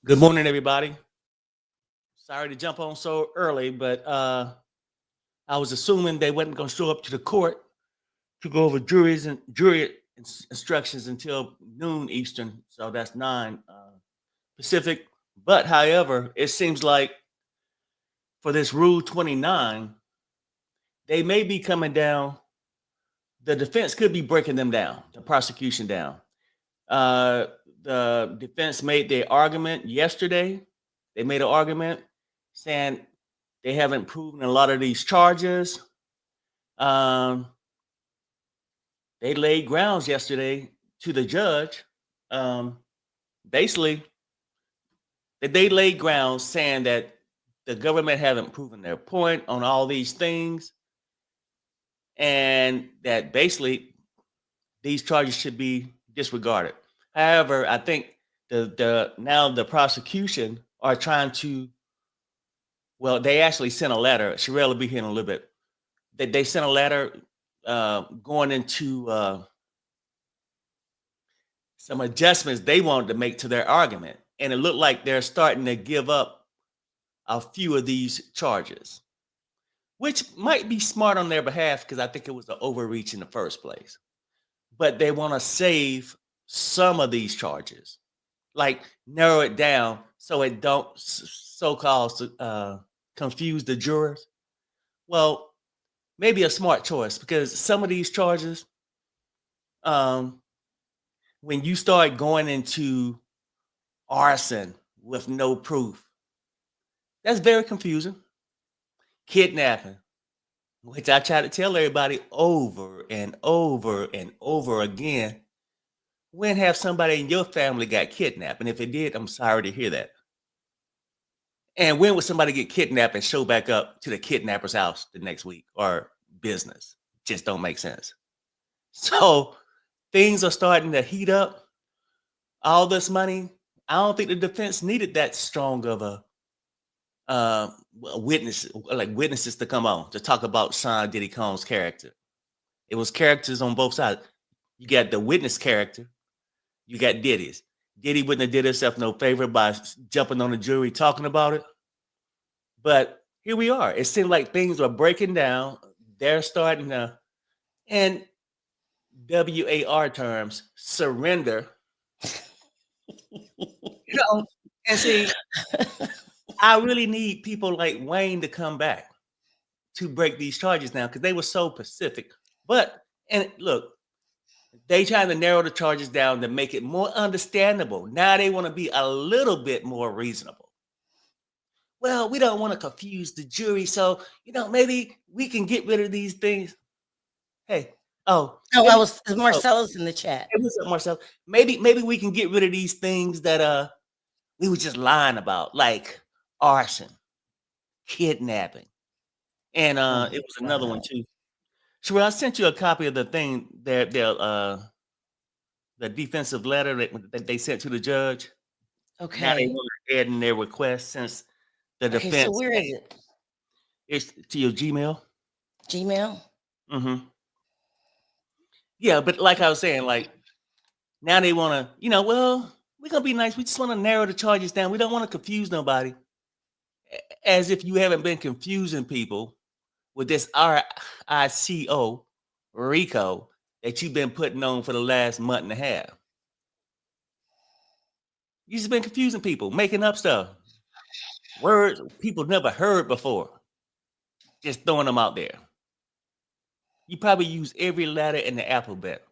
Good morning, everybody. Sorry to jump on so early, but I was assuming they wasn't going to show up to the court to go over jury instructions until noon Eastern, so that's 9 Pacific. But however, it seems like for this Rule 29, they may be coming down. The defense could be breaking them down, the prosecution down. Uh, the defense made their argument yesterday. They made an argument saying they haven't proven a lot of these charges. Um, they laid grounds yesterday to the judge. Um, Basically, that they laid grounds saying that the government haven't proven their point on all these things, and that basically these charges should be disregarded. However, I think the prosecution are trying to. Well, they actually sent a letter. Sharrell will be here in a little bit. They sent a letter going into some adjustments they wanted to make to their argument, and it looked like they're starting to give up a few of these charges, which might be smart on their behalf because I think it was an overreach in the first place. But they want to save some of these charges, like narrow it down so it don't so-called confuse the jurors. Well, maybe a smart choice because some of these charges, when you start going into arson with no proof, that's very confusing. Kidnapping, which I try to tell everybody over and over and over again. When have somebody in your family got kidnapped? And if it did, I'm sorry to hear that. And when would somebody get kidnapped and show back up to the kidnapper's house the next week or business? Just don't make sense. So things are starting to heat up. All this money, I don't think the defense needed that strong of a witnesses to come on to talk about Sean Diddy Combs' character. It was characters on both sides. You got the witness character, you got Diddy's. Diddy wouldn't have did himself no favor by jumping on the jury talking about it. But here we are. It seemed like things are breaking down. They're starting to, in WAR terms, surrender. And see, I really need people like Wayne to come back to break these charges now because they were so pacific. And look, they trying to narrow the charges down to make it more understandable. Now they want to be a little bit more reasonable. Well, we don't want to confuse the jury, so maybe we can get rid of these things. Hey, I was Marcella's in the chat. Hey, what's up, Marcel? Maybe we can get rid of these things that we were just lying about, like arson, kidnapping, and it was another one too. Sure, I sent you a copy of the thing the defensive letter that they sent to the judge. Okay. Now they want to add in their request since the defense. So where is it? It's to your Gmail. Gmail? Mm-hmm. Yeah, but like I was saying, like now they want to, well, we're going to be nice. We just want to narrow the charges down. We don't want to confuse nobody. As if you haven't been confusing people with this RICO, RICO, that you've been putting on for the last month and a half. You've just been confusing people, making up stuff. Words people never heard before. Just throwing them out there. You probably used every letter in the alphabet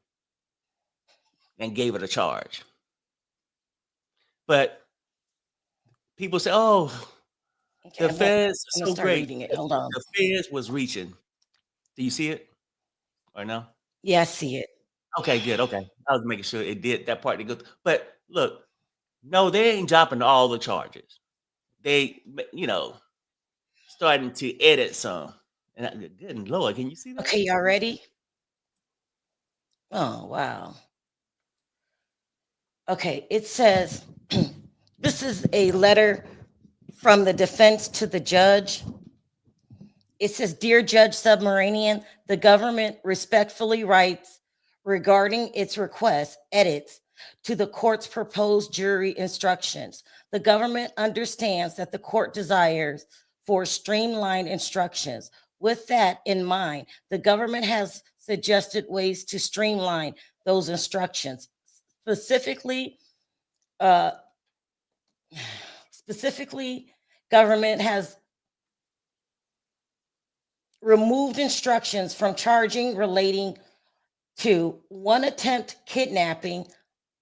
and gave it a charge. But people say, oh, the feds are so great. Reading it. Hold on. The feds was reaching. Do you see it? Or no? Yeah, I see it. Okay, good. Okay. I was making sure it did that part. But look, no, they ain't dropping all the charges. They, starting to edit some. And good Lord, can you see that? Okay, y'all ready? Oh, wow. Okay, it says, this is a letter from the defense to the judge. It says, Dear Judge Subramanian, the government respectfully writes regarding its request, edits, to the court's proposed jury instructions. The government understands that the court desires for streamlined instructions. With that in mind, the government has suggested ways to streamline those instructions. Specifically, government has removed instructions from charging relating to one attempt kidnapping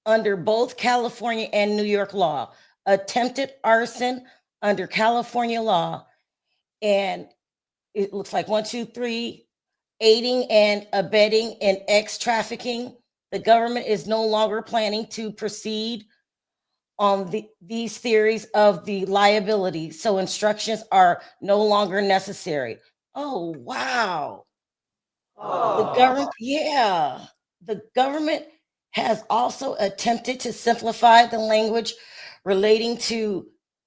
under both California and New York law, attempted arson under California law, and it looks like 1, 2, 3, aiding and abetting in X trafficking. The government is no longer planning to proceed on these theories of the liability, so instructions are no longer necessary. Oh, wow. The government has also attempted to simplify the language relating to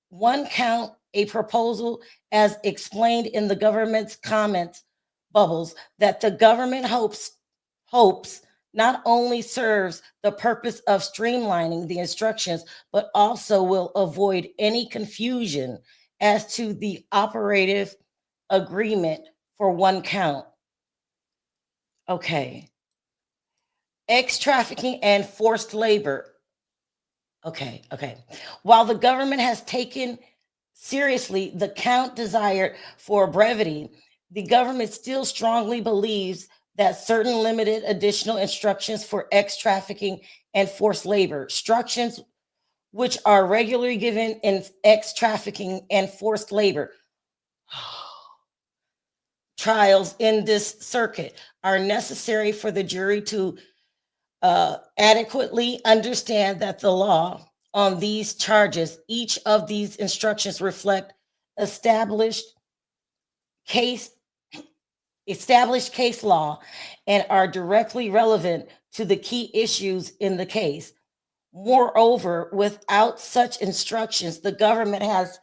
one count, a proposal as explained in the government's comments bubbles that the government hopes not only serves the purpose of streamlining the instructions, but also will avoid any confusion as to the operative agreement for one count. Okay. X trafficking and forced labor. Okay. While the government has taken seriously the count desired for brevity, the government still strongly believes that certain limited additional instructions for X trafficking and forced labor, instructions which are regularly given in X trafficking and forced labor trials in this circuit, are necessary for the jury to adequately understand that the law on these charges, each of these instructions reflect established case law and are directly relevant to the key issues in the case. Moreover, without such instructions, the government has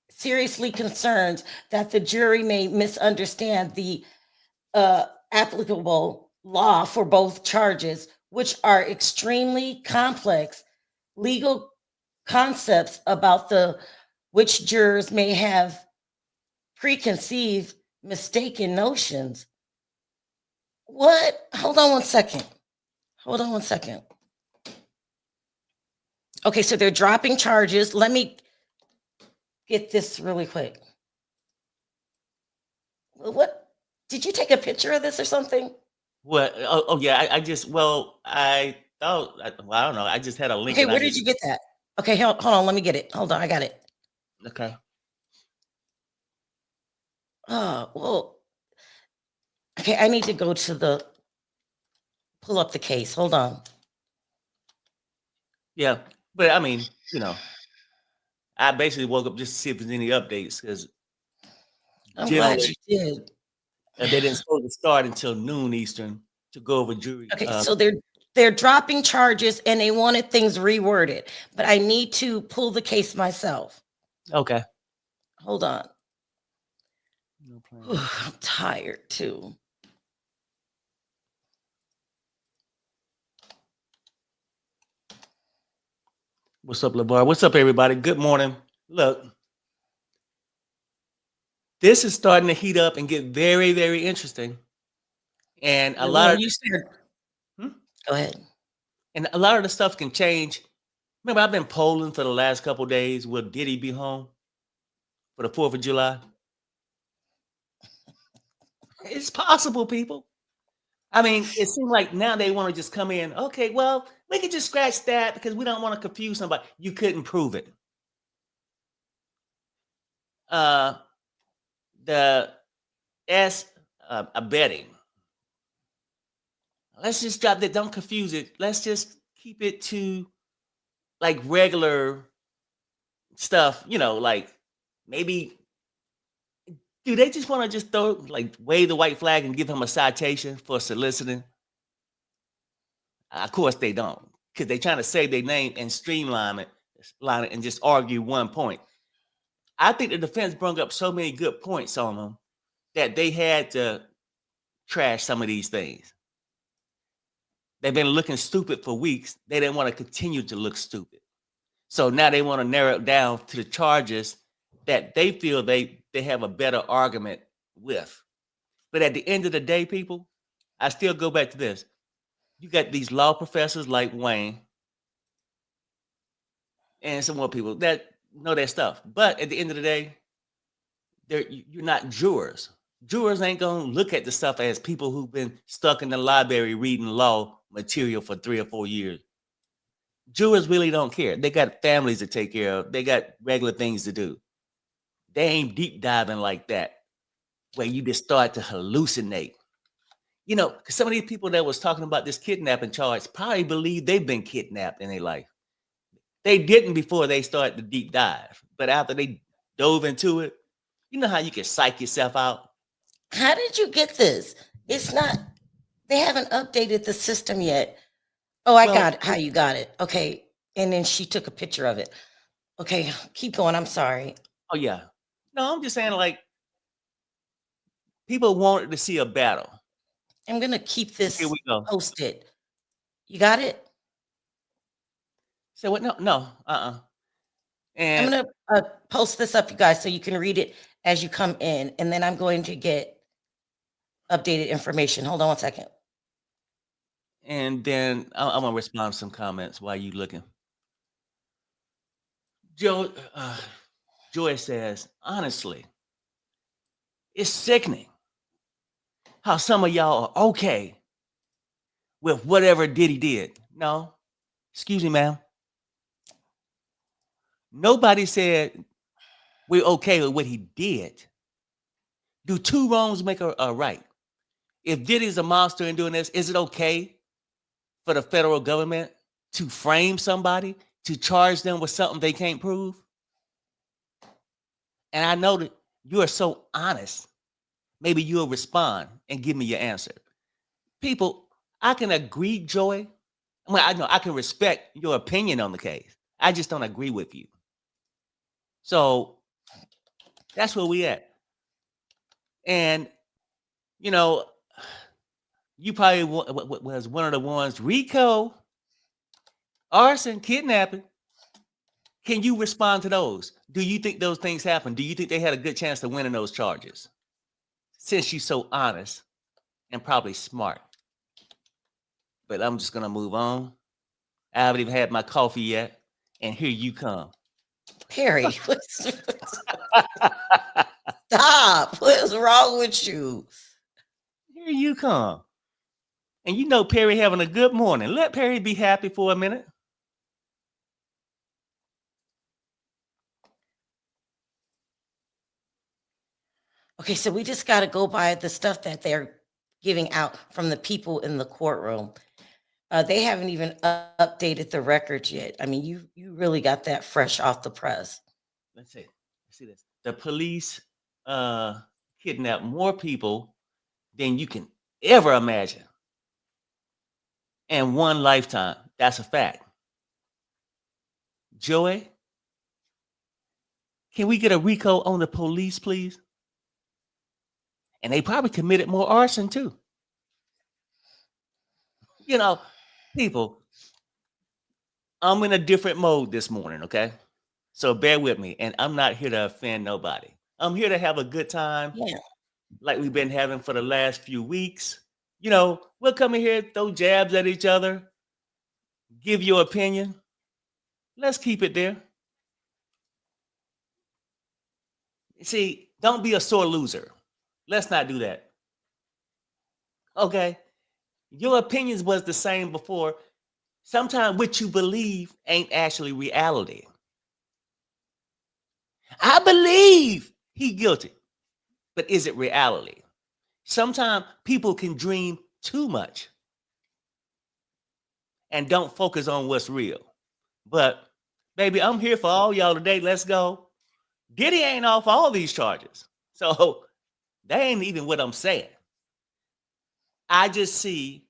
seriously concerned that the jury may misunderstand the applicable law for both charges, which are extremely complex legal concepts about which jurors may have preconceived mistaken notions. What? Hold on one second. Okay, so they're dropping charges. Let me get this really quick. What? Did you take a picture of this or something? What? Oh yeah. I just, well, I thought, well, I don't know. I just had a link. Okay, where did you get that? Okay, hold on. Let me get it. Hold on. I got it. Okay. Oh, well. Okay, I need to go to pull up the case. Hold on. Yeah. But I mean, I basically woke up just to see if there's any updates because I'm glad you generally did. they didn't supposed to start until noon Eastern to go over jury. Okay, so they're dropping charges and they wanted things reworded, but I need to pull the case myself. Okay. Hold on. No problem. I'm tired too. What's up, LeVar? What's up, everybody? Good morning. Look, this is starting to heat up and get very, very interesting. And a lot of you said, Go ahead. And a lot of the stuff can change. Remember, I've been polling for the last couple of days. Will Diddy be home for the 4th of July? It's possible, people. I mean, it seems like now they want to just come in. Okay, well, we can just scratch that because we don't want to confuse somebody. You couldn't prove it. The abetting. Let's just drop that. Don't confuse it. Let's just keep it to like regular stuff. Like maybe. Do they just want to just wave the white flag and give him a citation for soliciting? Of course they don't, because they're trying to say their name and streamline it and just argue one point. I think the defense brought up so many good points on them that they had to trash some of these things. They've been looking stupid for weeks. They didn't want to continue to look stupid. So now they want to narrow it down to the charges that they feel they have a better argument with. But at the end of the day, people, I still go back to this. You got these law professors like Wayne and some more people that know their stuff. But at the end of the day, you're not jurors. Jurors ain't gonna look at the stuff as people who've been stuck in the library reading law material for 3 or 4 years. Jurors really don't care. They got families to take care of. They got regular things to do. They ain't deep diving like that, where you just start to hallucinate. You know, because some of these people that was talking about this kidnapping charge probably believe they've been kidnapped in their life. They didn't before they started the deep dive. But after they dove into it, you know how you can psych yourself out? How did you get this? It's not, they haven't updated the system yet. Oh, I got it. How you got it. Okay. And then she took a picture of it. Okay. Keep going. I'm sorry. Oh, yeah. No, I'm just saying, like, people wanted to see a battle. I'm going to keep this Here we go. posted. You got it? So what? No. And I'm going to post this up, you guys, so you can read it as you come in. And then I'm going to get updated information. Hold on one second. And then I'm going to respond to some comments while you looking. Joy says, honestly, it's sickening how some of y'all are okay with whatever Diddy did. No, excuse me, ma'am. Nobody said we're okay with what he did. Do 2 wrongs make a right? If Diddy's a monster in doing this, is it okay for the federal government to frame somebody, to charge them with something they can't prove? And I know that you are so honest. Maybe you'll respond and give me your answer. People, I can agree, Joy. Well, I know I can respect your opinion on the case. I just don't agree with you. So that's where we at. And, you know, you probably was one of the ones, RICO, arson, kidnapping. Can you respond to those? Do you think those things happened? Do you think they had a good chance of winning those charges? Since you're so honest and probably smart. But I'm just going to move on. I haven't even had my coffee yet. And here you come. Perry, stop. What's wrong with you? Here you come. And you know Perry having a good morning. Let Perry be happy for a minute. Okay, so we just got to go by the stuff that they're giving out from the people in the courtroom. They haven't even updated the records yet. I mean, you really got that fresh off the press. Let's see this. The police kidnapped more people than you can ever imagine in one lifetime. That's a fact. Joey, can we get a RICO on the police, please? And they probably committed more arson too. You know, people, I'm in a different mode this morning, okay? So bear with me. And I'm not here to offend nobody. I'm here to have a good time. Yeah. Like we've been having for the last few weeks. You know, we'll come in here, throw jabs at each other, give your opinion. Let's keep it there. See, don't be a sore loser. Let's not do that. Okay? Your opinions was the same before. Sometimes what you believe ain't actually reality. I believe he guilty, but is it reality? Sometimes people can dream too much and don't focus on what's real. But baby, I'm here for all y'all today. Let's go. Diddy ain't off all these charges. So that ain't even what I'm saying. I just see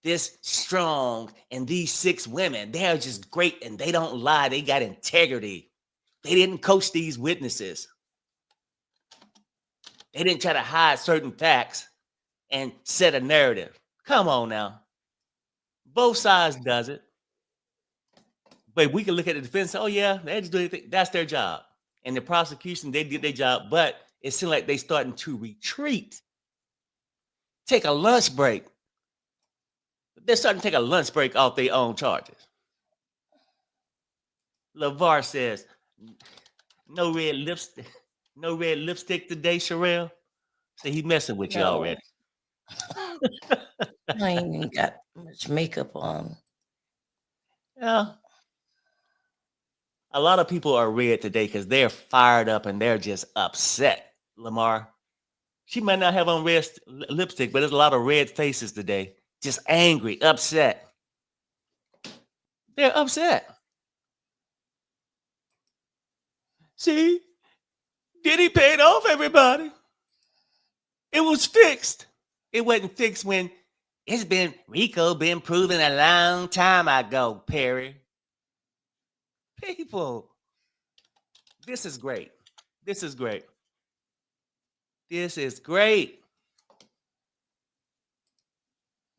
this strong and these 6 women, they're just great and they don't lie. They got integrity. They didn't coach these witnesses. They didn't try to hide certain facts and set a narrative. Come on now. Both sides does it. But we can look at the defense. Oh yeah, they just do anything. That's their job. And the prosecution, they did their job. But it seemed like they starting to retreat, take a lunch break. They're starting to take a lunch break off their own charges. LeVar says, "No red lipstick, no red lipstick today, Sharrell." So he messing with you No, already. I ain't even got much makeup on. Yeah. A lot of people are red today because they're fired up and they're just upset. Lamar, she might not have on red lipstick, but there's a lot of red faces today. Just angry, upset. They're upset. See, Diddy paid off everybody. It was fixed. It wasn't fixed when it's been Rico been proven a long time ago, Perry. People, this is great. This is great. This is great.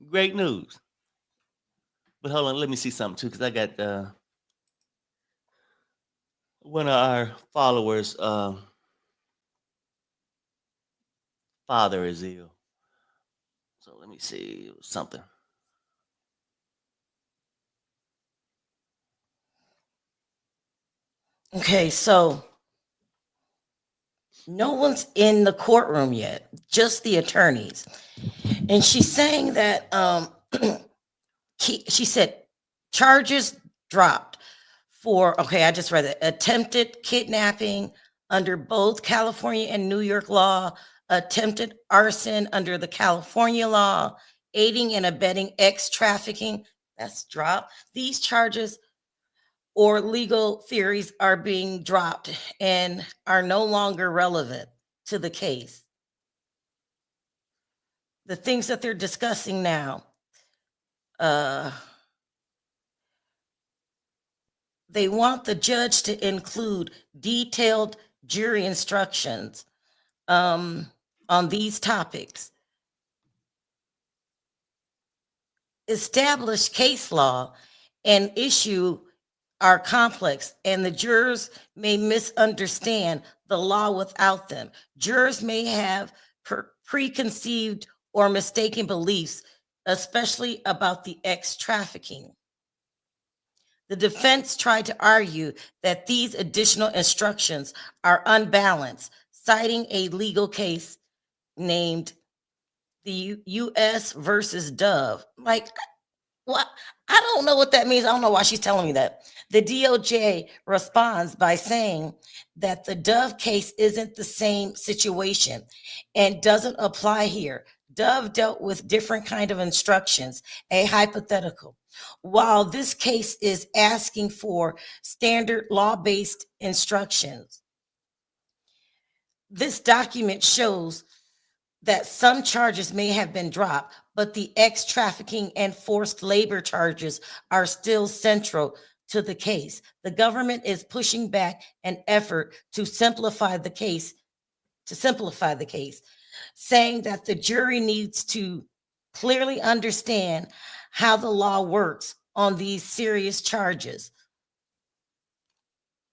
Great news. But hold on, let me see something too, because I got one of our followers' father is ill. So let me see something. Okay, so no one's in the courtroom yet, just the attorneys. And she's saying that she said charges dropped for, okay, I just read it, attempted kidnapping under both California and New York law, attempted arson under the California law, aiding and abetting trafficking, that's dropped. These charges or legal theories are being dropped and are no longer relevant to the case. The things that they're discussing now, they want the judge to include detailed jury instructions on these topics. Established case law and issue are complex, and the jurors may misunderstand the law without them. Jurors may have preconceived or mistaken beliefs, especially about the trafficking. The defense tried to argue that these additional instructions are unbalanced, citing a legal case named the U.S. versus Dove. Like, what? I don't know what that means. I don't know why she's telling me that. The DOJ responds by saying that the Dove case isn't the same situation and doesn't apply here. Dove dealt with different kind of instructions, a hypothetical, while this case is asking for standard law-based instructions. This document shows that some charges may have been dropped, but the trafficking and forced labor charges are still central to the case. The government is pushing back an effort to simplify the case, saying that the jury needs to clearly understand how the law works on these serious charges.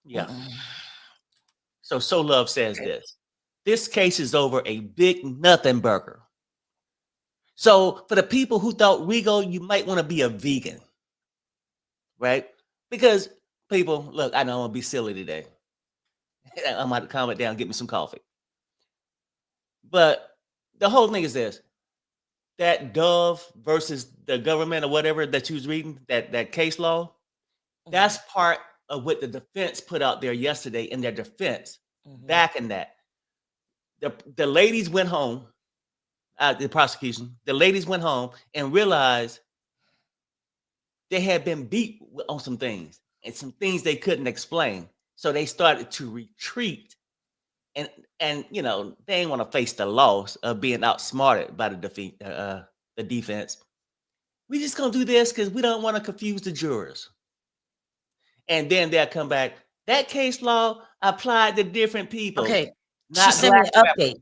Yeah. So Love says this case is over a big nothing burger. So for the people who thought, Rigo, you might want to be a vegan, right? Because people, look, I know I'm gonna be silly today. I'm about to calm it down, get me some coffee. But the whole thing is this: that Dove versus the government or whatever that you was reading, that case law, that's part of what the defense put out there yesterday in their defense. Back in that, the ladies went home. The prosecution, the ladies went home and realized they had been beat on some things and some things they couldn't explain. So they started to retreat, and you know they didn't want to face the loss of being outsmarted by the defense. We just gonna do this because we don't want to confuse the jurors. And then they'll come back. That case law applied to different people. Okay, Not she sent me black an update.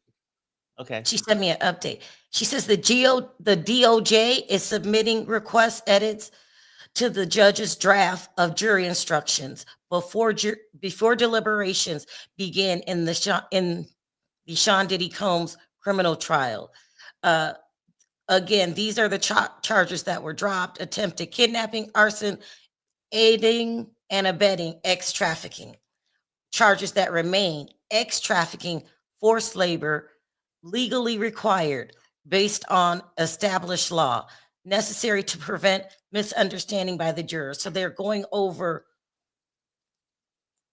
Okay. She sent me an update. She says the DOJ is submitting request edits to the judge's draft of jury instructions before deliberations begin in the Sean Diddy Combs criminal trial. Again, these are the charges that were dropped: attempted kidnapping, arson, aiding and abetting, trafficking. Charges that remain: trafficking, forced labor, legally required based on established law, necessary to prevent misunderstanding by the jurors. So they're going over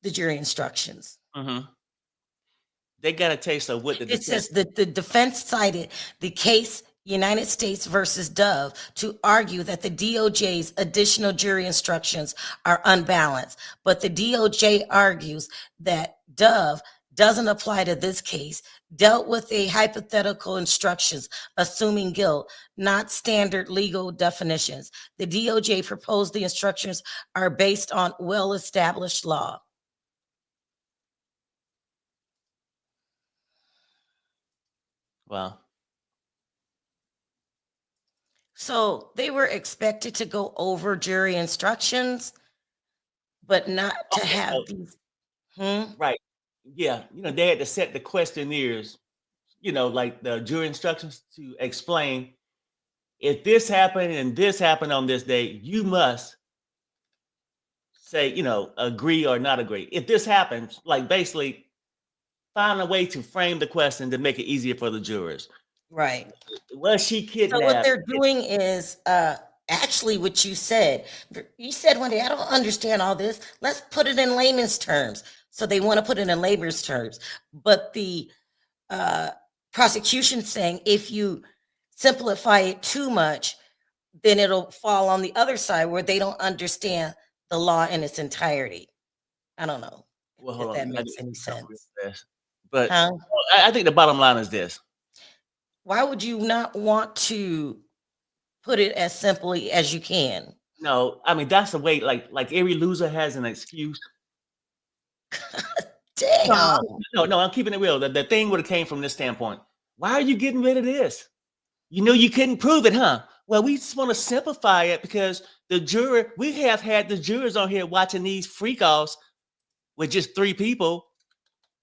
the jury instructions. Mm-hmm. They got a taste of what the It says that the defense cited the case United States versus Dove to argue that the DOJ's additional jury instructions are unbalanced. But the DOJ argues that Dove doesn't apply to this case, dealt with a hypothetical instructions, assuming guilt, not standard legal definitions. The DOJ proposed the instructions are based on well-established law. Wow. So they were expected to go over jury instructions, but not to have these. Right. Yeah. They had to set the questionnaires, like the jury instructions to explain if this happened and this happened on this day, you must say, agree or not agree. If this happens, like basically find a way to frame the question to make it easier for the jurors. Right. Was she kidnapped? So what they're doing is actually what you said. You said one day, I don't understand all this. Let's put it in layman's terms. So they want to put it in layman's terms. But the prosecution saying if you simplify it too much, then it'll fall on the other side where they don't understand the law in its entirety. I don't know if that makes any sense. But I think the bottom line is this. Why would you not want to put it as simply as you can? No, I mean, that's the way, like every loser has an excuse. Damn. No, I'm keeping it real. The thing would have came from this standpoint. Why are you getting rid of this? You couldn't prove it, huh? Well, we just want to simplify it because we have had the jurors on here watching these freak offs with just 3 people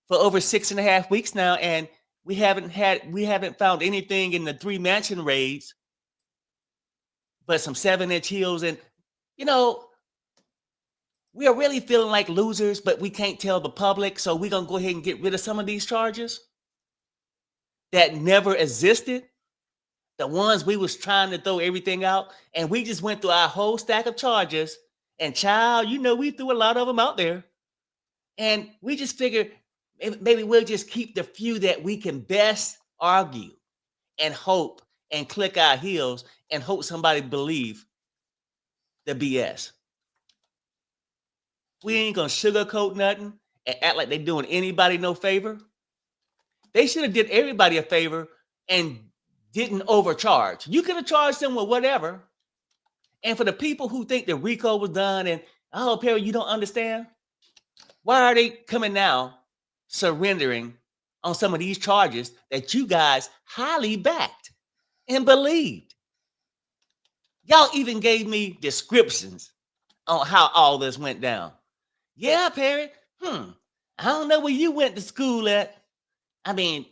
for over 6.5 weeks now, and we haven't found anything in the 3 mansion raids but some 7-inch heels. And we are really feeling like losers, but we can't tell the public, so we're gonna go ahead and get rid of some of these charges that never existed, the ones we was trying to throw everything out. And we just went through our whole stack of charges, and child, we threw a lot of them out there, and we just figured maybe we'll just keep the few that we can best argue and hope and click our heels and hope somebody believe the BS. We ain't gonna sugarcoat nothing and act like they doing anybody no favor. They should have did everybody a favor and didn't overcharge. You could have charged them with whatever. And for the people who think the RICO was done and, oh, Perry, you don't understand. Why are they coming now surrendering on some of these charges that you guys highly backed and believed? Y'all even gave me descriptions on how all this went down. Yeah, Perry. I don't know where you went to school at. I mean,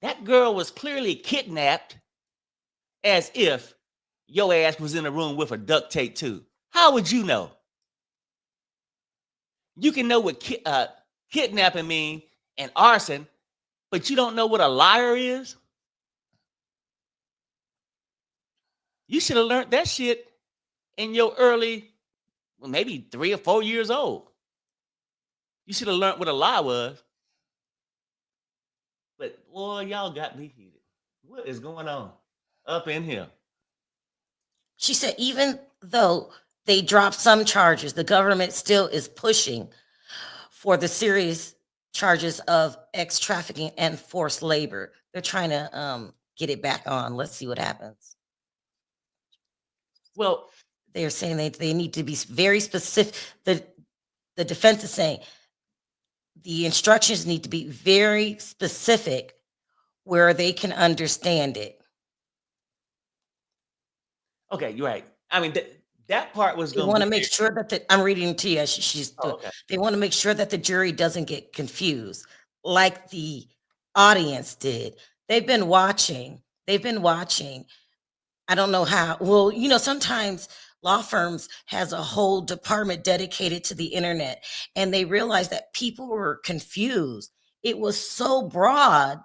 that girl was clearly kidnapped, as if your ass was in a room with a duct tape too. How would you know? You can know what kidnapping mean and arson, but you don't know what a liar is? You should have learned that shit in your early, maybe 3 or 4 years old. You should have learned what a lie was. But boy, y'all got me heated. What is going on up in here? She said even though they dropped some charges, the government still is pushing for the serious charges of trafficking and forced labor. They're trying to get it back on. Let's see what happens. Well, they're saying they need to be very specific. The defense is saying the instructions need to be very specific where they can understand it. Okay, you're right. I mean, that part was They going to want be to make there. sure that I'm reading to you as she's Oh, doing. okay. They want to make sure that the jury doesn't get confused, like the audience did. They've been watching. They've been watching. I don't know how. Well, sometimes law firms has a whole department dedicated to the internet, and they realized that people were confused. It was so broad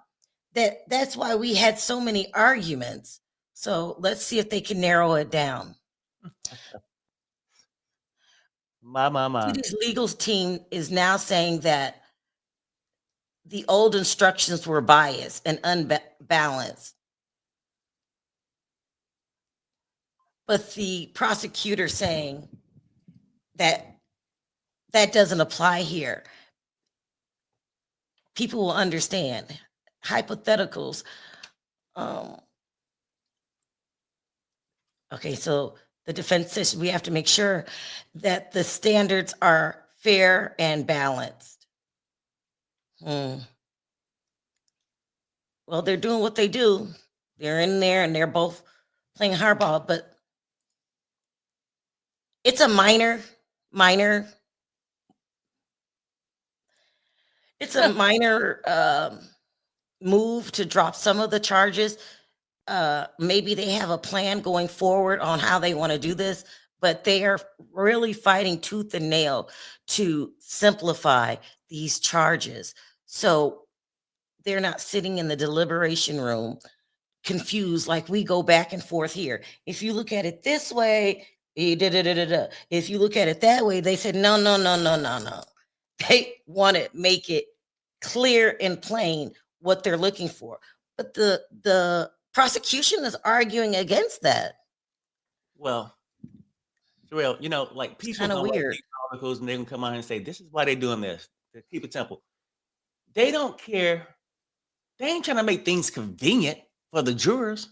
that's why we had so many arguments. So let's see if they can narrow it down. My. Diddy's legal team is now saying that the old instructions were biased and unbalanced. But the prosecutor saying that that doesn't apply here. People will understand. Hypotheticals. Okay, so the defense says we have to make sure that the standards are fair and balanced. Well, they're doing what they do. They're in there and they're both playing hardball, but it's a minor, it's a Yeah. minor move to drop some of the charges. Maybe they have a plan going forward on how they want to do this, but they are really fighting tooth and nail to simplify these charges. So they're not sitting in the deliberation room confused like we go back and forth here. If you look at it this way, if you look at it that way, they said, no, no, no, no, no, no. They want to make it clear and plain what they're looking for. But the prosecution is arguing against that. Well, Sharrell, like It's people kind of gonna write weird. these articles and they're gonna come out and say, this is why they're doing this. To keep it simple. They don't care. They ain't trying to make things convenient for the jurors.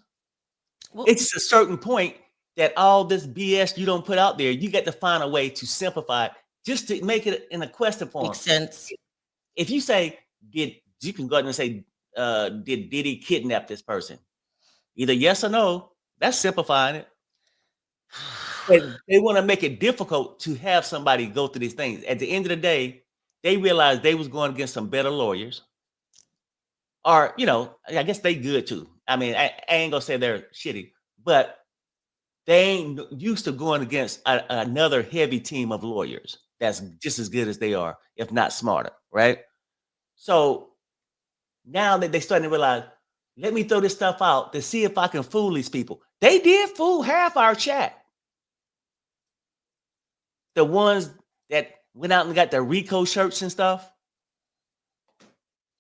Well, It's just a certain point that all this BS you don't put out there, you got to find a way to simplify it just to make it in a question form. makes sense. If you say, you can go ahead and say, did Diddy kidnap this person? Either yes or no, that's simplifying it. But they want to make it difficult to have somebody go through these things. At the end of the day, they realized they was going against some better lawyers. Or, I guess they good too. I mean, I ain't gonna say they're shitty, but they ain't used to going against another heavy team of lawyers that's just as good as they are, if not smarter, right? So now that they starting to realize, let me throw this stuff out to see if I can fool these people. They did fool half our chat. The ones that went out and got the Rico shirts and stuff,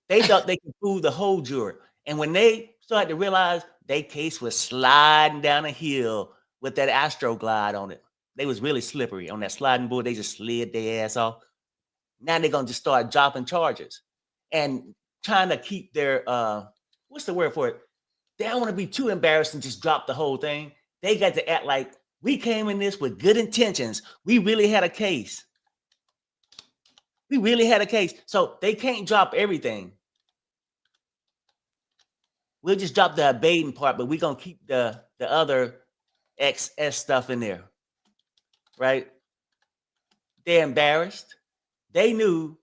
they thought they could fool the whole jury. And when they started to realize their case was sliding down a hill with that Astroglide on it, they was really slippery on that sliding board. They just slid their ass off. Now they're gonna just start dropping charges and trying to keep their what's the word for it? They don't want to be too embarrassed and just drop the whole thing. They got to act like we came in this with good intentions. We really had a case. We really had a case. So they can't drop everything. We'll just drop the abating part, but we're gonna keep the other XS stuff in there. Right? They're embarrassed. They knew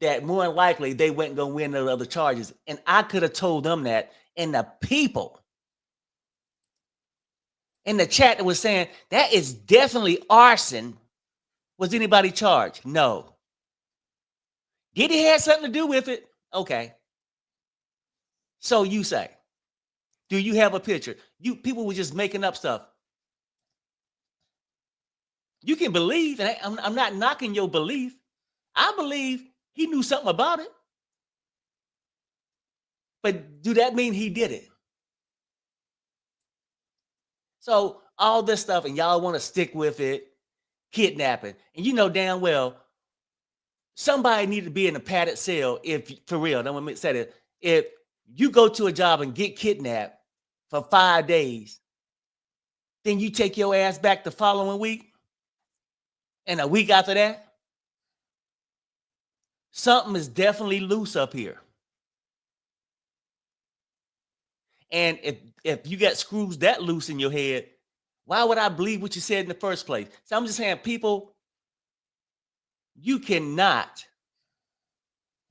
that more than likely they weren't gonna win the other charges. And I could have told them that. And the people in the chat that was saying that is definitely arson. Was anybody charged? No. Did he have something to do with it? Okay. So you say, do you have a picture? You people were just making up stuff. You can believe, and I'm not knocking your belief. I believe he knew something about it. But do that mean he did it? So all this stuff, and y'all want to stick with it, kidnapping. And you know damn well somebody needed to be in a padded cell if for real. Don't want me to say that. If you go to a job and get kidnapped for 5 days, then you take your ass back the following week, and a week after that, something is definitely loose up here. And if you got screws that loose in your head, why would I believe what you said in the first place? So I'm just saying, people, you cannot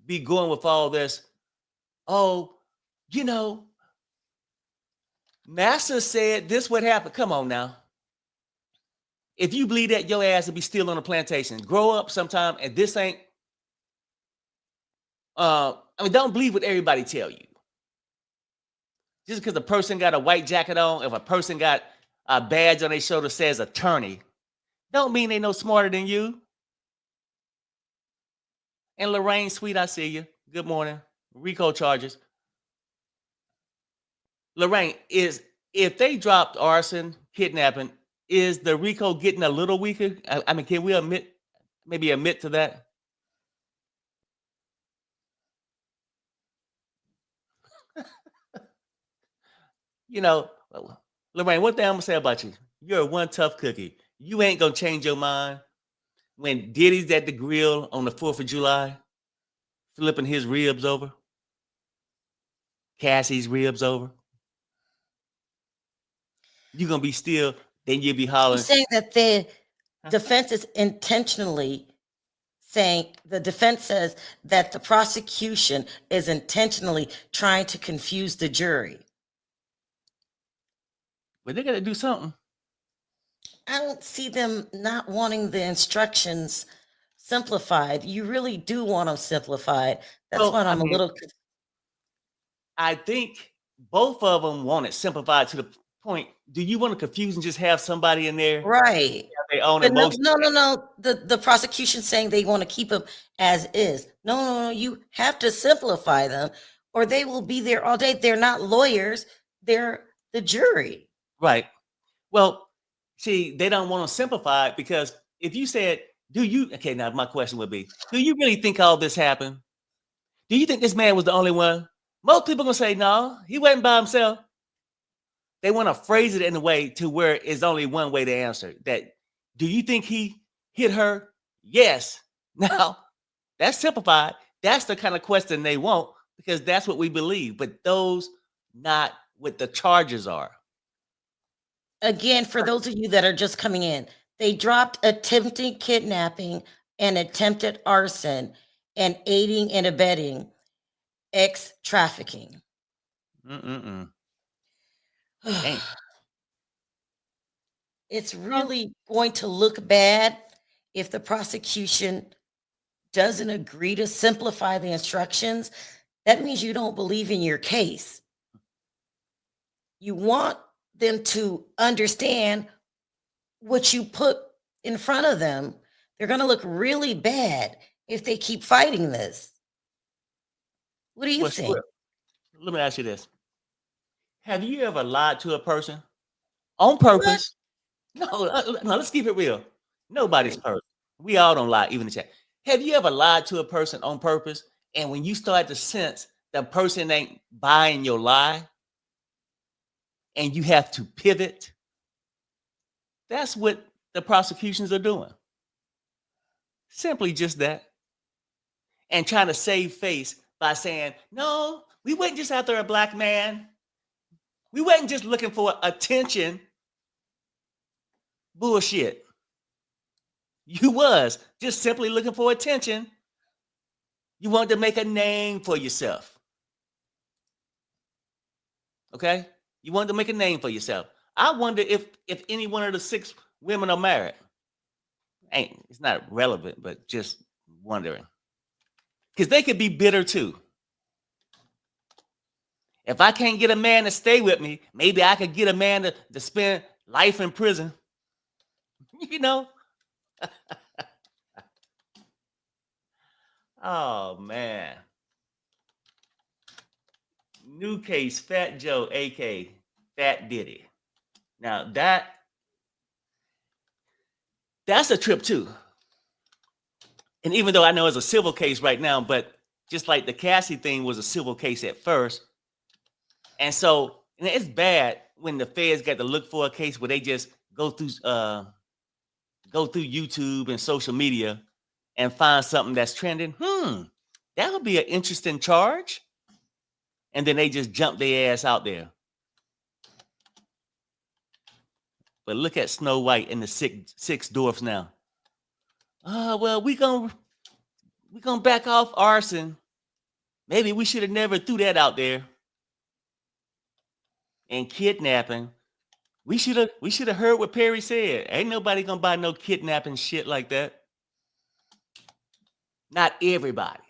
be going with all this. Oh, you know, Master said this would happen. Come on now. If you believe that, your ass will be still on the plantation. Grow up sometime, and this ain't. Don't believe what everybody tell you. Just because a person got a white jacket on, if a person got a badge on their shoulder says attorney, don't mean they no smarter than you. And Lorraine, sweet, I see you. Good morning. RICO charges. Lorraine, if they dropped arson, kidnapping, is the RICO getting a little weaker? I mean, can we admit to that? Lorraine, one thing I'm gonna say about you, you're one tough cookie. You ain't gonna change your mind when Diddy's at the grill on the 4th of July, flipping his ribs over, Cassie's ribs over. You're gonna be still, then you'll be hollering. He's saying that the defense is intentionally saying, the defense says that the prosecution is intentionally trying to confuse the jury. But they gotta do something. I don't see them not wanting the instructions simplified. You really do want them simplified. That's what I'm a little. I think both of them want it simplified to the point. Do you want to confuse and just have somebody in there? Right. Their own But emotions? No. The prosecution saying they want to keep them as is. No. You have to simplify them, or they will be there all day. They're not lawyers. They're the jury. Right. Well, see, they don't want to simplify it because if you said, okay, now my question would be, do you really think all this happened? Do you think this man was the only one? Most people gonna say, no, he wasn't by himself. They want to phrase it in a way to where it's only one way to answer that. Do you think he hit her? Yes. Now, that's simplified. That's the kind of question they want because that's what we believe. But those not what the charges are. Again, for those of you that are just coming in, they dropped attempted kidnapping and attempted arson and aiding and abetting trafficking. It's really going to look bad if the prosecution doesn't agree to simplify the instructions. That means you don't believe in your case. You want them to understand what you put in front of them. They're going to look really bad if they keep fighting this. What do you think? Let me ask you this. Have you ever lied to a person on purpose? What? No, let's keep it real. Nobody's perfect. We all don't lie, even in the chat. Have you ever lied to a person on purpose? And when you start to sense the person ain't buying your lie and you have to pivot, that's what the prosecutions are doing. Simply just that. And trying to save face by saying, no, we weren't just after a black man. We weren't just looking for attention. Bullshit. You was just simply looking for attention. You wanted to make a name for yourself. Okay? You wanted to make a name for yourself. I wonder if any one of the 6 women are married. It's not relevant, but just wondering. Because they could be bitter too. If I can't get a man to stay with me, maybe I could get a man to spend life in prison. You know? Oh, man. New case, Fat Joe, a.k.a. Fat Diddy. Now, that's a trip, too. And even though I know it's a civil case right now, but just like the Cassie thing was a civil case at first. And so it's bad when the feds got to look for a case where they just go through YouTube and social media and find something that's trending. That would be an interesting charge. And then they just jump their ass out there. But look at Snow White and the six dwarfs now. Well, we gonna back off arson. Maybe we should have never threw that out there. And kidnapping. We should have heard what Perry said. Ain't nobody gonna buy no kidnapping shit like that. Not everybody.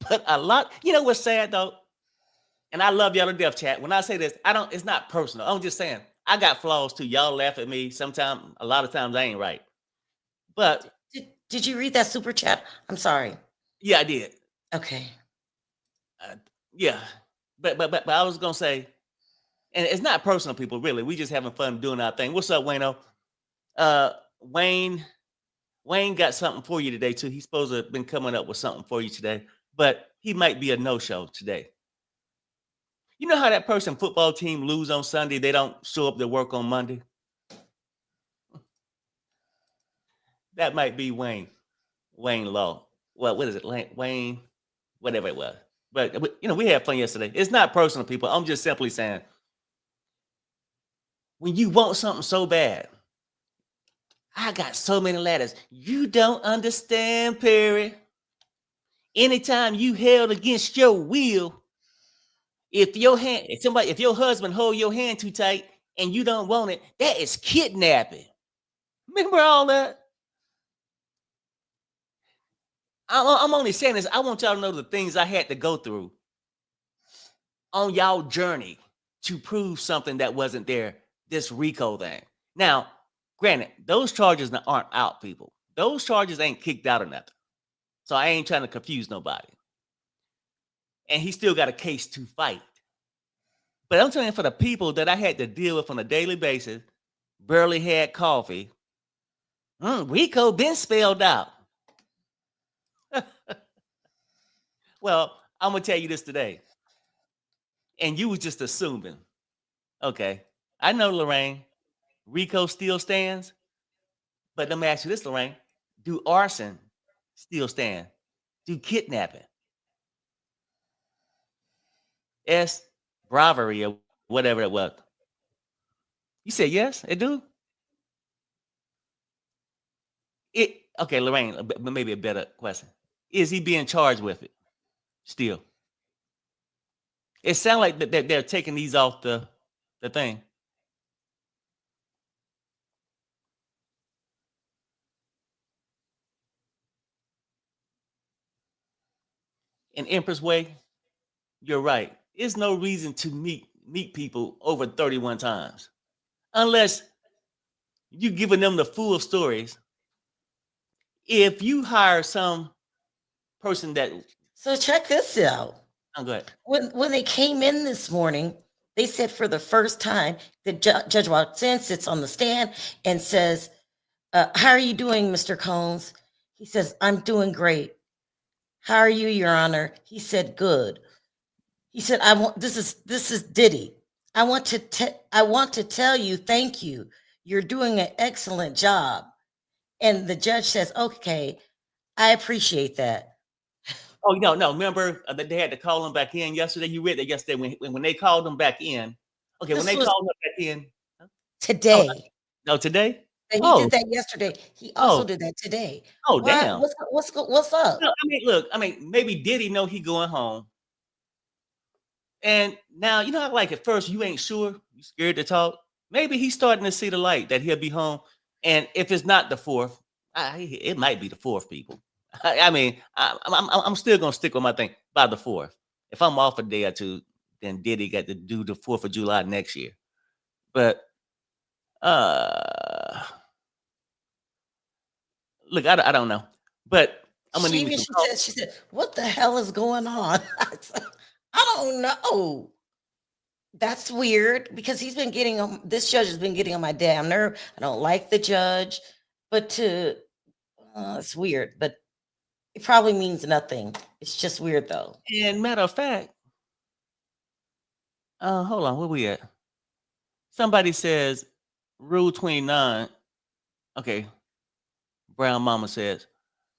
But a lot, you know what's sad though? And I love y'all to death, chat. When I say this, it's not personal. I'm just saying, I got flaws too. Y'all laugh at me. Sometimes, a lot of times I ain't right. But did you read that super chat? I'm sorry. Yeah, I did. Okay. Yeah. But I was gonna say, and it's not personal, people, really. We just having fun doing our thing. What's up, Wayno? Wayne got something for you today, too. He's supposed to have been coming up with something for you today, but he might be a no-show today. You know how that person football team lose on Sunday, they don't show up to work on Monday? That might be Wayne Law. Well, what is it? Wayne, whatever it was. But, we had fun yesterday. It's not personal, people. I'm just simply saying, when you want something so bad, I got so many letters. You don't understand, Perry. Anytime you held against your will, if your husband hold your hand too tight and you don't want it, that is kidnapping. Remember all that? I'm only saying this. I want y'all to know the things I had to go through on y'all journey to prove something that wasn't there, this RICO thing. Now, granted, those charges aren't out, people. Those charges ain't kicked out or nothing. So I ain't trying to confuse nobody. And he still got a case to fight. But I'm telling you, for the people that I had to deal with on a daily basis, barely had coffee, RICO been spelled out. Well, I'm going to tell you this today. And you was just assuming. Okay. I know, Lorraine, RICO still stands. But let me ask you this, Lorraine. Do arson still stand? Do kidnapping? Bravery or whatever it was. You said yes, it do? Okay, Lorraine, maybe a better question. Is he being charged with it still? It sounds like that they're taking these off the thing. In Empress Way, you're right. There's no reason to meet people over 31 times. Unless you're giving them the full stories. If you hire some person that... So check this out. Oh, go ahead. When they came in this morning, they said for the first time, the judge walks in, sits on the stand, and says, how are you doing, Mr. Combs? He says, I'm doing great. How are you, Your Honor? He said, good. He said, this is Diddy. I want to tell you, thank you. You're doing an excellent job. And the judge says, okay, I appreciate that. Oh, no. Remember that they had to call him back in yesterday? You read that yesterday when they called him back in. Okay, when they called him back in. Today. No, today? And he did that yesterday. He also did that today. Oh, damn. What's up? No, look, maybe Diddy know he going home. And now, you know how like at first you ain't sure, you scared to talk. Maybe he's starting to see the light that he'll be home. And if it's not the fourth, it might be the fourth, people. I'm still gonna stick with my thing by the fourth. If I'm off a day or two, then Diddy got to do the 4th of July next year. But look, I don't know. But I'm gonna need she said, what the hell is going on? I don't know. That's weird because this judge has been getting on my damn nerve. I don't like the judge, but it's weird, but it probably means nothing. It's just weird though. And matter of fact, hold on, where we at? Somebody says Rule 29. Okay. Brown Mama says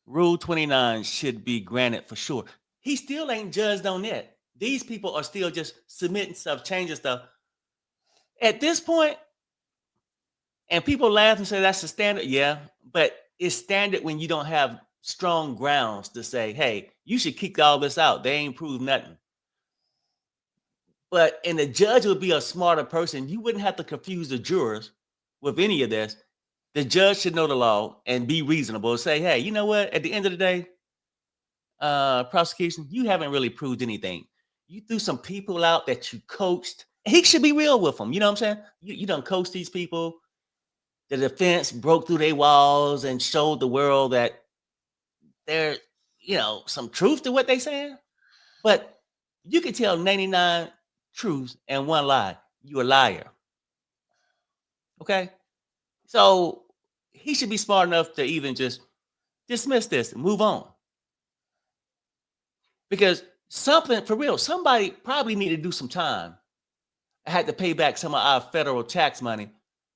Rule 29 should be granted for sure. He still ain't judged on that. These people are still just submitting stuff, changing stuff. At this point, and people laugh and say that's the standard. Yeah, but it's standard when you don't have strong grounds to say, hey, you should kick all this out. They ain't proved nothing. And the judge would be a smarter person. You wouldn't have to confuse the jurors with any of this. The judge should know the law and be reasonable. Say, hey, you know what? At the end of the day, prosecution, you haven't really proved anything. You threw some people out that you coached. He should be real with them. You know what I'm saying? You don't coach these people. The defense broke through their walls and showed the world that there's, some truth to what they saying. But you can tell 99 truths and one lie. You a liar. Okay? So he should be smart enough to even just dismiss this and move on. Because something, for real, somebody probably need to do some time. I had to pay back some of our federal tax money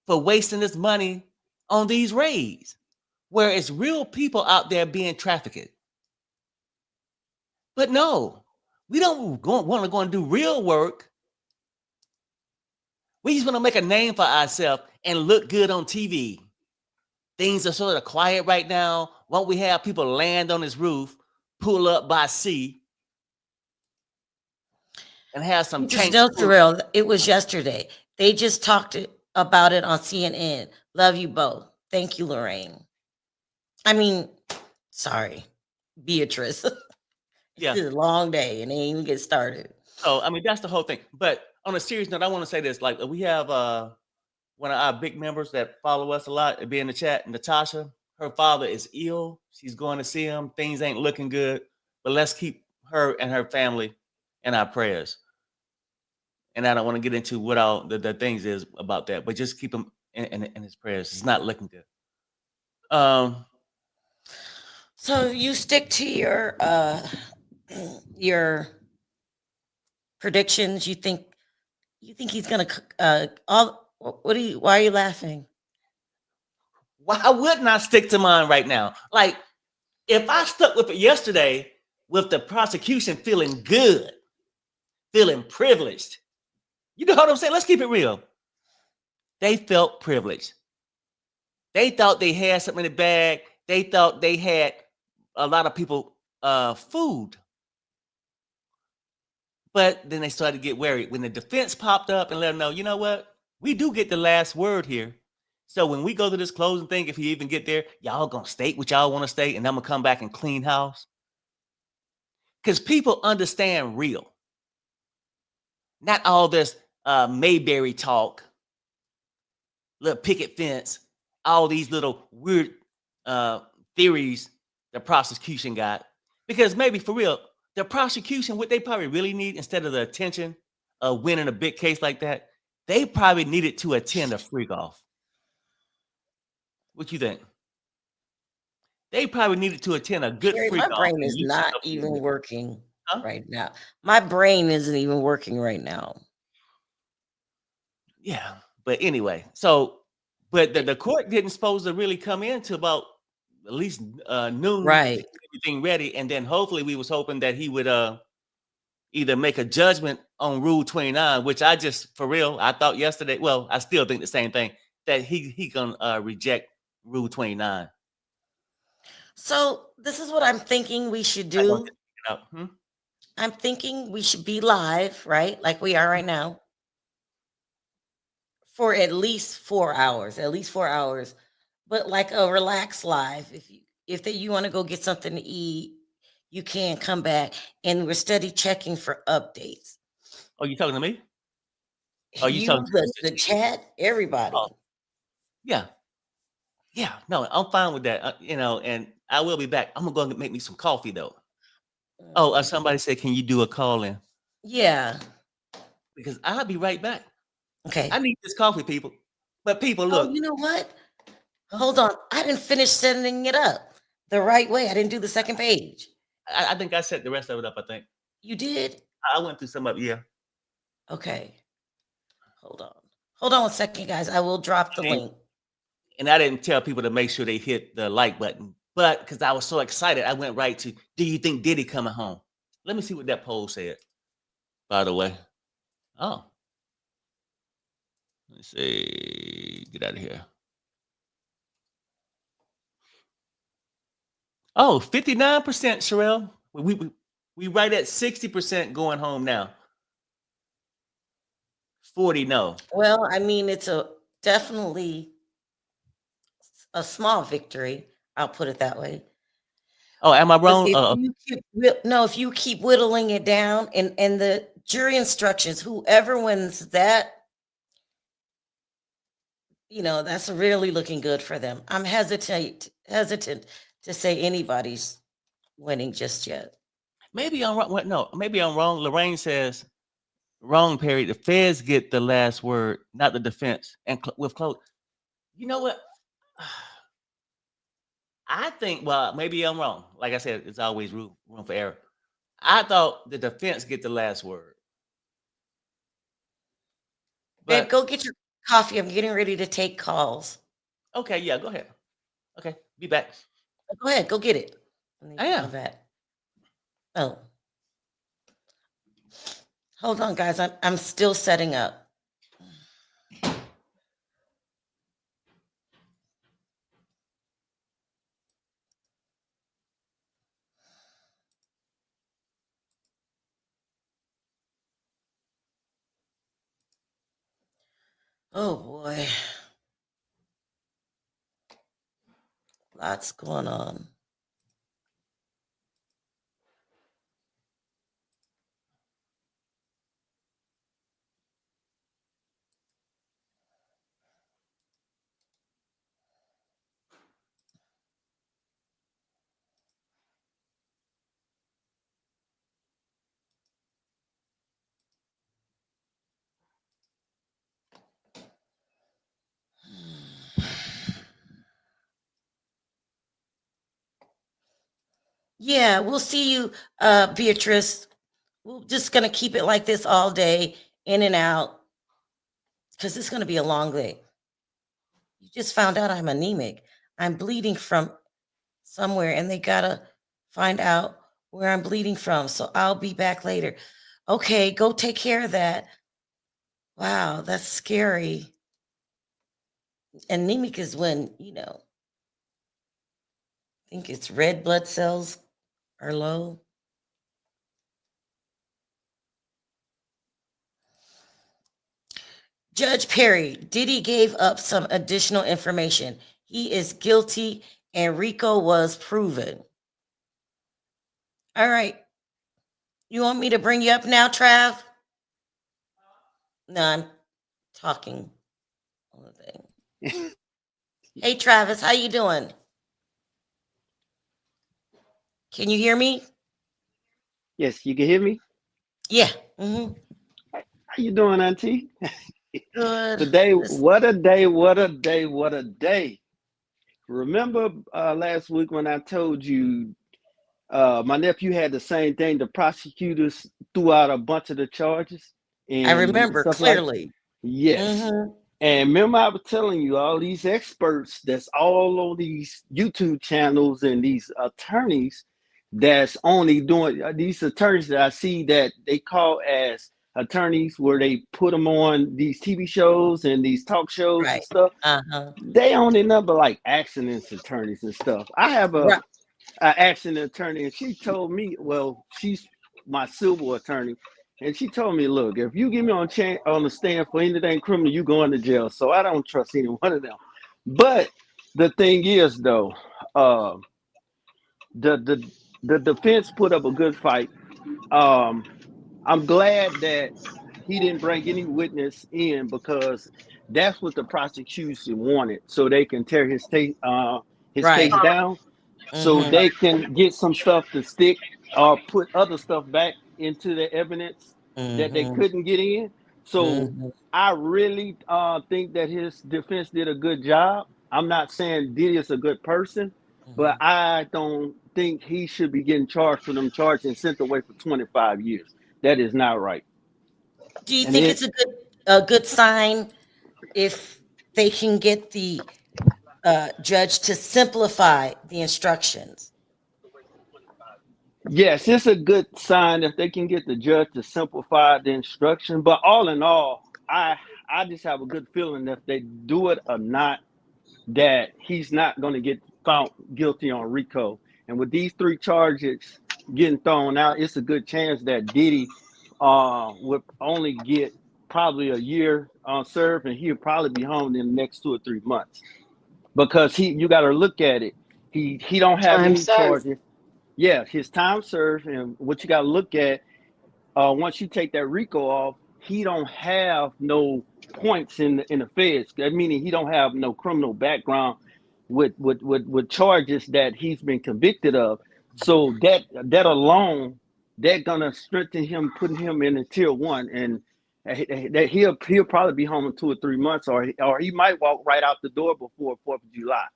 for wasting this money on these raids, where it's real people out there being trafficked. But no, we don't want to go and do real work. We just want to make a name for ourselves and look good on TV. Things are sort of quiet right now. Won't we have people land on this roof, pull up by sea, and have some tanks? No, Sharrell, it was yesterday. They just talked about it on CNN. Love you both. Thank you, Lorraine. I mean, sorry, Beatrice. Yeah. It's a long day and they ain't even get started. So, I mean, that's the whole thing. But on a serious note, I want to say this. Like, we have one of our big members that follow us a lot, be in the chat, Natasha. Her father is ill. She's going to see him. Things ain't looking good. But let's keep her and her family in our prayers. And I don't want to get into what all the things is about that, but just keep him in his prayers. It's not looking good. So you stick to your predictions. You think he's gonna why are you laughing? Why wouldn't I stick to mine right now? Like, if I stuck with it yesterday, with the prosecution feeling good, feeling privileged, you know what I'm saying? Let's keep it real. They felt privileged. They thought they had something in the bag. They thought they had a lot of people food. But then they started to get worried when the defense popped up and let them know, you know what? We do get the last word here. So when we go to this closing thing, if you even get there, y'all gonna state what y'all want to state, and I'm gonna come back and clean house. Because people understand real. Not all this Mayberry talk, little picket fence, all these little weird theories the prosecution got. Because maybe for real, the prosecution, what they probably really need instead of the attention of winning a big case like that, they probably needed to attend a freak off. What you think? They probably needed to attend a good freak off. My brain is not even working right now. My brain isn't even working right now. Yeah, but anyway, so but the court didn't supposed to really come in to about at least noon, right? Everything ready, and then hopefully we was hoping that he would either make a judgment on Rule 29, which I just for real I thought yesterday. Well, I still think the same thing, that he gonna reject Rule 29. So this is what I'm thinking we should do. I'm thinking we should be live, right? Like we are right now, for at least 4 hours. But like a relaxed live. If you want to go get something to eat, you can come back, and we're steady checking for updates. Oh, you talking to me? Oh, you talking to the chat? Everybody. Oh. Yeah. No, I'm fine with that. And I will be back. I'm gonna go make me some coffee though. Oh, somebody said, can you do a call in? Yeah. Because I'll be right back. Okay. I need this coffee, people. But people, look. Oh, you know what? Hold on. I didn't finish setting it up the right way. I didn't do the second page. I think I set the rest of it up, I think. You did? I went through some of it, yeah. Okay. Hold on 1 second, guys. I will drop the link. And I didn't tell people to make sure they hit the like button. But because I was so excited, I went right to, do you think Diddy coming home? Let me see what that poll said, by the way. Oh. Let's see. Get out of here. Oh, 59%, Sharrell. We right at 60% going home now. 40 no. Well, I mean, it's definitely a small victory. I'll put it that way. Oh, am I wrong? If you keep whittling it down and the jury instructions, whoever wins that, that's really looking good for them. I'm hesitant to say anybody's winning just yet. Maybe I'm wrong. No, maybe I'm wrong. Lorraine says, wrong, Perry. The feds get the last word, not the defense. And with close, you know what? I think, well, maybe I'm wrong. Like I said, it's always room for error. I thought the defense get the last word. But babe, go get your coffee. I'm getting ready to take calls. Okay, yeah, go ahead. Okay, be back. Go ahead, go get it. I am. Oh. Hold on, guys. I'm still setting up. Oh boy. Lots going on. Yeah, we'll see you, Beatrice. We're just going to keep it like this all day, in and out, because it's going to be a long day. You just found out I'm anemic. I'm bleeding from somewhere, and they got to find out where I'm bleeding from. So I'll be back later. Okay, go take care of that. Wow, that's scary. Anemic is when, I think it's red blood cells are low. Judge Perry, Diddy gave up some additional information. He is guilty and RICO was proven. All right. You want me to bring you up now, Trav? No, I'm talking on the thing. Hey, Travis, how you doing? Can you hear me? Yes, you can hear me? Yeah. Mm-hmm. How you doing, Auntie? Good. Today, what a day, what a day, what a day. Remember last week when I told you my nephew had the same thing? The prosecutors threw out a bunch of the charges. I remember clearly. Yes. Mm-hmm. And remember, I was telling you all these experts that's all on these YouTube channels and these attorneys that's only doing these attorneys that I see that they call as attorneys where they put them on these TV shows and these talk shows and stuff. They only number like accidents attorneys and stuff. I have an accident attorney, and she told me, well, she's my civil attorney. And she told me, look, if you get me on the stand for anything criminal, you going to jail. So I don't trust any one of them. But the thing is, though, the defense put up a good fight. I'm glad that he didn't bring any witness in because that's what the prosecution wanted, so they can tear his case down, so they can get some stuff to stick or put other stuff back into the evidence that they couldn't get in. So I really think that his defense did a good job. I'm not saying Diddy is a good person, but I don't think he should be getting charged for them charges and sent away for 25 years. That is not right. Do you think it's a good sign if they can get the judge to simplify the instructions? Yes, it's a good sign if they can get the judge to simplify the instruction. But all in all, I I just have a good feeling that if they do it or not, that he's not going to get found guilty on RICO. And with these 3 charges getting thrown out, it's a good chance that Diddy would only get probably a year on serve, and he'll probably be home in the next 2 or 3 months. Because you got to look at it. He don't have Time any served. charges. Yeah, his time served, and what you got to look at, once you take that RICO off, he don't have no points in the feds. That meaning he don't have no criminal background with charges that he's been convicted of. So that alone, they're gonna strengthen him, putting him in a tier 1, and that he'll probably be home in 2 or 3 months, or he might walk right out the door before 4th of July.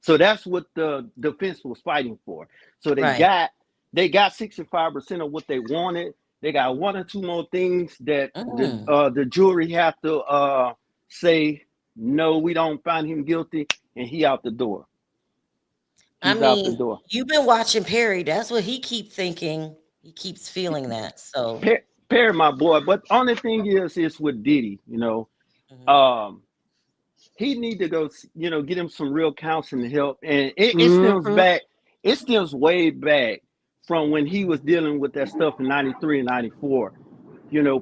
So that's what the defense was fighting for. So they got 65% of what they wanted. They got 1 or 2 more things that the jury have to say, no, we don't find him guilty, and he out the door. He's out the door. You've been watching Perry. That's what he keeps thinking. He keeps feeling that. So Perry, my boy. But only thing is with Diddy, he need to go, get him some real counseling and help. And it stems back. It stems way back from when he was dealing with that stuff in 93 and 94.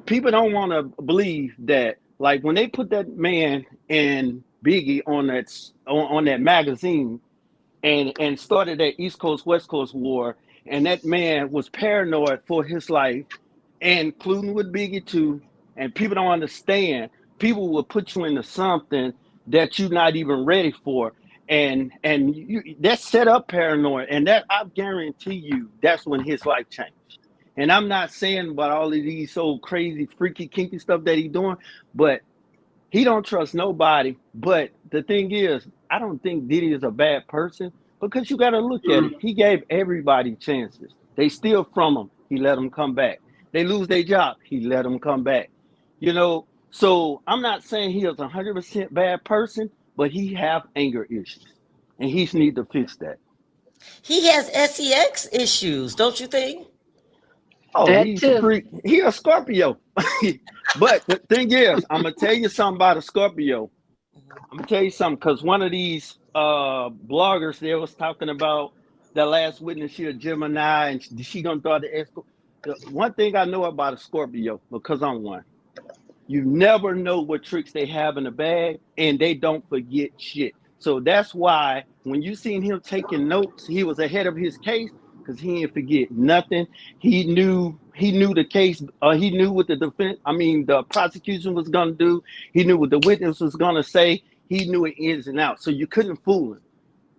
People don't want to believe that, like, when they put that man and Biggie on that magazine and started that East Coast, West Coast war, and that man was paranoid for his life, including with Biggie too, and people don't understand. People will put you into something that you're not even ready for. And that set up paranoid, and that, I guarantee you, that's when his life changed. And I'm not saying about all of these so crazy, freaky, kinky stuff that he's doing, but he don't trust nobody. But the thing is, I don't think Diddy is a bad person, because you got to look at it. He gave everybody chances. They steal from him, he let them come back. They lose their job, he let them come back. So I'm not saying he is 100% bad person, but he have anger issues, and he need to fix that. He has sex issues, don't you think? Oh, he's he a Scorpio. But the thing is, I'm gonna tell you something about a Scorpio. I'm gonna tell you something, because one of these bloggers there was talking about that last witness, she a Gemini, and she gonna throw the escort. One thing I know about a Scorpio, because I'm one, you never know what tricks they have in the bag, and they don't forget shit. So that's why when you seen him taking notes, he was ahead of his case, because he didn't forget nothing. He knew the case. He knew what the prosecution was gonna do. He knew what the witness was gonna say. He knew it ins and outs. So you couldn't fool him.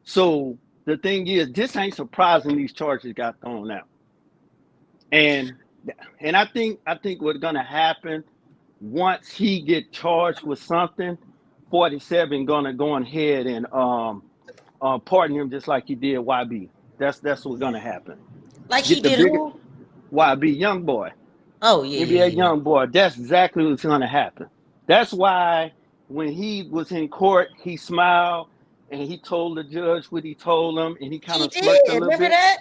So the thing is, this ain't surprising these charges got thrown out. And I think what's gonna happen, once he get charged with something, 47 gonna go ahead and pardon him, just like he did YB. That's what's gonna happen. Like he did who? YB, young boy. Oh yeah, NBA young boy. That's exactly what's gonna happen. That's why when he was in court, he smiled and he told the judge what he told him, and he kind of smirked a little Remember bit. that?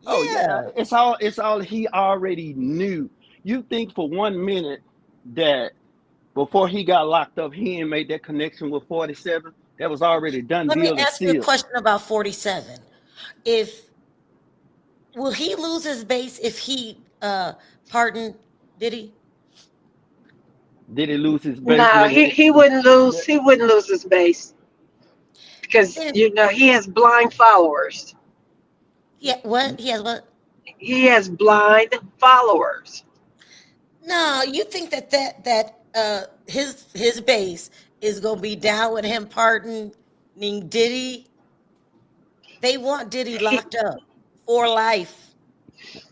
Oh yeah, it's all he already knew. You think for 1 minute that before he got locked up, he ain't made that connection with 47? That was already done. Let me ask you a question about 47. Will he lose his base if he pardoned Diddy? Did he lose his base? No, he wouldn't lose. He wouldn't lose his base, because he has blind followers. Yeah, what? He has what? He has blind followers. No, you think that his base is gonna be down with him pardoning Diddy? They want Diddy locked up for life.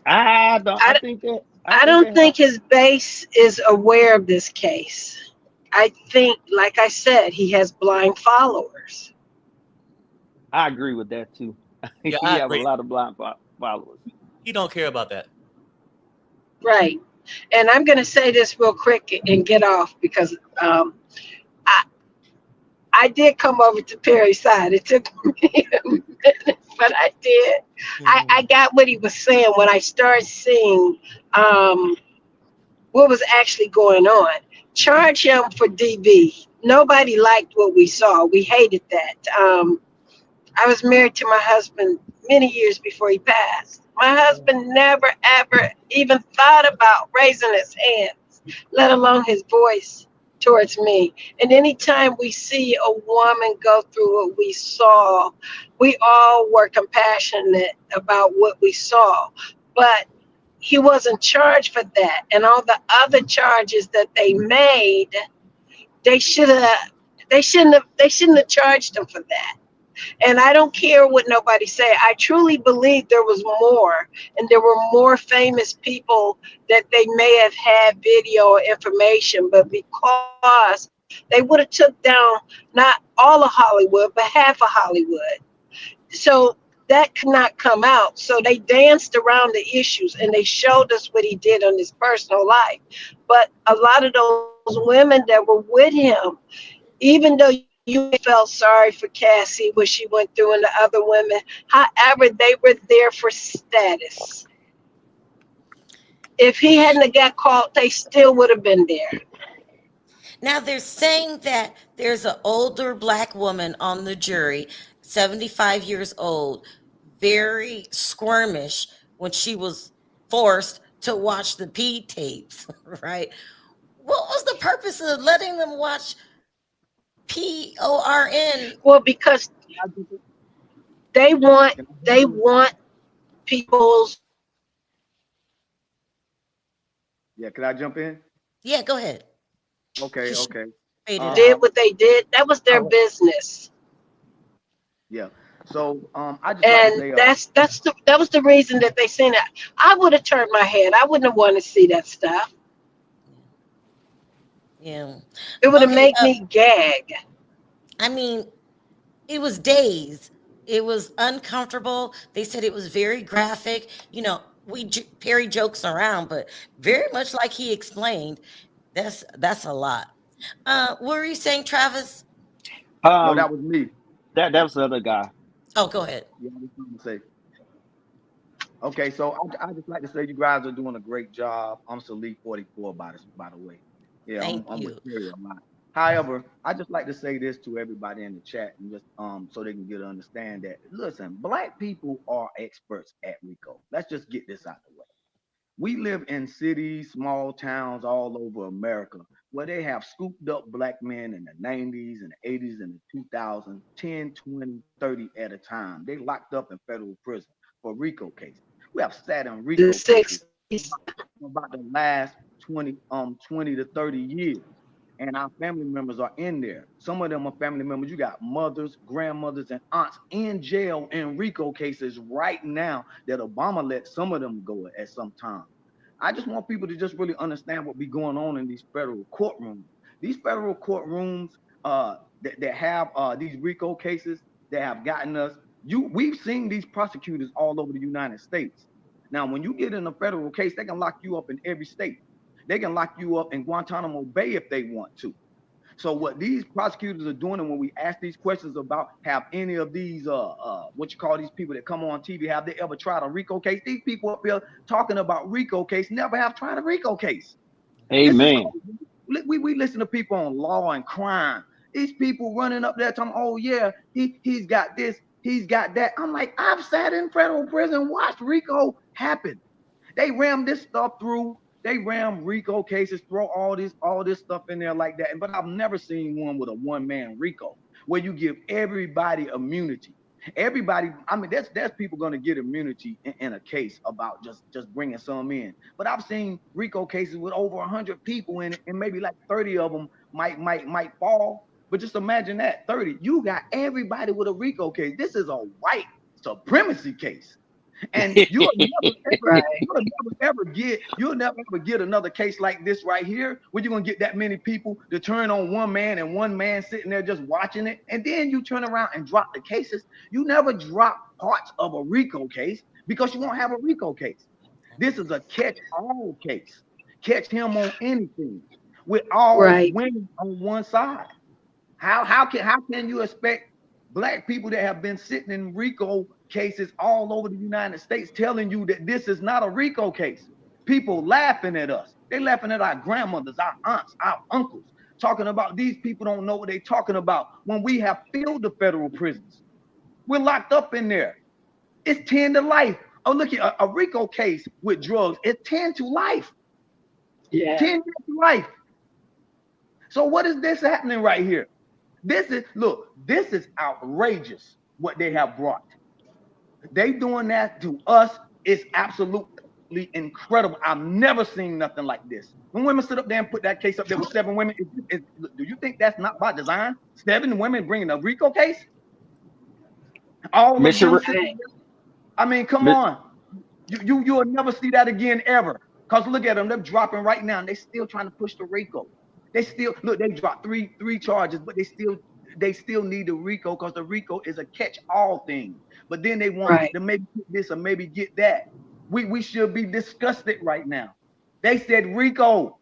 I don't think his base is aware of this case. I think, like I said, he has blind followers. I agree with that too. Yeah, he have a lot of blind followers. He don't care about that. Right. And I'm going to say this real quick and get off, because I did come over to Perry's side. It took me a minute, but I did. Mm-hmm. I got what he was saying when I started seeing what was actually going on. charge him for DV. Nobody liked what we saw. We hated that. I was married to my husband many years before he passed. My husband never, ever even thought about raising his hands, let alone his voice towards me. And anytime we see a woman go through what we saw, we all were compassionate about what we saw. But he wasn't charged for that. And all the other charges that they made, they should have they shouldn't have charged him for that. And I don't care what nobody say. I truly believe there was more, and there were more famous people that they may have had video or information, but because they would have took down not all of Hollywood, but half of Hollywood. So that could not come out. So they danced around the issues and they showed us what he did on his personal life. But a lot of those women that were with him, even though you may felt sorry for Cassie, what she went through, and the other women, however, they were there for status. If he hadn't have got caught, they still would have been there. Now they're saying that there's an older black woman on the jury, 75 years old, very squirmish when she was forced to watch the P tapes, right? What was the purpose of letting them watch PORN? Well, because Can I jump in? they want Can I jump they in? want people's Yeah, can I jump in? Yeah, go ahead. Okay, 'Cause she okay. faded did out. what they did. That was their Oh, business. yeah. So I just like to And say that was the reason that they seen it. I would have turned my head. I wouldn't have wanted to see that stuff. Yeah. It would have Okay. made me gag. I mean, it was days. It was uncomfortable. They said it was very graphic. Perry jokes around, but very much like he explained, that's a lot. What were you saying, Travis? no, Um, that was me. that was the other guy. Oh, go ahead. Yeah, I was trying to say. Okay, so I just like to say you guys are doing a great job. I'm Salif 44 by the way. Yeah, Thank I'm with you. Terry a lot. However, I just like to say this to everybody in the chat and just so they can get to understand that listen, black people are experts at RICO. Let's just get this out the way. We live in cities, small towns all over America where they have scooped up black men in the 90s and the 80s and the 2000s, 10, 20, 30 at a time. They locked up in federal prison for RICO cases. We have sat in The RICO cases 60s. about the last 20 to 30 years. And our family members are in there. Some of them are family members. You got mothers, grandmothers, and aunts in jail in RICO cases right now that Obama let some of them go at some time. I just want people to just really understand what be going on in these federal courtrooms. These federal courtrooms that have these RICO cases that have gotten us. We've seen these prosecutors all over the United States. Now, when you get in a federal case, they can lock you up in every state. They can lock you up in Guantanamo Bay if they want to. So what these prosecutors are doing, and when we ask these questions about have any of these what you call these people that come on TV, have they ever tried a RICO case? These people up here talking about RICO case never have tried a RICO case. This is Amen. we listen to people on law and crime. These people running up there talking, oh yeah, he's got this, he's got that. I'm like, I've sat in federal prison, watched RICO happen. They ram this stuff through. They ram RICO cases, throw all this stuff in there like that. But I've never seen one with a one-man RICO where you give everybody immunity. Everybody, I mean, there's people going to get immunity in a case about just bringing some in. But I've seen RICO cases with over 100 people in it, and maybe like 30 of them might fall. But just imagine that 30. You got everybody with a RICO case. This is a white supremacy case. And Right. you'll never ever get another case like this right here, where you're gonna get that many people to turn on one man and one man sitting there just watching it, and then you turn around and drop the cases. You never drop parts of a RICO case because you won't have a RICO case. This is a catch-all case. Catch him on anything with all Right. women on one side. How can you expect black people that have been sitting in RICO cases all over the United States telling you that this is not a RICO case? People laughing at us. They laughing at our grandmothers, our aunts, our uncles, talking about these people don't know what they're talking about when we have filled the federal prisons. We're locked up in there. It's 10 to life. Oh, look at a RICO case with drugs. It's 10 to life. Yeah. 10 years to life. So what is this happening right here? This is outrageous what they have brought. They doing that to us is absolutely incredible. I've never seen nothing like this. When women sit up there and put that case up there with 7 women, do you think that's not by design? 7 women bringing a RICO case? All of them sitting there. I mean, come on. You'll never see that again ever. Because look at them, they're dropping right now, and they still trying to push the RICO. They still look, they dropped three charges, but they still need the RICO because the RICO is a catch-all thing. But then they want to maybe get this or maybe get that. We should be disgusted right now. They said RICO.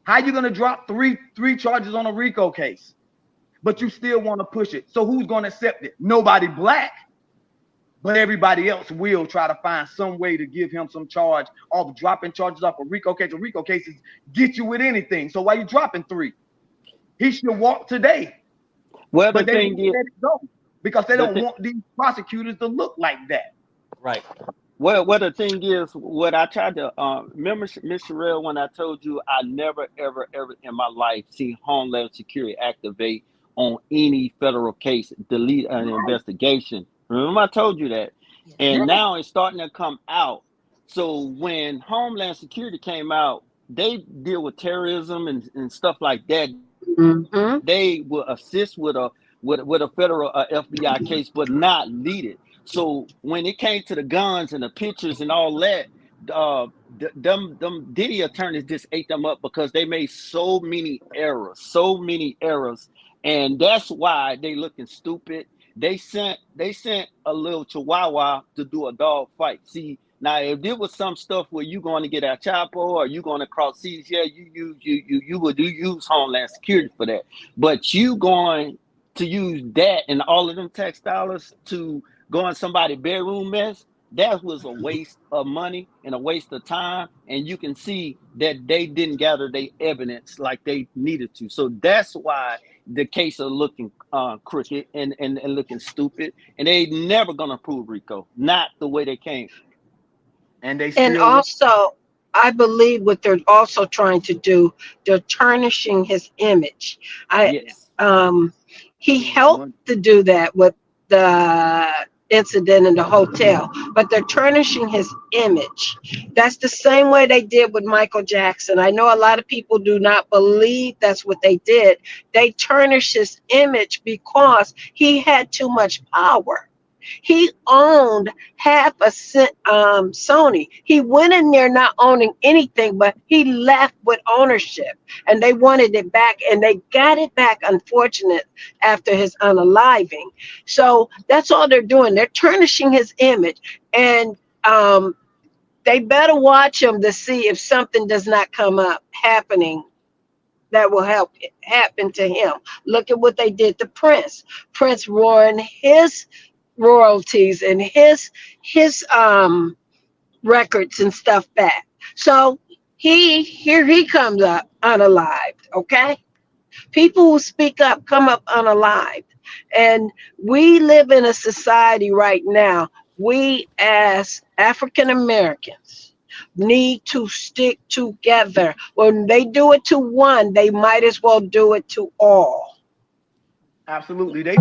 How you gonna drop three charges on a RICO case? But you still want to push it. So who's gonna accept it? Nobody black. But everybody else will try to find some way to give him some charge off dropping charges off a RICO case. A RICO cases get you with anything. So why you dropping 3? He should walk today. Well, but the they thing is, let it go because they don't want these prosecutors to look like that. Right. well, the thing is, what I tried to remember, Miss Sharrell, when I told you I never, ever, ever in my life seen Homeland Security activate on any federal case, delete an investigation. Remember, I told you that, and now it's starting to come out. So when Homeland Security came out, they deal with terrorism and stuff like that. Mm-hmm. They will assist with a federal FBI case, but not lead it. So when it came to the guns and the pictures and all that, them Diddy attorneys just ate them up because they made so many errors, and that's why they looking stupid. They sent a little chihuahua to do a dog fight. See, now if there was some stuff where you going to get a Chapo or you going to cross seas, yeah, you would use Homeland Security for that. But you going to use that and all of them tax dollars to go in somebody's bedroom mess, that was a waste of money and a waste of time. And you can see that they didn't gather their evidence like they needed to. So that's why the case are looking crooked and looking stupid. And they never gonna prove RICO, not the way they came. And they And still also, I believe what they're also trying to do, they're tarnishing his image. Yes. He helped to do that with the incident in the hotel, but they're tarnishing his image. That's the same way they did with Michael Jackson. I know a lot of people do not believe that's what they did. They tarnished his image because he had too much power. He owned half a Sony. He went in there not owning anything, but he left with ownership, and they wanted it back, and they got it back. Unfortunate after his unaliving. So that's all they're doing. They're tarnishing his image, and they better watch him to see if something does not come up happening that will help happen to him. Look at what they did to Prince. Prince won his royalties and his records and stuff back. So here he comes up unalived. Okay, people who speak up come up unalived, and we live in a society right now. We as African Americans need to stick together. When they do it to one, they might as well do it to all. absolutely they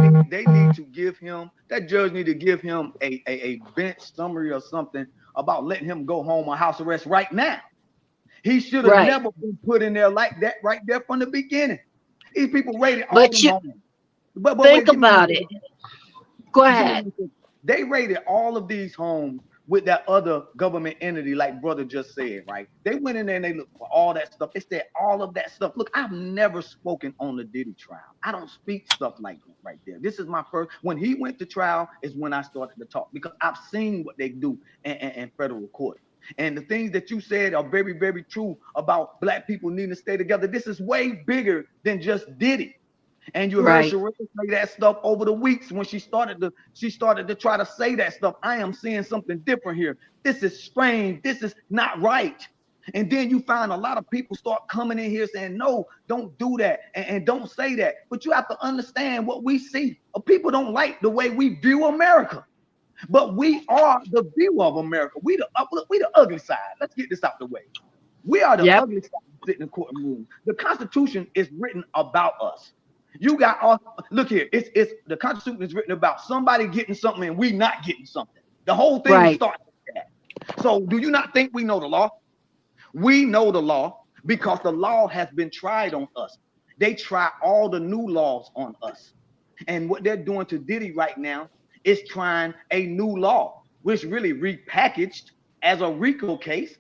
need to give him, that judge need to give him a bench summary or something about letting him go home on house arrest right now. He should have Right. never been put in there like that right there from the beginning. These people rated all But them you homes. But think wait, give me one about it. second. Go Give me ahead. one second. They rated all of these homes with that other government entity, like brother just said, right? They went in there and they looked for all that stuff. They said all of that stuff. Look, I've never spoken on the Diddy trial. I don't speak stuff like that right there. This is my first. When he went to trial is when I started to talk because I've seen what they do in federal court. And the things that you said are very, very true about black people needing to stay together. This is way bigger than just Diddy. And you heard Right. Sharrell say that stuff over the weeks when she started to try to say that stuff. I am seeing something different here. This is strange. This is not right. And then you find a lot of people start coming in here saying, no, don't do that and don't say that. But you have to understand what we see. People don't like the way we view America. But we are the view of America. We the ugly side. Let's get this out the way. We are the ugly side sitting in the courtroom. The Constitution is written about us. You got us. Look here. It's the Constitution is written about somebody getting something and we not getting something. The whole thing starts with that. So do you not think we know the law? We know the law because the law has been tried on us. They try all the new laws on us. And what they're doing to Diddy right now is trying a new law, which really repackaged as a RICO case.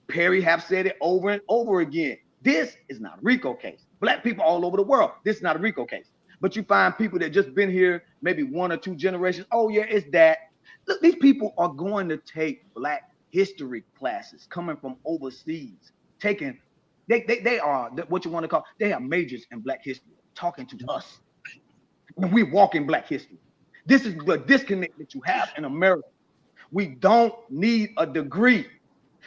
Perry have said it over and over again. This is not a RICO case. Black people all over the world, this is not a RICO case. But you find people that just been here maybe 1 or 2 generations. Oh yeah, it's that. Look, these people are going to take Black history classes coming from overseas, taking they are what you want to call, they have majors in Black history, talking to us, and we walk in Black history. This is the disconnect that you have in America. We don't need a degree.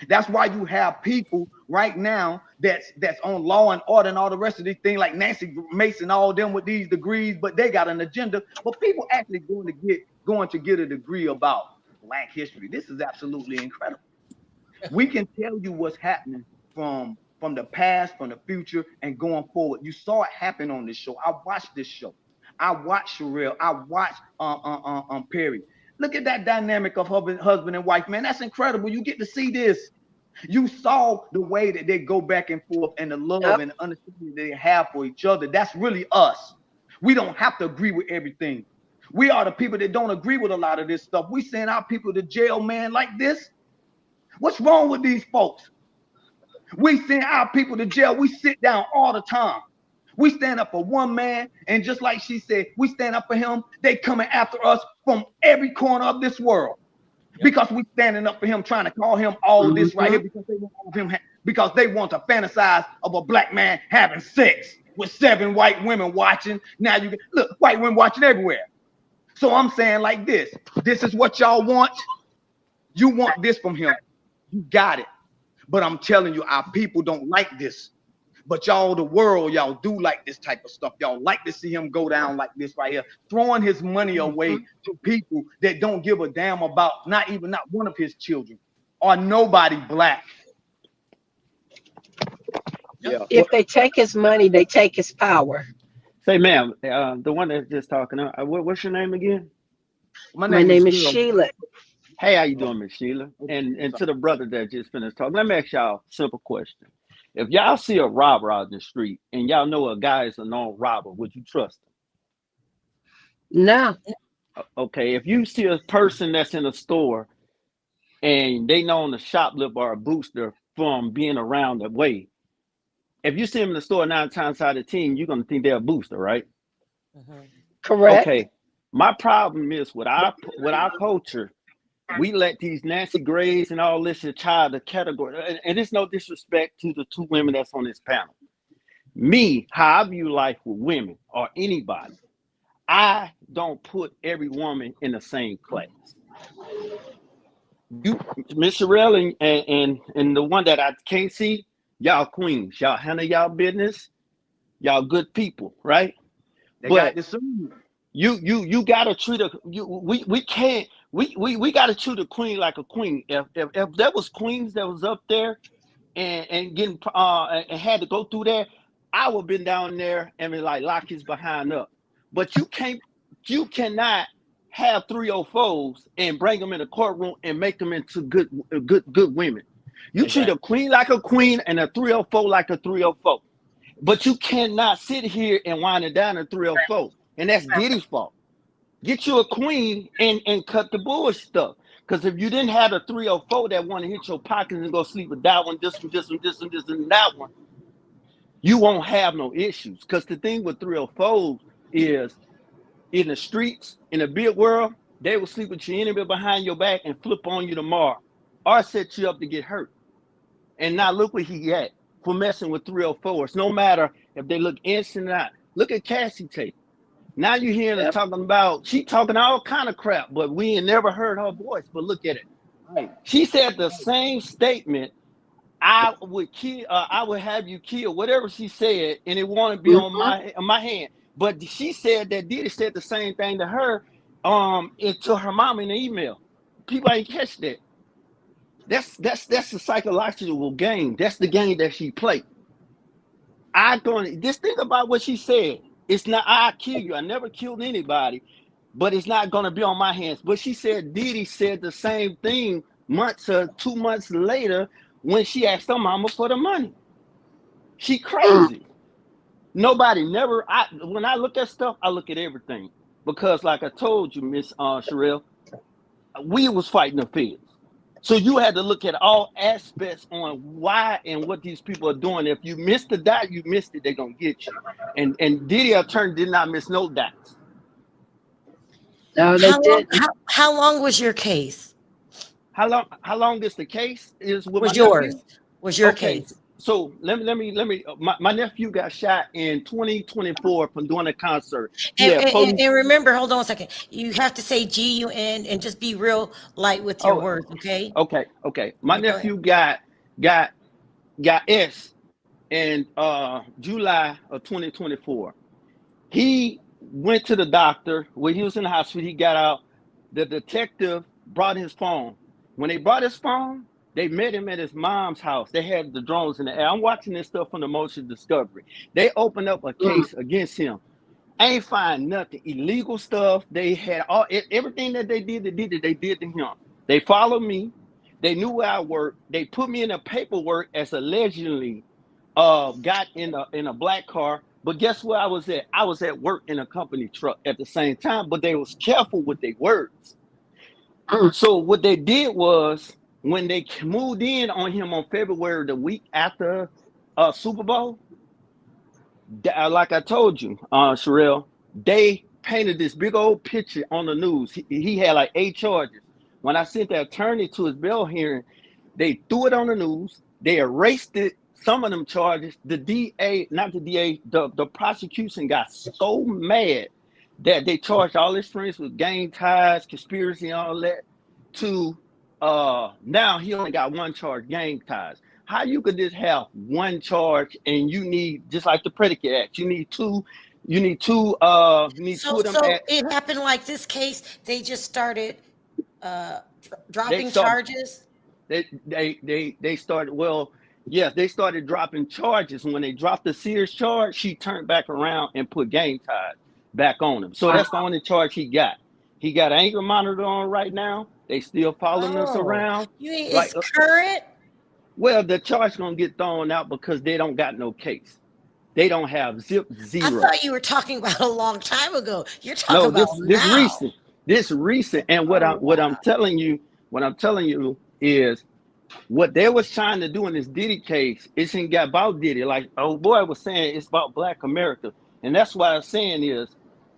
That's why you have people right now that's on law and order and all the rest of these things, like Nancy Mason, all them with these degrees, but they got an agenda. But people actually going to get a degree about Black history. This is absolutely incredible. We can tell you what's happening from the past, from the future, and going forward. You saw it happen on this show. I watched this show. I watched Sharrell. I watched Perry. Look at that dynamic of husband and wife, man. That's incredible. You get to see this. You saw the way that they go back and forth and the love and the understanding they have for each other. That's really us. We don't have to agree with everything. We are the people that don't agree with a lot of this stuff. We send our people to jail, man, like this. What's wrong with these folks? We send our people to jail. We sit down all the time. We stand up for one man, and just like she said, we stand up for him. They coming after us from every corner of this world because we standing up for him, trying to call him all this right here because they want him, because they want to fantasize of a Black man having sex with 7 white women watching. Now you look, white women watching everywhere. So I'm saying like this. This is what y'all want. You want this from him. You got it. But I'm telling you, our people don't like this. But y'all, the world, y'all do like this type of stuff. Y'all like to see him go down like this right here, throwing his money away to people that don't give a damn about not one of his children or nobody Black. Yeah. If they take his money, they take his power. Say, ma'am, the one that's just talking, what's your name again? My name is Sheila. Hey, how you doing, Miss Sheila? And to the brother that just finished talking, let me ask y'all a simple question. If y'all see a robber out in the street and y'all know a guy is a known robber, would you trust him? No. Okay, if you see a person that's in a store and they know a shoplifter or a booster from being around the way, if you see him in the store 9 times out of 10, you're going to think they're a booster, right? Correct. Okay, my problem is with our culture, we let these Nancy Grays and all this child the category, and it's no disrespect to the 2 women that's on this panel. Me, how I view life with women or anybody, I don't put every woman in the same class. You, Miss Sharrell, and the one that I can't see, y'all queens, y'all handle y'all business, y'all good people, right? But you gotta treat a we can't. We got to treat a queen like a queen. If there was queens that was up there and getting and had to go through there, I would have been down there and be like, lock his behind up. But you cannot have 304s and bring them in a courtroom and make them into good women. You treat a queen like a queen and a 304 like a 304. But you cannot sit here and wind it down a 304, and that's Diddy's fault. Get you a queen and cut the bullshit stuff. Because if you didn't have a 304 that want to hit your pockets and go sleep with that one, this one, and that one, you won't have no issues. Because the thing with 304s is in the streets, in the big world, they will sleep with your enemy behind your back and flip on you tomorrow or set you up to get hurt. And now look where he at for messing with 304s. No matter if they look innocent or not. Look at Cassie Tate. Now you're hearing her talking about, she talking all kind of crap, but we ain't never heard her voice. But look at it. Right. She said the same statement I would kill. I would have you kill whatever she said, and it won't be on my hand. But she said that Diddy said the same thing to her, to her mom in the email. People ain't catch that. That's a psychological game. That's the game that she played. I don't just think about what she said. It's not I kill you. I never killed anybody, but it's not gonna be on my hands. But she said Diddy said the same thing months or 2 months later when she asked her mama for the money. She crazy. Nobody never. When I look at stuff, I look at everything because, like I told you, Miss Sharrell, we was fighting the feds. So you had to look at all aspects on why and what these people are doing. If you missed the dot, you missed it. They're gonna get you. And Diddy attorney did not miss no dots. No, they didn't. How long was your case? How long is the case is with Was my yours? nephew? Was your Okay, case? so let me. My nephew got shot in 2024 from doing a concert. He And, had and, police. and remember, hold on a second. You have to say GUN and just be real light with your Oh, words, okay? okay. My Go ahead. nephew got S in July of 2024. He went to the doctor when he was in the hospital. He got out. The detective brought his phone. When they brought his phone, they met him at his mom's house. They had the drones in the air. I'm watching this stuff from the Motion Discovery. They opened up a case against him. Ain't find nothing illegal stuff. They had everything that they did to him. They followed me. They knew where I worked. They put me in a paperwork as allegedly got in a black car. But guess where I was at? I was at work in a company truck at the same time, but they was careful with their words. So what they did was when they moved in on him on February, the week after Super Bowl, like I told you, Sharrell, they painted this big old picture on the news. He had like 8 charges. When I sent the attorney to his bail hearing, they threw it on the news. They erased it. Some of them charges. The DA, not the DA, the prosecution got so mad that they charged all his friends with gang ties, conspiracy, and all that. To now he only got 1 charge, gang ties. How you could just have 1 charge and you need, just like the predicate act, you need two two of them. So it happened like this case. They just started dropping charges. They started, well, yes, they started dropping charges. When they dropped the Sears charge, she turned back around and put gang ties back on him. So that's the only charge he got. He got an anger monitor on right now. They still following us around. It's current. Well, the charge gonna get thrown out because they don't got no case. They don't have zero. I thought you were talking about a long time ago. You're talking about this now. recent. This recent. And what I'm telling you is what they was trying to do in this Diddy case. It ain't got about Diddy. Like old boy was saying, it's about Black America, and that's why I'm saying is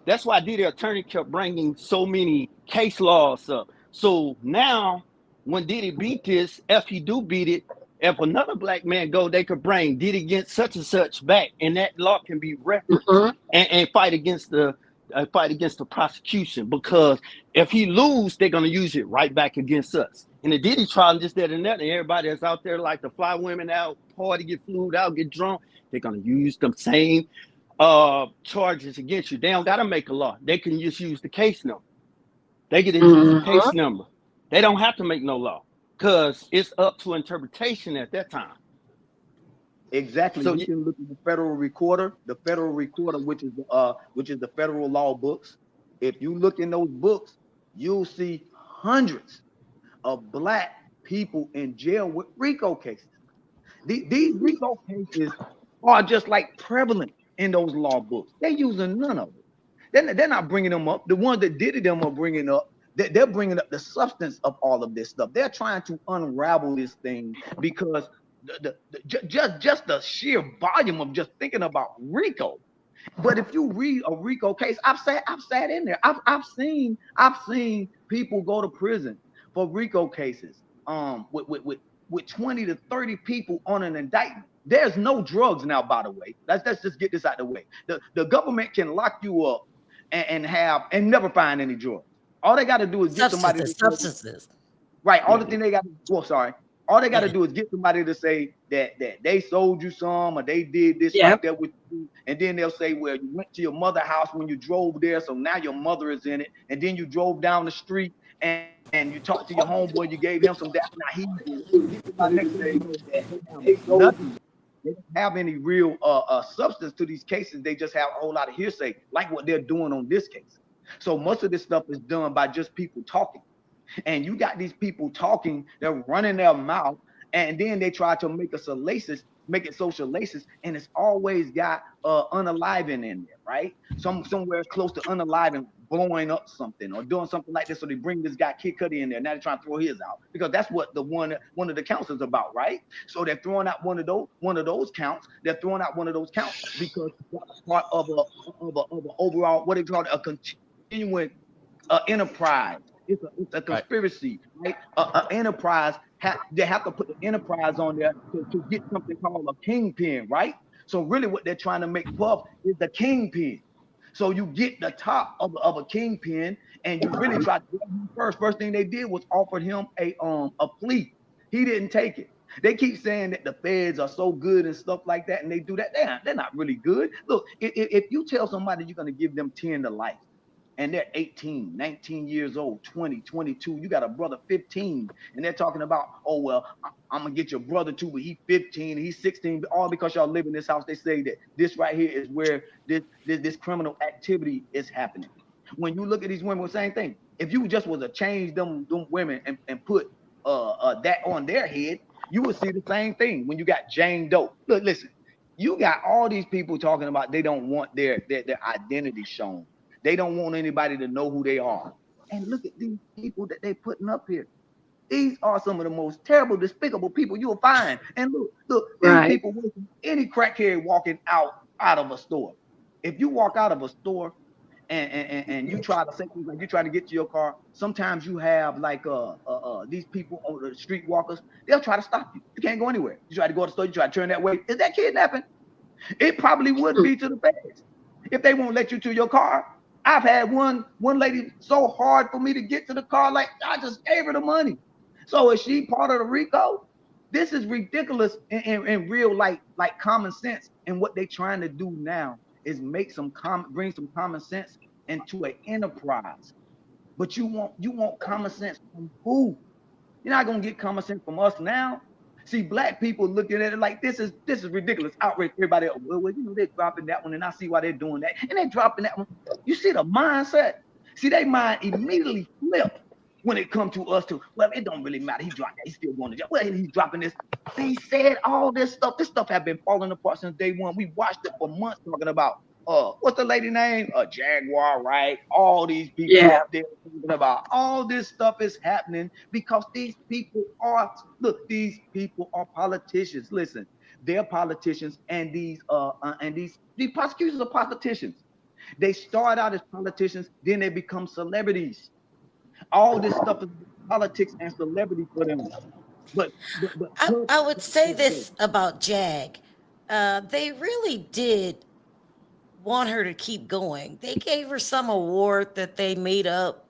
that's why Diddy attorney kept bringing so many case laws up. So now when Diddy beat this, if he do beat it, if another black man go, they could bring Diddy against such and such back, and that law can be referenced and fight against the prosecution. Because if he lose, they're gonna use it right back against us. And the Diddy trial, just that and that, and everybody that's out there like to fly women out, party, get flued out, get drunk, they're gonna use the same charges against you. They don't gotta make a law. They can just use the case number. They get to use the case number. They don't have to make no law because it's up to interpretation at that time. Exactly. So you can look at the federal recorder, which is the federal law books. If you look in those books, you'll see hundreds of Black people in jail with RICO cases. These RICO cases are just like prevalent in those law books. They're using none of it. They're not bringing them up. The ones that did them are bringing up. They're bringing up the substance of all of this stuff. They're trying to unravel this thing because just the sheer volume of just thinking about RICO. But if you read a RICO case, I've sat in there. I've seen people go to prison for RICO cases. With 20 to 30 people on an indictment. There's no drugs now, by the way. Let's just get this out of the way. The government can lock you up and never find any drugs. All they got to do is get somebody substances. Right. All the thing they got to do. Well, sorry. All they got to do is get somebody to say that they sold you some or they did this Yep. right there with you. And then they'll say, well, you went to your mother's house when you drove there. So now your mother is in it. And then you drove down the street and you talked to your homeboy, you gave him some that. Now he's in it. And then by next thing you know, they have nothing. They don't have any real substance to these cases. They just have a whole lot of hearsay, like what they're doing on this case. So most of this stuff is done by just people talking. And you got these people talking, they're running their mouth, and then they try to make it so salacious, and it's always got unaliving in there, right? Somewhere close to unaliving, blowing up something or doing something like this. So they bring this guy Kid Cudi in there. Now they're trying to throw his out because that's what one of the counts is about, right? So they're throwing out one of those counts. They're throwing out one of those counts because that's part of a overall, what they call a continuing enterprise. It's a conspiracy, right? An enterprise. They have to put the enterprise on there to get something called a kingpin, right? So really, what they're trying to make Puff is the kingpin. So you get the top of a kingpin, and you really try to get him first. First thing they did was offer him a plea. He didn't take it. They keep saying that the feds are so good and stuff like that, and they do that. They're not really good. Look, if you tell somebody you're going to give them 10 to life, and they're 18, 19 years old, 20, 22. You got a brother 15, and they're talking about, oh, well, I'm going to get your brother too, but he's 15, he's 16, all because y'all live in this house. They say that this right here is where this criminal activity is happening. When you look at these women, same thing. If you just was to change them women and put that on their head, you would see the same thing when you got Jane Doe. Look, listen, you got all these people talking about they don't want their identity shown. They don't want anybody to know who they are. And look at these people that they putting up here. These are some of the most terrible, despicable people you'll find. And look, these people, any crackhead walking out of a store. If you walk out of a store and you try to say things like you try to get to your car, sometimes you have like these people on the street walkers, they'll try to stop you. You can't go anywhere. You try to go to the store, you try to turn that way. Is that kidnapping? It probably would be to the feds if they won't let you to your car. I've had one lady so hard for me to get to the car, like I just gave her the money. So is she part of the RICO? This is ridiculous in real like common sense. And what they're trying to do now is bring some common sense into an enterprise. But you want common sense from who? You're not gonna get common sense from us now. See, black people looking at it like this is ridiculous. Outrage everybody else. Well, they're dropping that one, and I see why they're doing that. And they're dropping that one. You see the mindset? See, they mind immediately flip when it comes to us too. Well, it don't really matter. He dropped that. He's still going to jail. Well, he's dropping this. They said all this stuff. This stuff have been falling apart since day one. We watched it for months talking about what's the lady name? Jaguar, right? All these people up there talking about all this stuff is happening because these people are politicians. Listen, they're politicians, and these prosecutors are politicians. They start out as politicians, then they become celebrities. All this stuff is politics and celebrity for them. But I would say this about Jag. They really did want her to keep going. They gave her some award that they made up.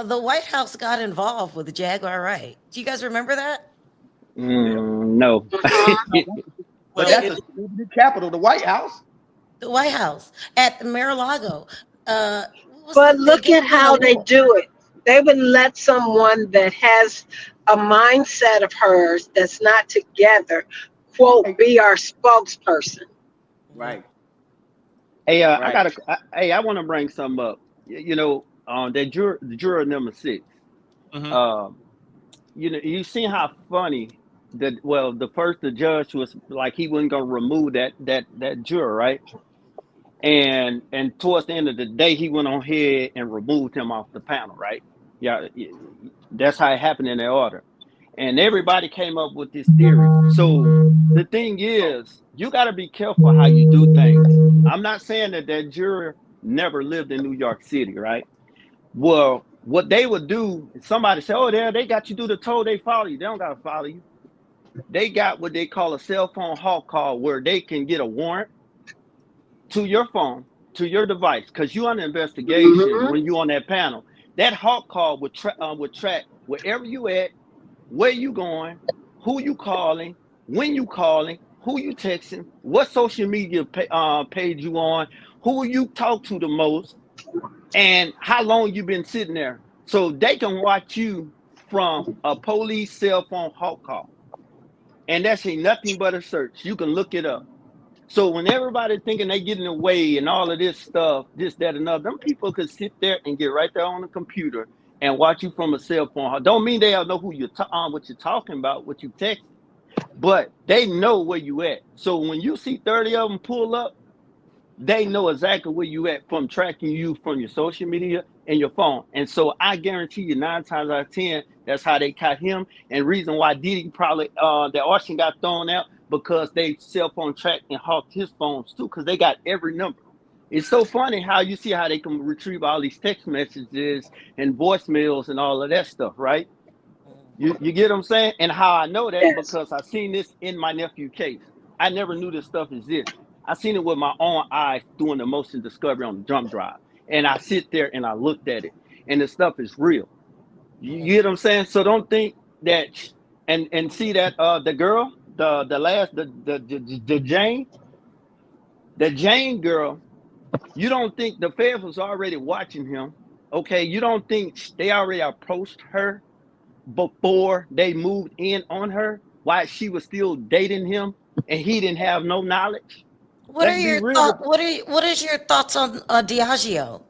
The White House got involved with the Jaguar, right? Do you guys remember that? No. Well, that's the capital, the White House. The White House at the Mar-a-Lago. But look at how they do it. They would let someone that has a mindset of hers that's not together, quote, be our spokesperson. Right. Hey, I want to bring something up. That juror number 6. You see how funny that. Well, the judge was like he wasn't gonna remove that juror, right? And towards the end of the day, he went on ahead and removed him off the panel, right? Yeah, that's how it happened in the order. And everybody came up with this theory. So the thing is, you got to be careful how you do things. I'm not saying that juror never lived in New York City, right? Well, what they would do, somebody say, oh, they got you do the toll, they follow you. They don't got to follow you. They got what they call a cell phone hawk call, where they can get a warrant to your phone, to your device, because you're under investigation when you're on that panel. That hawk call would track wherever you at, where you going, who you calling, when you calling, who you texting, what social media page you on, who you talk to the most, and how long you been sitting there. So they can watch you from a police cell phone hawk call. And that's ain't nothing but a search. You can look it up. So when everybody thinking they getting away and all of this stuff, this, that, and other, them people could sit there and get right there on the computer and watch you from a cell phone. Don't mean they'll know who you're what you're talking about, what you texting, but they know where you at. So when you see 30 of them pull up, they know exactly where you at from tracking you from your social media and your phone. And so I guarantee you 9 times out of 10, that's how they caught him. And reason why Diddy probably the auction got thrown out, because they cell phone tracked and hawked his phones too, because they got every number. It's so funny how you see how they can retrieve all these text messages and voicemails and all of that stuff, right? You get what I'm saying? And how I know that, Yes. because I seen this in my nephew's case. I never knew this stuff existed. I seen it with my own eyes doing the motion discovery on the jump drive. And I sit there and I looked at it. And the stuff is real. You get what I'm saying? So don't think that and see that the girl, the Jane girl, you don't think the feds was already watching him. Okay, you don't think they already approached her before they moved in on her while she was still dating him and he didn't have no knowledge? What Let's are be your real. thoughts? What is your thoughts on Diageo?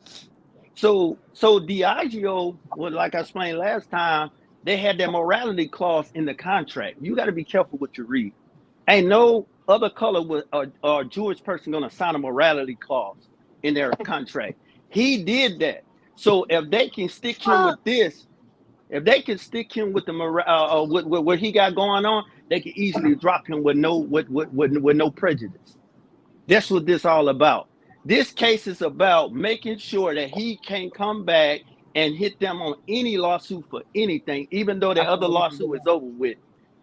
So Diageo, well, like I explained last time, they had that morality clause in the contract. You got to be careful what you read. Ain't no other color with or Jewish person gonna sign a morality clause in their contract. He did that. So if they can stick him with this, if they can stick him with the with what he got going on, they can easily drop him with no prejudice. That's what this all about. This case is about making sure that he can't come back and hit them on any lawsuit for anything, even though the That's other all this is lawsuit is about. over with.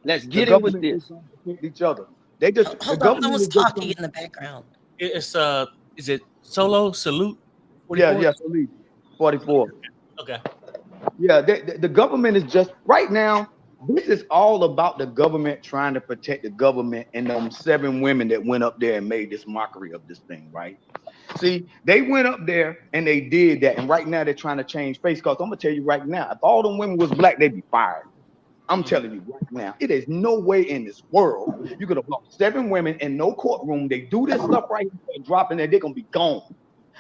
Let's The get in with government is this. trying to protect each other. They just the Hold on, government someone's is just talking trying. in the background. It's is it Solo Salute Yeah, 44? yeah. So leave 44. Okay. Yeah, the government is just right now. This is all about the government trying to protect the government and them 7 women that went up there and made this mockery of this thing, right? See, they went up there and they did that, and right now they're trying to change face. Because I'm gonna tell you right now, if all them women was black, they'd be fired. I'm telling you right now, it is no way in this world you could have brought 7 women in no courtroom. They do this stuff right here, dropping it, they're gonna be gone.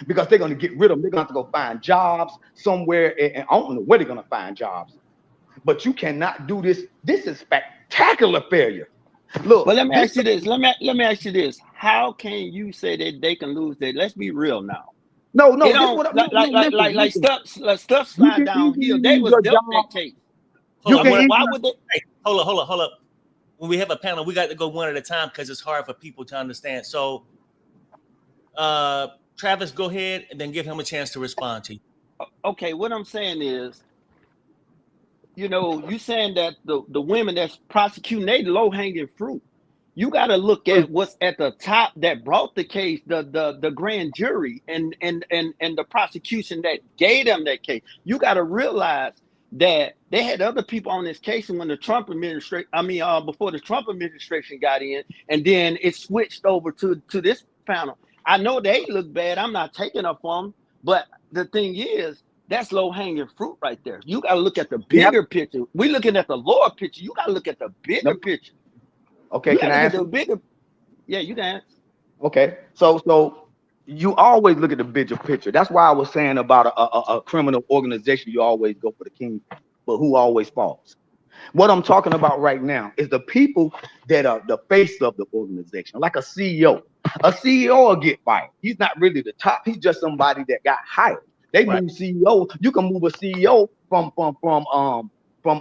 Because they're going to get rid of them. They're going to have to go find jobs somewhere. And I don't know where they're going to find jobs. But you cannot do this. This is spectacular failure. Look, But let me this. ask you this. Let me ask you this. How can you say that they can lose that? Let's be real now. It No, this don't what I'm. No, like listen. stuff You slide can downhill. easily They lose was your dealt job. that case. Hold You on. can easily. Why would they? Hey, hold up. When we have a panel, we got to go one at a time because it's hard for people to understand. So, Travis, go ahead and then give him a chance to respond to you. Okay, what I'm saying is, you saying that the women that's prosecuting, they low hanging fruit. You got to look at what's at the top that brought the case, the grand jury and the prosecution that gave them that case. You got to realize that they had other people on this case, and when the Trump administration, before the Trump administration got in, and then it switched over to this panel. I know they look bad. I'm not taking up on them, but the thing is, that's low hanging fruit right there. You got to look at the Yep. bigger picture. We're looking at the lower picture. You got to look at the bigger picture. Okay, You can got to I look at answer? the bigger. Yeah, you can. Okay, so you always look at the bigger picture. That's why I was saying about a criminal organization. You always go for the king, but who always falls? What I'm talking about right now is the people that are the face of the organization, like a CEO. A CEO will get fired. He's not really the top. He's just somebody that got hired. They Right. move CEO. You can move a CEO from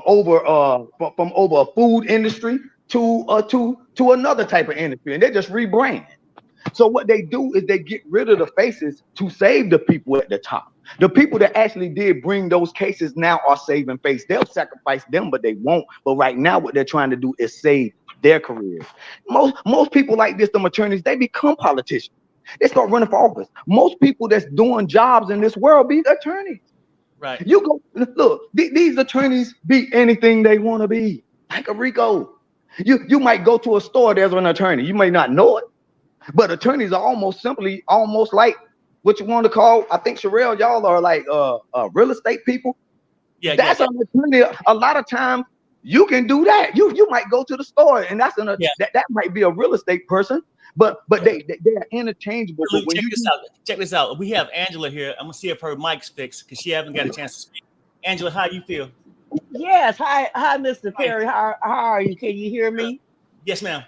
over a food industry to another type of industry, and they just rebrand. So what they do is they get rid of the faces to save the people at the top. The people that actually did bring those cases now are saving face. They'll sacrifice them, but they won't. But right now, what they're trying to do is save their careers. Most people like this, them attorneys, they become politicians. They start running for office. Most people that's doing jobs in this world be attorneys. Right. You go look, these attorneys be anything they want to be, like a Rico. You might go to a store, there's an attorney. You may not know it, but attorneys are almost like what you want to call, I think Sharrell, y'all are like real estate people. Yeah, yeah, That's yeah, an attorney. A lot of times you can do that. You might go to the store and yeah. that might be a real estate person, but they're interchangeable. But Luke, when check you this out. Check this out. We have Angela here. I'm gonna see if her mic's fixed because she haven't got a chance to speak. Angela, how you feel? Yes. Hi, Mr. Hi. Perry. How are you? Can you hear me? Yes, ma'am.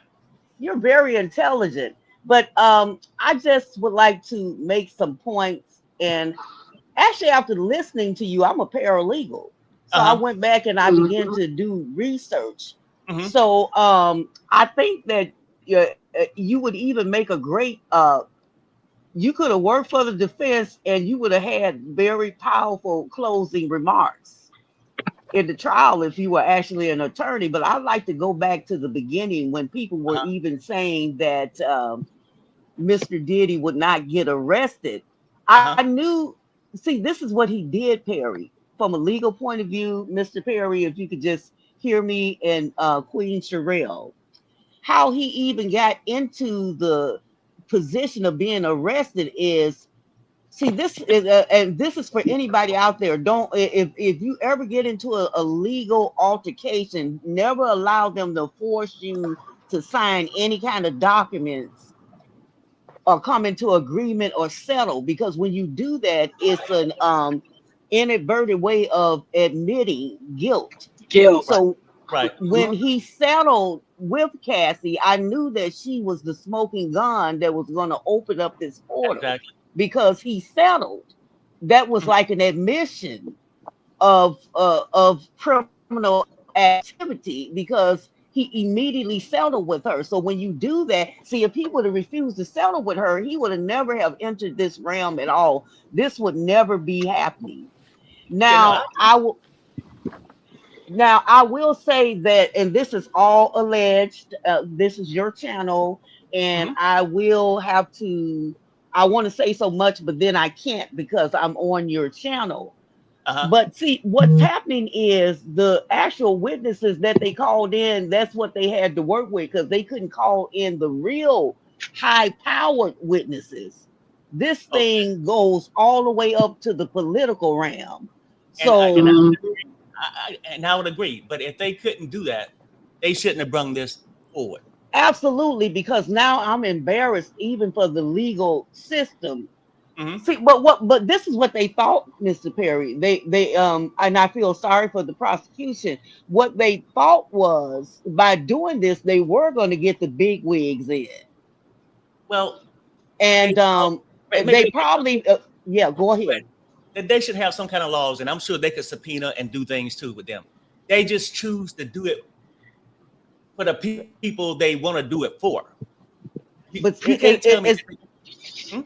You're very intelligent. But I just would like to make some points. And actually, after listening to you, I'm a paralegal. So I Uh-huh. went back and I began Mhm. to do research. Mm-hmm. So I think that you would even make a great you could have worked for the defense and you would have had very powerful closing remarks in the trial if you were actually an attorney. But I'd like to go back to the beginning when people were Uh-huh. even saying that Mr. Diddy would not get arrested. Uh-huh. I knew, see, this is what he did, Perry. From a legal point of view, Mr. Perry, if you could just hear me and Queen Sharrell, how he even got into the position of being arrested is, see, this is and this is for anybody out there. Don't, if you ever get into a legal altercation, never allow them to force you to sign any kind of documents or come into agreement or settle, because when you do that, it's an inadvertent way of admitting guilt. Guilt. Right. So Right. when Mhm. he settled with Cassie, I knew that she was the smoking gun that was going to open up this portal, Exactly. because he settled. That was Mhm. like an admission of criminal activity, because he immediately settled with her. So when you do that, see, if he would have refused to settle with her, he would have never have entered this realm at all. This would never be happening. Yeah, no, I Now I will say that, and this is all alleged. This is your channel, and mhm. I will have to. I want to say so much, but then I can't because I'm on your channel. Uh-huh. But see, what's happening is the actual witnesses that they called in, that's what they had to work with, because they couldn't call in the real high powered witnesses. This Okay. thing goes all the way up to the political realm. And I and So Mhm. I would agree. But if they couldn't do that, they shouldn't have brung this forward. absolutely, because now I'm embarrassed even for the legal system. Hmm. See, but this is what they thought, Mr. Perry. They and I feel sorry for the prosecution. What they thought was by doing this, they were going to get the big wigs in. Well, they And maybe they probably yeah, go but ahead. that they should have some kind of laws, and I'm sure they could subpoena and do things too with them. They just choose to do it for the people they want to do it for. But You can't tell me. it's Hmm?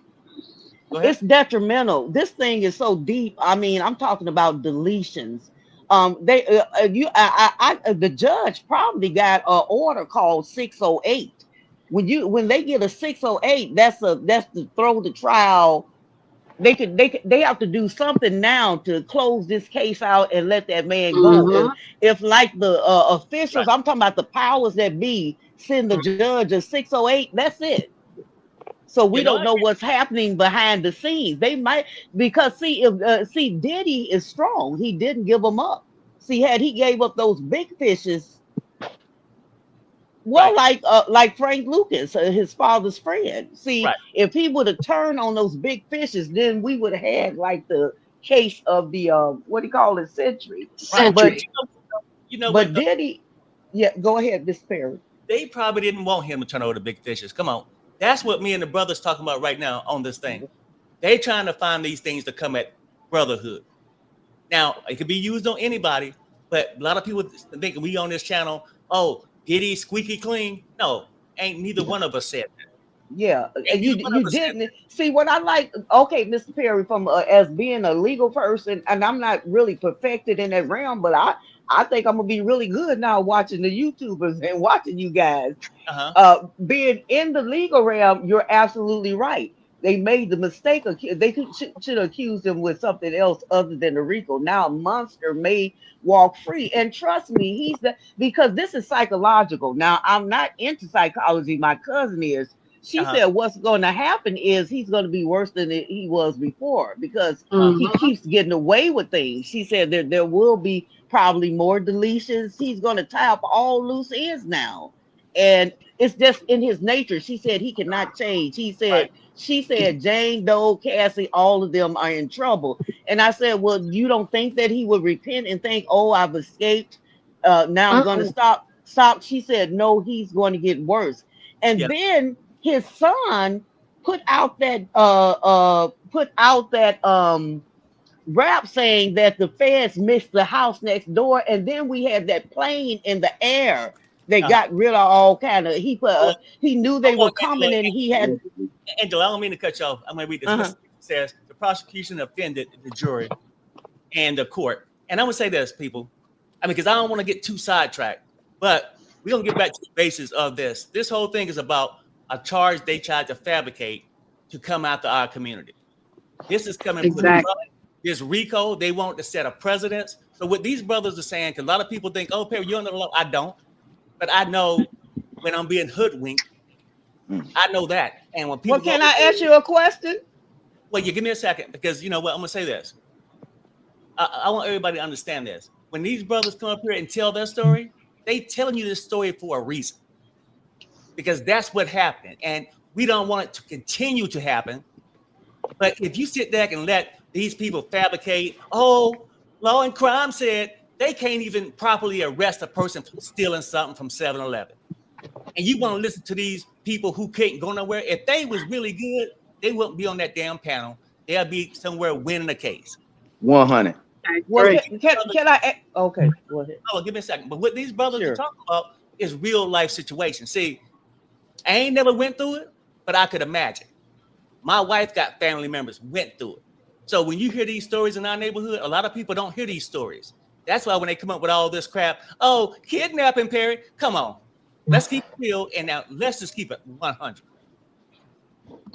Go ahead. it's detrimental. This thing is so deep. I mean, I'm talking about deletions. They you the judge probably got an order called 608. When they get a 608, that's to throw the trial. They have to do something now to close this case out and let that man go. Mhm. If like the Right. officials, I'm talking about the powers that be, send the Mhm. judge a 608, that's it. So we You know, don't know what's happening behind the scenes. They might, because see, if see, Diddy is strong. He didn't give them up. See, had he gave up those big fishes, well, right, like Frank Lucas, his father's friend. See, right. if he would have turned on those big fishes, then we would have had like the case of the what do you call it, century. Right. But But Century. you know what? but Diddy, yeah, go ahead, Miss Perry. They probably didn't want him to turn over the big fishes. Come on. That's what me and the brothers talking about right now on this thing. They trying to find these things to come at brotherhood. Now, it could be used on anybody, but a lot of people think we on this channel, oh, Diddy squeaky clean. No, ain't neither one of us said that. Yeah, Ain't neither one you of us said didn't see what I like. Okay, Mr. Perry, from as being a legal person, and I'm not really perfected in that realm, but I think I'm gonna be really good now watching the YouTubers and watching you guys. that. Uh-huh. Being in the legal realm, you're absolutely right. They made the mistake. They should accuse him with something else other than the RICO. Now Monster may walk free, and trust me, because this is psychological. Now I'm not into psychology. My cousin is. She Uh-huh. said what's going to happen is he's going to be worse than he was before because he Mhm. keeps getting away with things. She said there will be probably more deletions. He's going to tie up all loose ends now, and it's just in his nature. She said he cannot change. Right. She said Jane Doe, Cassie, all of them are in trouble. And I said, well, you don't think that he would repent and think, oh, I've escaped. Now I'm going to Mm-mm. stop. She said, no, he's going to get worse. And Yeah. then his son put out that rap saying that the feds missed the house next door, and then we had that plane in the air that Uh-huh. got rid of all kind of. Well, He knew they hold were on, Angela. coming, and he had. Angela, I don't mean to cut you off. I'm going to read this. Uh-huh. Listen, it says the prosecution offended the jury and the court. And I'm going to say this, people. I mean, because I don't want to get too sidetracked, but we're going to get back to the basis of this. This whole thing is about a charge they tried to fabricate to come after our community. This is coming for the Exactly. money. This RICO, they want to set a precedence. So what these brothers are saying, because a lot of people think, oh, Perry, you're under the law. I don't. But I know when I'm being hoodwinked, I know that. And when people Well, can I ask you a question? well, you give me a second, because you know what, I'm gonna say this. I want everybody to understand this. When these brothers come up here and tell their story, they telling you this story for a reason. Because that's what happened. And we don't want it to continue to happen. But if you sit back and let these people fabricate, oh, law and crime said they can't even properly arrest a person for stealing something from 7-Eleven. And you want to listen to these people who can't go nowhere. If they was really good, they wouldn't be on that damn panel. They'll be somewhere winning a case. 100. I Well, agree. can I? Okay, go ahead. Oh, give me a second. But what these brothers are Sure. talking about is real life situations. See, I ain't never went through it, but I could imagine. My wife got family members went through it. So when you hear these stories in our neighborhood, a lot of people don't hear these stories. That's why when they come up with all this crap, oh, kidnapping, Perry, come on. Let's keep it real, and now let's just keep it 100.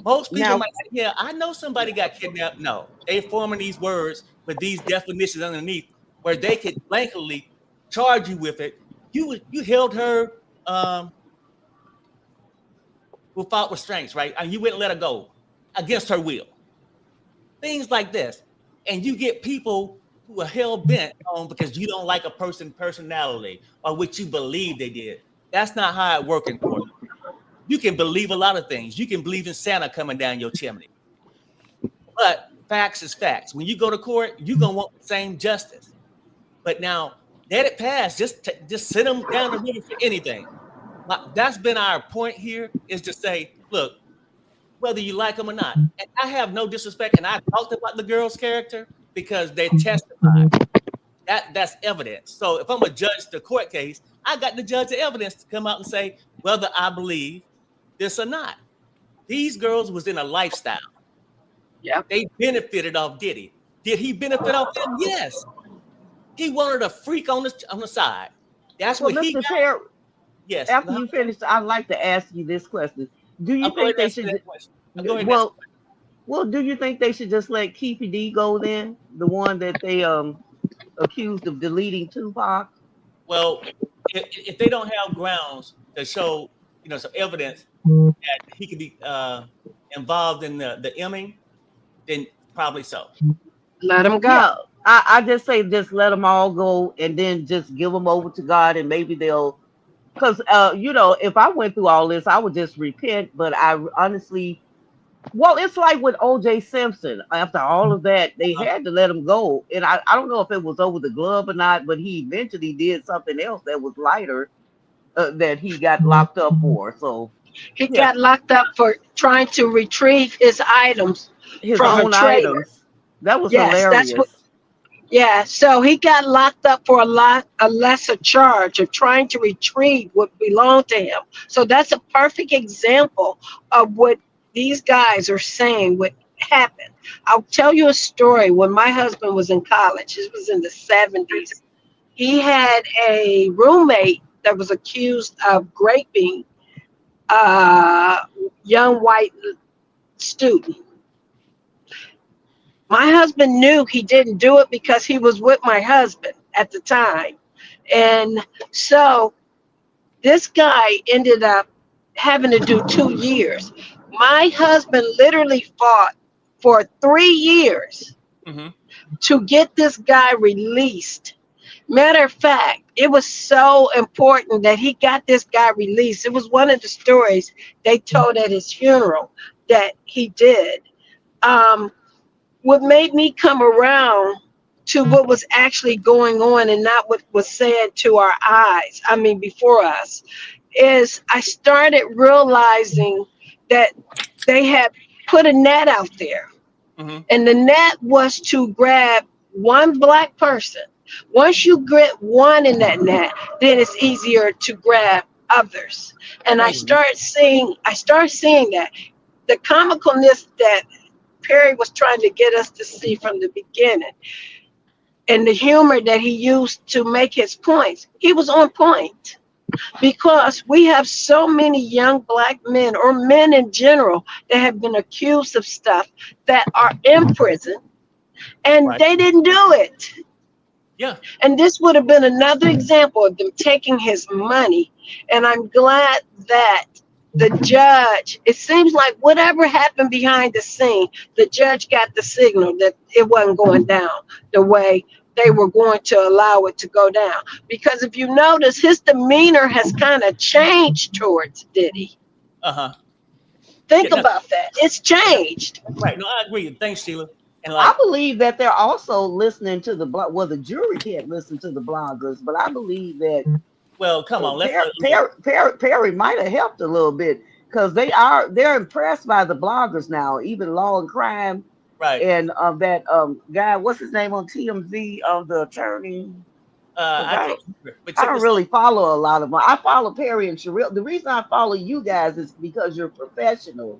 Most people Now, might say, yeah, I know somebody got kidnapped. No, they forming these words with these definitions underneath where they could blankly charge you with it. You held her without restraints, right? And you wouldn't let her go against her will. Things like this. And you get people who are hell bent on because you don't like a person's personality or what you believe they did. That's not how it works in court. You can believe a lot of things. You can believe in Santa coming down your chimney. But facts is facts. When you go to court, you're going to want the same justice. But now, let it pass. Just send them down the river for anything. That's been our point here, is to say, look, whether you like them or not. And I have no disrespect. And I talked about the girl's character because they testified. That's evidence. So if I'm a judge the court case, I got to judge the evidence to come out and say whether I believe this or not. These girls was in a lifestyle. Yep. They benefited off Diddy. Did he benefit off them? Yes. He wanted a freak on the side. That's well, what he Mr. got. Perry, Yes. after you finish, I'd like to ask you this question. Do you I'm going think to they answer should? that question. I'm going to answer. Well, do you think they should just let Keefy D go then? The one that they accused of deleting Tupac? Well, if they don't have grounds to show, some evidence that he could be involved in the Emming, then probably so. Let them go. Yeah, I just say just let them all go and then just give them over to God and maybe they'll. Because if I went through all this, I would just repent. But I honestly, well, it's like with O.J. Simpson. After all of that, they had to let him go. And I don't know if it was over the glove or not, but he eventually did something else that was lighter that he got locked up for. So, He yeah, got locked up for trying to retrieve his items his from a own trailer. items. That was Yes, that's what. hilarious. Yeah, so he got locked up for a lesser charge of trying to retrieve what belonged to him. So that's a perfect example of what these guys are saying what happened. I'll tell you a story. When my husband was in college, this was in the 70s, he had a roommate that was accused of raping a young white student. My husband knew he didn't do it because he was with my husband at the time. And so this guy ended up having to do 2 years. My husband literally fought for 3 years Mm-hmm. to get this guy released. Matter of fact, it was so important that he got this guy released. It was one of the stories they told at his funeral that he did. Um, what made me come around to what was actually going on and not what was said to our eyes, I mean, before us, is I started realizing that they had put a net out there. Mm-hmm. And the net was to grab one black person. Once you get one in that net, then it's easier to grab others. And Thank you. I start seeing that. The comicalness that Perry was trying to get us to see from the beginning and the humor that he used to make his points, he was on point. Because we have so many young black men or men in general that have been accused of stuff that are in prison and Right. they didn't do it. Yeah. And this would have been another example of them taking his money. And I'm glad that the judge, it seems like whatever happened behind the scene, the judge got the signal that it wasn't going down the way they were going to allow it to go down. Because if you notice, his demeanor has kind of changed towards Diddy. Uh-huh. Think Yeah, no, about that. It's changed. right. No, I agree. Thanks, Sheila. And I like, believe that they're also listening to the blog. Well, the jury can't listen to the bloggers, but I believe that well, come on, let's Perry might have helped a little bit because they're impressed by the bloggers now, even Law and Crime right. and that guy, what's his name on TMZ, the attorney. I can't remember. But I check don't this out. really follow a lot of them. I follow Perry and Sharrell. The reason I follow you guys is because you're professional.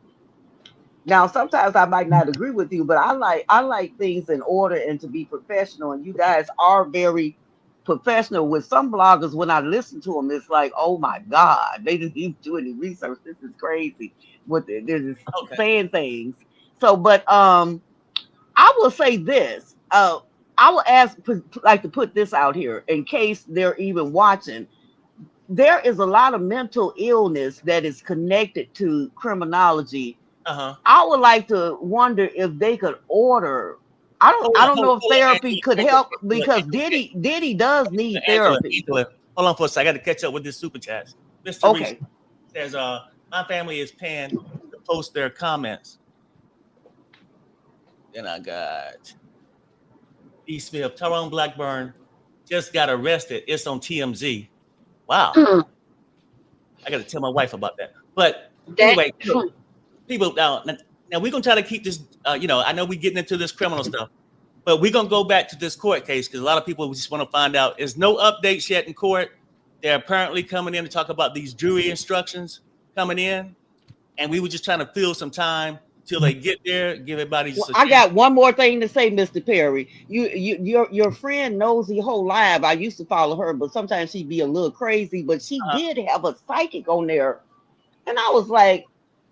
Now, sometimes I might not agree with you, but I like things in order and to be professional. And you guys are very professional. With some bloggers, when I listen to them, it's like, oh my God, they didn't even do any research. This is crazy. They're just Okay. saying things. So, but I will say this. I will like to put this out here in case they're even watching. There is a lot of mental illness that is connected to criminology. Uh-huh. I would like to wonder if they could order. I don't know if therapy could help because Diddy does need therapy. Angela, hold on for a second. I got to catch up with this super chat. Mr. Reese Okay. says, my family is paying to post their comments. Then I got D. Smith, Tyrone Blackburn just got arrested. It's on TMZ. Wow. I got to tell my wife about that. But anyway, look, people now we're gonna try to keep this. I know we're getting into this criminal stuff, but we're gonna go back to this court case because a lot of people just want to find out. There's no updates yet in court. They're apparently coming in to talk about these jury instructions coming in, and we were just trying to fill some time till they get there. Give everybody just. I got one more thing to say, Mr. Perry. Your friend Nosy Whole Live. I used to follow her, but sometimes she'd be a little crazy. But she did have a psychic on there, and I was like,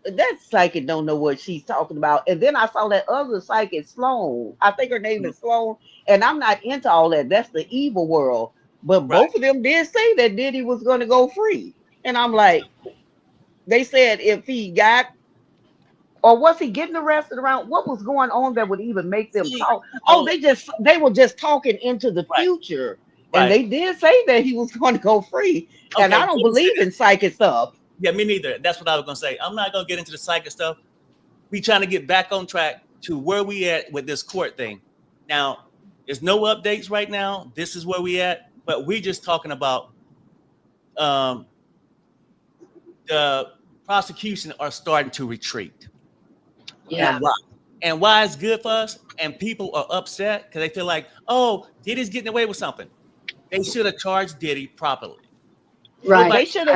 that psychic don't know what she's talking about. And then I saw that other psychic, Sloan. I think her name is Sloan. And I'm not into all that. That's the evil world. But both of them did say that Diddy was going to go free. And I'm like, they said if he got, or was he getting arrested around? What was going on that would even make them talk? Oh, they were just talking into the future. And they did say that he was going to go free. Okay, and I don't believe in psychic stuff. Yeah, me neither. That's what I was gonna say. I'm not gonna get into the psychic stuff. We trying to get back on track to where we at with this court thing. Now, there's no updates right now. This is where we at, but we're just talking about the prosecution are starting to retreat. Yeah. And why it's good for us? And people are upset because they feel like, oh, Diddy's getting away with something. They should have charged Diddy properly. Right. They should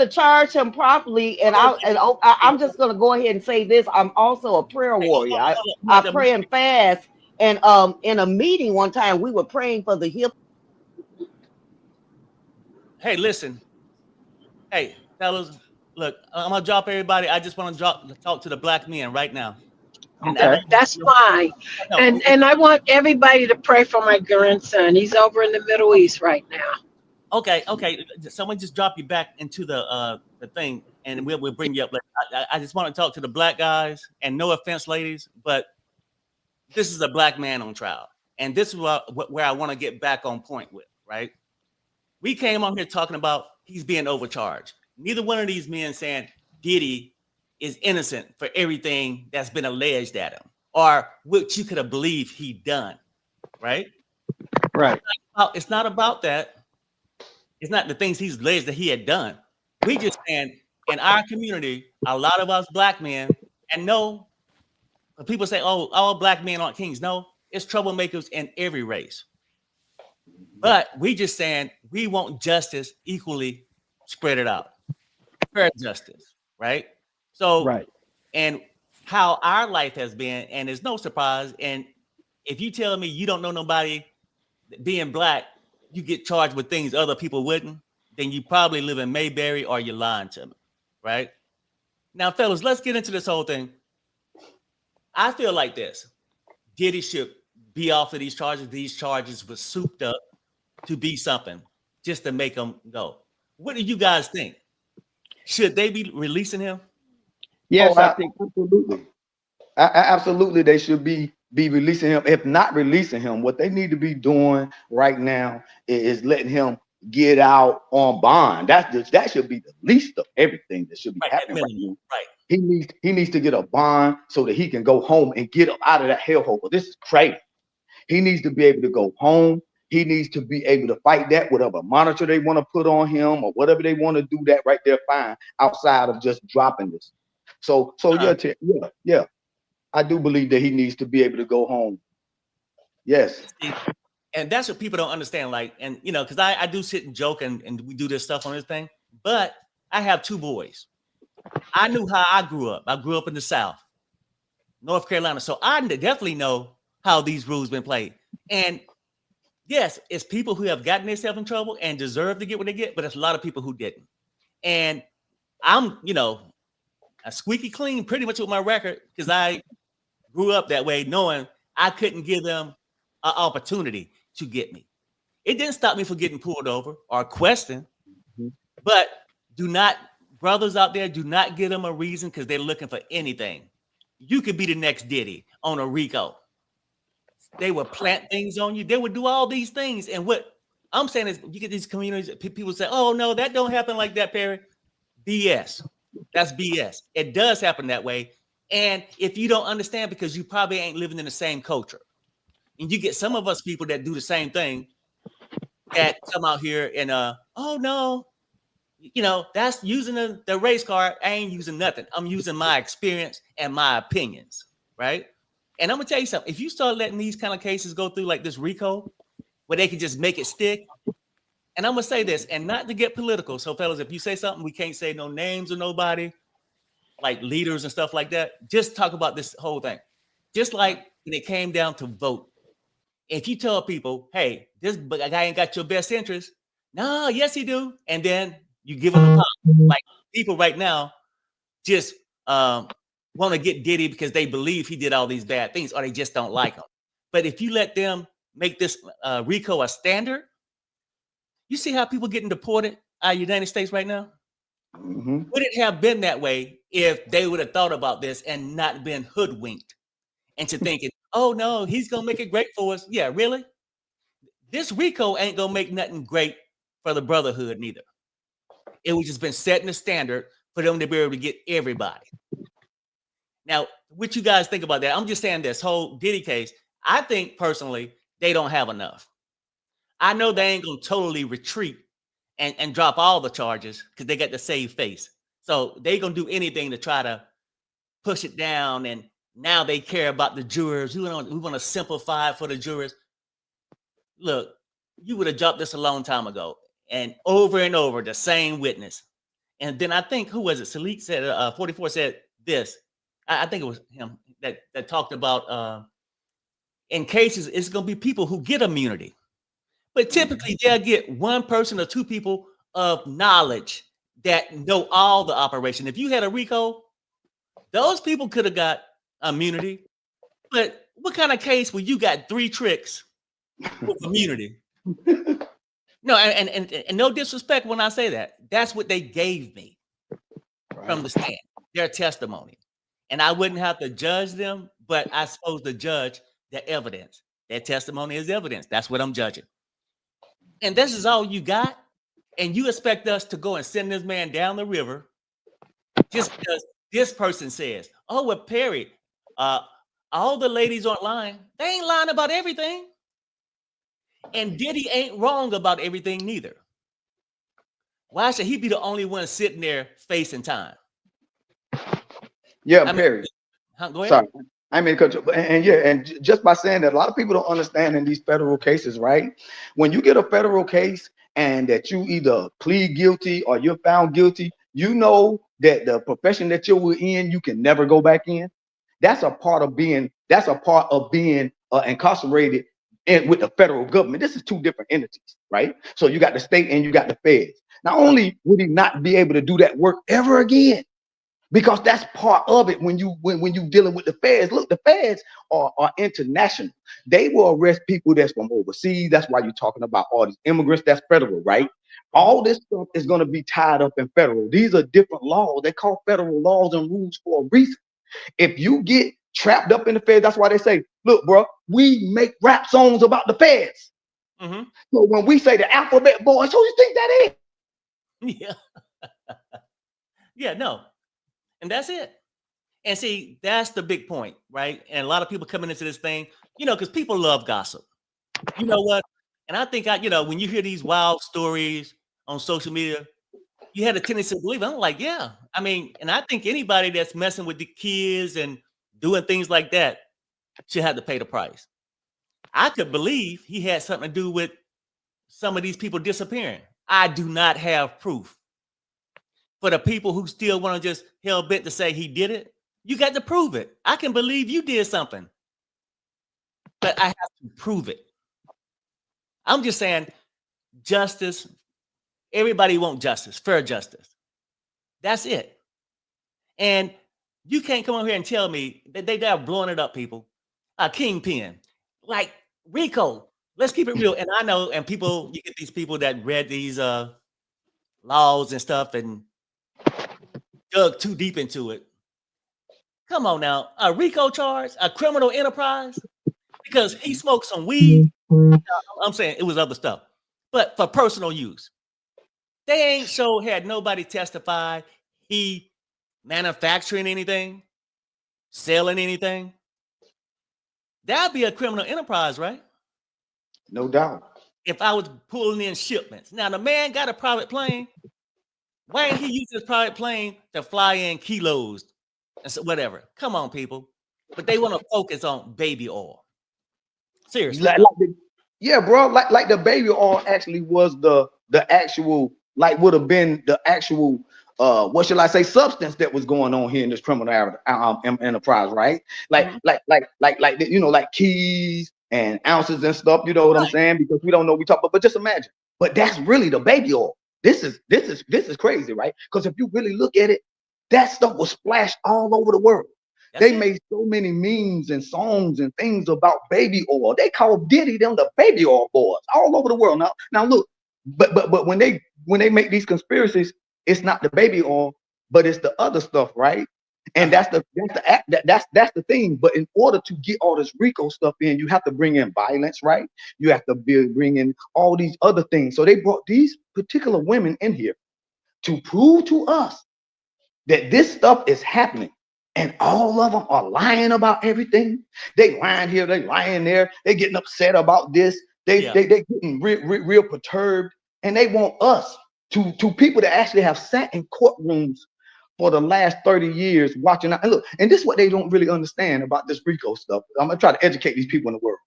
have charged him properly. And I'm just gonna go ahead and say this. I'm also a prayer warrior. I pray and fast. And in a meeting one time, we were praying for the hip. Hey, listen. Hey, fellas, Look, I'm gonna drop everybody. I just want to talk to the black men right now. And Okay. That's fine. no, And I want everybody to pray for my grandson. He's over in the Middle East right now. okay. Someone just drop you back into the thing, and we'll bring you up. Like, I just want to talk to the black guys. And no offense, ladies, but this is a black man on trial, and this is where I want to get back on point with. Right? We came on here talking about he's being overcharged. Neither one of these men saying Diddy is innocent for everything that's been alleged at him, or what you could have believed he done. Right? Right. It's not about that. It's not the things he's alleged that he had done. We just saying in our community, a lot of us black men, and no, people say, oh, all black men aren't kings. No, it's troublemakers in every race. But we just saying we want justice equally spread it out. Fair justice, right? So, Right. and how our life has been, and it's no surprise. And if you tell me you don't know nobody being black, you get charged with things other people wouldn't, then you probably live in Mayberry or you're lying to me, right? Now, fellas, let's get into this whole thing. I feel like this. Diddy should be off of these charges. These charges were souped up to be something just to make them go. What do you guys think? Should they be releasing him? Yes, I think absolutely. Absolutely, they should be releasing him. If not releasing him, what they need to be doing right now is letting him get out on bond. That should be the least of everything that should be happening right now. Right. He needs to get a bond so that he can go home and get up out of that hellhole. But this is crazy. He needs to be able to go home. He needs to be able to fight that, whatever monitor they want to put on him or whatever they want to do, that right there, fine, outside of just dropping this. So yeah. I do believe that he needs to be able to go home. Yes. And that's what people don't understand. Like, and you know, because I do sit and joke and we do this stuff on this thing, but I have two boys. I knew how I grew up. I grew up in the South, North Carolina. So I definitely know how these rules been played. And yes, it's people who have gotten themselves in trouble and deserve to get what they get, but it's a lot of people who didn't. And I'm, you know, a squeaky clean pretty much with my record because I grew up that way, knowing I couldn't give them an opportunity to get me. It didn't stop me from getting pulled over or questioned, but brothers out there, do not give them a reason because they're looking for anything. You could be the next Diddy on a RICO. They would plant things on you. They would do all these things. And what I'm saying is you get these communities, people say, oh, no, that don't happen like that, Perry. BS. That's BS. It does happen that way. And if you don't understand, because you probably ain't living in the same culture, and you get some of us people that do the same thing that come out here and oh no, you know, that's using the race card. I ain't using nothing. I'm using my experience and my opinions, right? And I'm gonna tell you something. If you start letting these kind of cases go through like this RICO, where they can just make it stick, and I'm gonna say this, and not to get political. So, fellas, if you say something, we can't say no names of nobody, like leaders and stuff like that. Just talk about this whole thing. Just like when it came down to vote. If you tell people, hey, this guy ain't got your best interest, no, yes, he do. And then you give them a pop. Like people right now just want to get Diddy because they believe he did all these bad things, or they just don't like him. But if you let them make this RICO a standard, you see how people getting deported out of the United States right now? Would it have been that way if they would have thought about this and not been hoodwinked into thinking, oh no, he's gonna make it great for us? Yeah, really? This RICO ain't gonna make nothing great for the brotherhood neither. It was just been setting a standard for them to be able to get everybody. Now, what you guys think about that? I'm just saying this whole Diddy case, I think personally, they don't have enough. I know they ain't gonna totally retreat and drop all the charges because they got to save face. So they gonna do anything to try to push it down. And now they care about the jurors. We want to simplify it for the jurors. Look, you would have dropped this a long time ago, and over the same witness. And then I think, who was it? Salik said, 44 said this. I think it was him that talked about in cases, it's going to be people who get immunity. But typically they'll get one person or two people of knowledge that know all the operation. If you had a RICO, those people could have got immunity. But what kind of case where you got 3 tricks with immunity? No, and no disrespect when I say that. That's what they gave me from the stand, their testimony. And I wouldn't have to judge them, but I suppose to judge their evidence. Their testimony is evidence. That's what I'm judging. And this is all you got? And you expect us to go and send this man down the river just because this person says, oh, well, Perry, all the ladies aren't lying. They ain't lying about everything. And Diddy ain't wrong about everything neither. Why should he be the only one sitting there facing time? Yeah, Perry. Go ahead. Sorry, I mean, and just by saying that, a lot of people don't understand in these federal cases, right? When you get a federal case and that you either plead guilty or you're found guilty, you know that the profession that you were in, you can never go back in. That's a part of being incarcerated with the federal government. This is 2 different entities, right? So you got the state and you got the feds. Not only would he not be able to do that work ever again, because that's part of it when you dealing with the feds. Look, the feds are international. They will arrest people that's from overseas. That's why you're talking about all these immigrants. That's federal, right? All this stuff is going to be tied up in federal. These are different laws. They call federal laws and rules for a reason. If you get trapped up in the feds, that's why they say, look, bro, we make rap songs about the feds. So when we say the alphabet boys, who you think that is? Yeah. Yeah, no. And that's it. And see, that's the big point, right? And a lot of people coming into this thing, because people love gossip. You know what? And I think when you hear these wild stories on social media, you had a tendency to believe it. I'm like, yeah. I mean, and I think anybody that's messing with the kids and doing things like that should have to pay the price. I could believe he had something to do with some of these people disappearing. I do not have proof. For the people who still want to just hell bent to say he did it, you got to prove it. I can believe you did something, but I have to prove it. I'm just saying justice. Everybody wants justice, fair justice. That's it. And you can't come over here and tell me that they are blowing it up, people. Kingpin, like Rico. Let's keep it real. And I know, and people, you get these people that read these laws and stuff and dug too deep into it. Come on now, a RICO charge, a criminal enterprise, because he smoked some weed. I'm saying it was other stuff, but for personal use. They ain't had nobody testify he manufacturing anything, selling anything. That'd be a criminal enterprise, right? No doubt. If I was pulling in shipments. Now the man got a private plane. Why ain't he use his private plane to fly in kilos and so whatever? Come on, people. But they want to focus on baby oil. Seriously. Yeah, bro. Like the baby oil actually was the actual, like would have been the actual what shall I say, substance that was going on here in this criminal enterprise, right? Like like keys and ounces and stuff, you know what I'm saying? Because we don't know what we talk about, but just imagine. But that's really the baby oil. This is crazy, right? Because if you really look at it, that stuff was splashed all over the world. They made so many memes and songs and things about baby oil. They call Diddy them the baby oil boys all over the world. Now look, but when they make these conspiracies, it's not the baby oil, but it's the other stuff, right? And that's the thing. But in order to get all this RICO stuff in, you have to bring in violence, right? You have to bring in all these other things. So they brought these particular women in here to prove to us that this stuff is happening. And all of them are lying about everything. They lying here, they lying there. They getting upset about this. They getting real perturbed, and they want us to people that actually have sat in courtrooms for the last 30 years watching. And look, and this is what they don't really understand about this RICO stuff. I'm gonna try to educate these people in the world.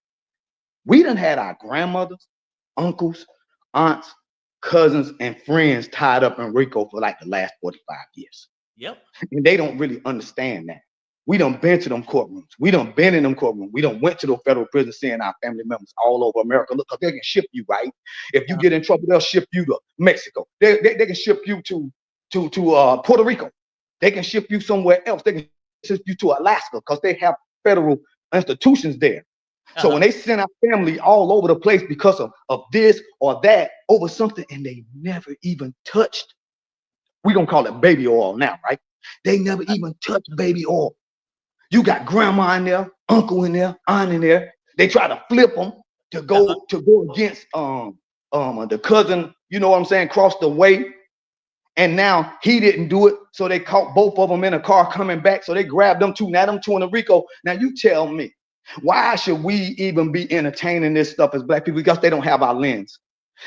We done had our grandmothers, uncles, aunts, cousins, and friends tied up in RICO for like the last 45 years. Yep. And they don't really understand that. We done been to them courtrooms. We done been in them courtrooms. We done went to the federal prison seeing our family members all over America. Look, they can ship you, right? If you get in trouble, they'll ship you to Mexico. They can ship you to Puerto Rico. They can ship you somewhere else. They can ship you to Alaska because they have federal institutions there. So when they send out family all over the place because of this or that over something, and they never even touched, we're gonna call it baby oil now, right? They never even touched baby oil. You got grandma in there, uncle in there, aunt in there. They try to flip them to go against the cousin, you know what I'm saying, cross the way. And now he didn't do it, so they caught both of them in a car coming back. So they grabbed them two. Now them two in the Rico. Now you tell me, why should we even be entertaining this stuff as black people? Because they don't have our lens.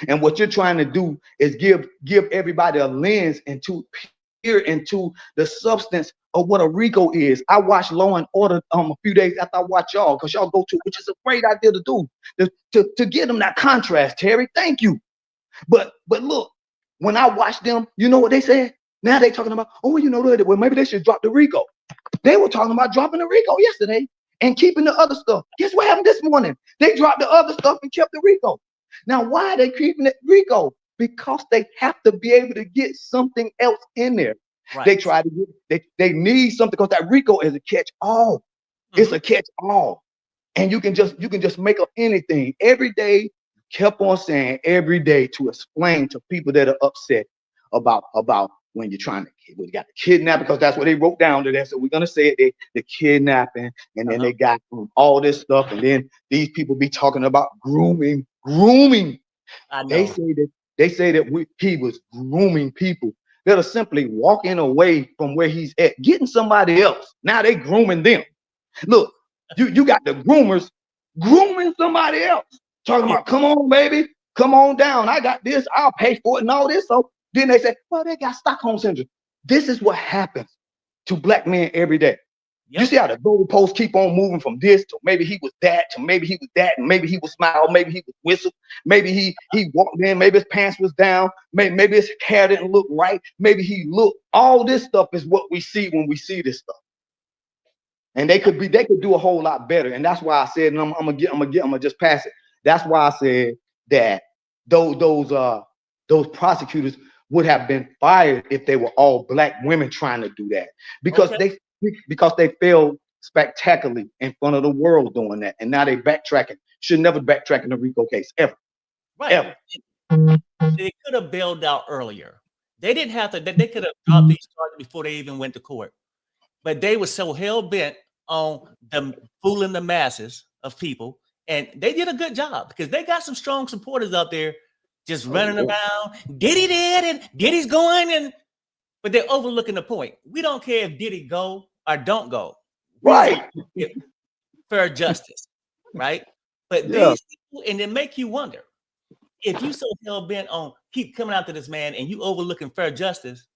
And what you're trying to do is give everybody a lens into peer into the substance of what a Rico is. I watched Law and Order a few days after I watched y'all, because y'all go to, which is a great idea to do, to give them that contrast, Terry. Thank you. But look, when I watched them, you know what they said? Now they talking about, oh, you know, well, maybe they should drop the Rico. They were talking about dropping the Rico yesterday and keeping the other stuff. Guess what happened this morning? They dropped the other stuff and kept the Rico. Now, why are they keeping it Rico? Because they have to be able to get something else in there. Right. They try to get, they need something, because that Rico is a catch-all. It's a catch-all. And you can just make up anything. Every day, kept on saying every day to explain to people that are upset about when you're trying to, when you got the kidnapping, because that's what they wrote down to that. So we're gonna say it, the kidnapping, and then they got all this stuff, and then these people be talking about grooming. I know. They say that he was grooming people that are simply walking away from where he's at, getting somebody else. Now they grooming them. Look, you got the groomers grooming somebody else. Talking about, come on, baby, come on down. I got this, I'll pay for it and all this. So then they say, well, they got Stockholm syndrome. This is what happens to black men every day. Yep. You see how the goalposts keep on moving from this to maybe he was that, to maybe he was that, and maybe he was smile, maybe he was whistle, maybe he walked in, maybe his pants was down, maybe his hair didn't look right, maybe he looked. All this stuff is what we see when we see this stuff. And they could do a whole lot better. And that's why I said, and I'm gonna just pass it. That's why I said that those prosecutors would have been fired if they were all black women trying to do that, because they failed spectacularly in front of the world doing that, and now they backtracking. Should never backtrack in the Rico case ever. Right. Ever. They could have bailed out earlier. They didn't have to. They could have dropped these charges before they even went to court. But they were so hell bent on them fooling the masses of people. And they did a good job, because they got some strong supporters out there just running around. Diddy did, and Diddy's going, but they're overlooking the point. We don't care if Diddy go or don't go. Right. Fair justice, right? But these people, and it make you wonder, if you so hell bent on keep coming after this man and you overlooking fair justice,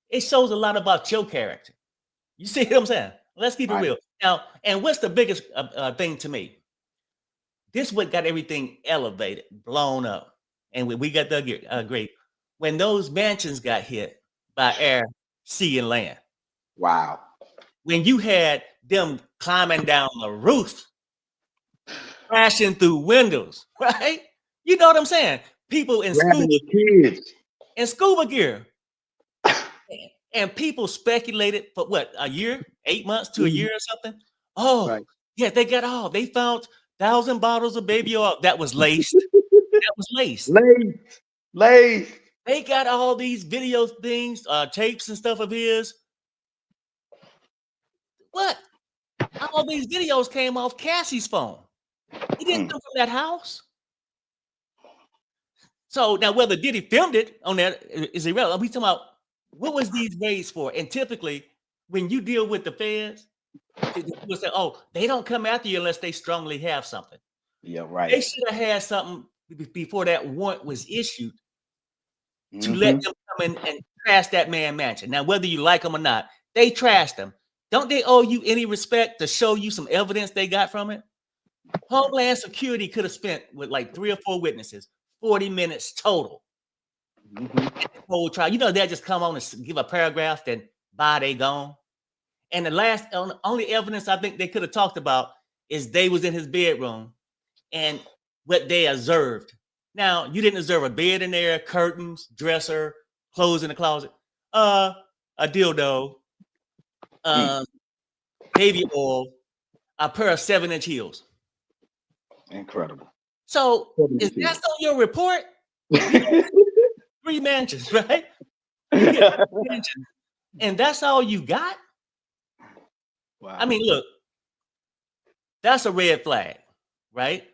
it shows a lot about your character. You see what I'm saying? Let's keep it real. Now, and what's the biggest thing to me? This what got everything elevated, blown up. And we got the agree. When those mansions got hit by air, sea, and land. Wow. When you had them climbing down the roof, crashing through windows, right? You know what I'm saying? People in scuba gear. And people speculated for what, a year, 8 months to a year or something. Oh, yeah, they found 1,000 bottles of baby oil that was laced. Laced. They got all these video things, tapes and stuff of his. What? All these videos came off Cassie's phone. He didn't come from that house. So now whether Diddy filmed it on that is irrelevant. We talking about, what was these raised for? And typically, when you deal with the feds, people say, oh, they don't come after you unless they strongly have something. Yeah, right. They should have had something before that warrant was issued to let them come in and trash that man mansion. Now, whether you like them or not, they trashed them. Don't they owe you any respect to show you some evidence they got from it? Homeland Security could have spent with like 3 or 4 witnesses, 40 minutes total. Whole trial, you know, they'll just come on and give a paragraph, then bye, they gone. And the only evidence I think they could have talked about is they was in his bedroom and what they observed. Now, you didn't observe a bed in there, curtains, dresser, clothes in the closet, a dildo, Mm, um, baby oil, a pair of 7-inch heels. incredible. So is 72 that on your report? You got 3 mansions, right? You get 3 mansions, and that's all you got? I Wow. mean, look, that's a red flag, right?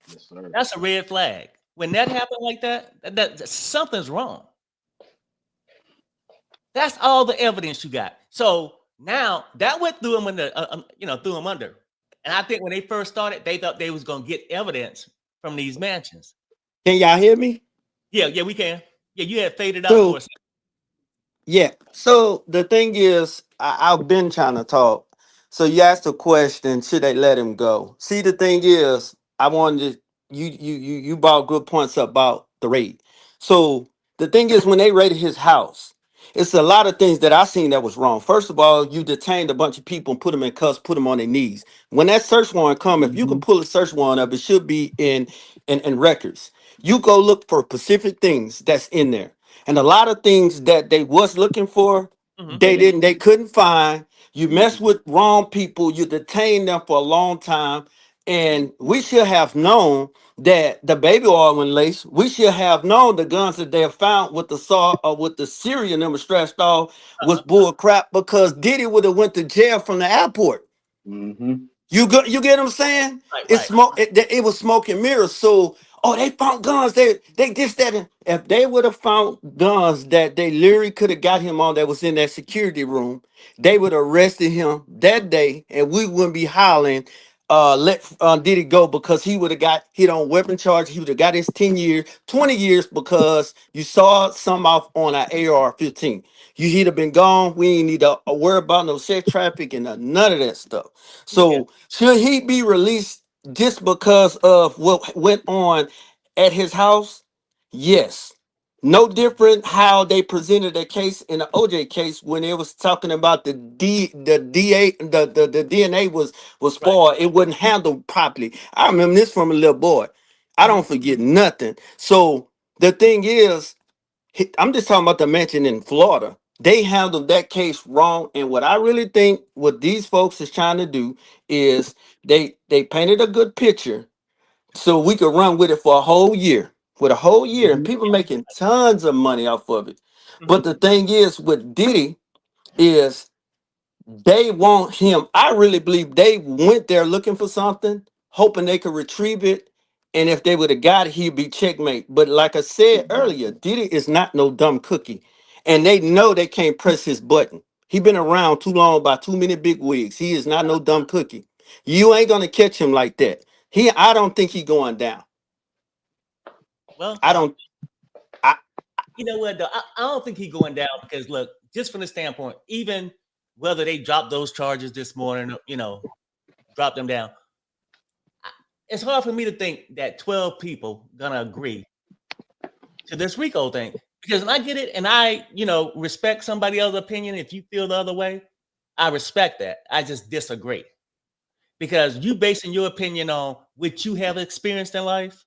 Yes, sir. That's a red flag. When that happened like that something's wrong. That's all the evidence you got. So now that went through them in the, threw them under. And I think when they first started, they thought they was gonna get evidence from these mansions. Can y'all hear me? Yeah, we can. Yeah, you had faded out for So a second. yeah. So the thing is, I've been trying to talk. So you asked the question, should they let him go? See, the thing is, I wanted to, you brought good points up about the raid. So the thing is, when they raided his house, it's a lot of things that I seen that was wrong. First of all, you detained a bunch of people and put them in cuffs, put them on their knees. When that search warrant come, if you can pull a search warrant up, it should be in records. You go look for specific things that's in there. And a lot of things that they was looking for, Hmm. they couldn't find. You mess with wrong people, you detain them for a long time. And we should have known that the baby oil when laced. We should have known the guns that they have found with the saw or with the Syrian number stretched off was Uh-huh. bull crap because Diddy would have went to jail from the airport. Mm-hmm. You get what I'm saying? Right, It's right. smoke. It was smoke and mirrors. So they found guns. They just that. If they would have found guns that they literally could have got him on that was in that security room, they would have arrested him that day, and we wouldn't be hollering. Let Diddy go because he would have got hit on weapon charge. He would have got his 10 years, 20 years because you saw some off on our AR-15. He'd have been gone. We ain't need to worry about no sex trafficking or none of that stuff. Yeah. So should he be released just because of what went on at his house? Yes. No different how they presented the case in the OJ case when it was talking about the DNA was Right. spoiled. It wasn't handled properly. I remember this from a little boy. I Mhm. don't forget nothing. So the thing is, I'm just talking about the mansion in Florida. They handled that case wrong, and what I really think what these folks is trying to do is they painted a good picture so we could run with it for a whole year, with a whole year, and people making tons of money off of it. But Mhm. the thing is, with Diddy is they want him. I really believe they went there looking for something, hoping they could retrieve it. And if they would have got it, he'd be checkmate. But like I said earlier, Diddy is not no dumb cookie. And they know they can't press his button. He been around too long by too many big wigs. He is not no dumb cookie. You ain't gonna catch him like that. I don't think he going down. Well, I don't. I, you know what? Though? I don't think he's going down because look, just from the standpoint, even whether they dropped those charges this morning, drop them down. It's hard for me to think that 12 people gonna agree to this RICO thing because I get it, and I, respect somebody else's opinion. If you feel the other way, I respect that. I just disagree because you basing your opinion on what you have experienced in life,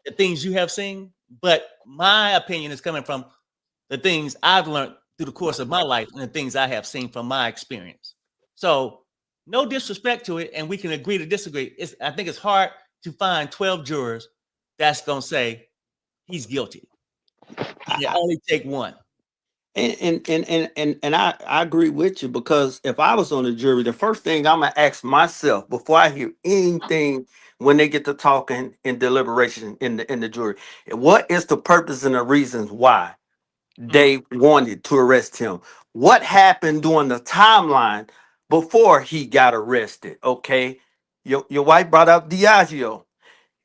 the things you have seen. But my opinion is coming from the things I've learned through the course of my life and the things I have seen from my experience. So, no disrespect to it, and we can agree to disagree. I think it's hard to find 12 jurors that's gonna say he's guilty. It I, only take one. and I agree with you because if I was on the jury, the first thing I'm gonna ask myself before I hear anything when they get to talking in deliberation in the jury, what is the purpose and the reasons why Mhm. they wanted to arrest him? What happened during the timeline before he got arrested? Okay, your wife brought up Diageo.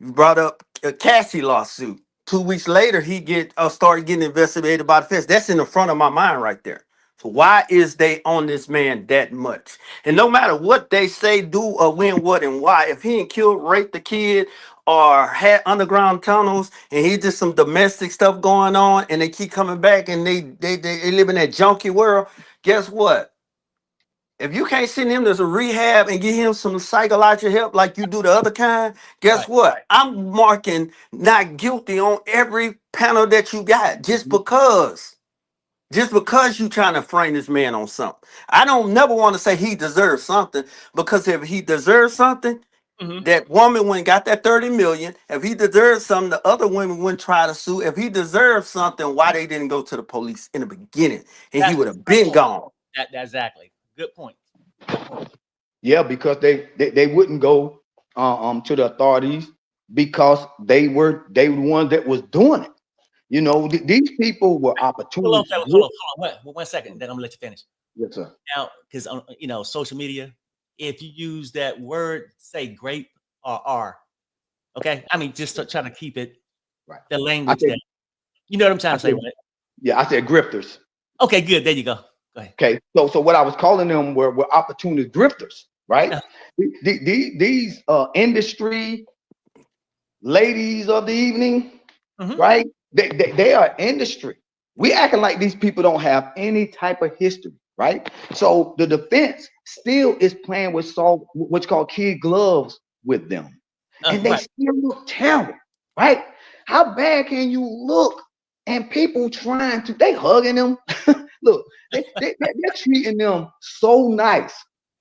You brought up a Cassie lawsuit. 2 weeks later, he started getting investigated by the feds. That's in the front of my mind right there. So why is they on this man that much? And no matter what they say, do or when, what, and why, if he ain't killed, raped the kid, or had underground tunnels, and he just some domestic stuff going on, and they keep coming back, and they live in that junky world. Guess what? If you can't send him to some rehab and get him some psychological help like you do the other kind, guess Right. what? I'm marking not guilty on every panel that you got just because. Just because you trying to frame this man on something. I don't never want to say he deserves something, because if he deserves something, Mhm. that woman went and got that 30 million. If he deserves something, the other women wouldn't try to sue. If he deserves something, why they didn't go to the police in the beginning? And he That's would a have great been point. gone. That exactly. Good point. Good point. Yeah, because they wouldn't go to the authorities because they were the ones that was doing it. You know, these people were Hold on, opportunity. fellas. Hold on. Hold on. One second. Then I'm gonna let you finish. Yes, sir. Now, because social media, if you use that word, say grape or R, okay. I mean, just to try to keep it Right. the I language said, that you know what I'm trying I to say, said, right? yeah, I said grifters. Okay, good. There you go. Go ahead. Okay, so what I was calling them were opportunity drifters, right? Uh, These industry ladies of the evening, mhm. right? They are industry. We acting like these people don't have any type of history, right? So the defense still is playing with what's called kid gloves with them, and they Right. still look terrible, right? How bad can you look? And people trying to, they hugging them. Look, they're treating them so nice.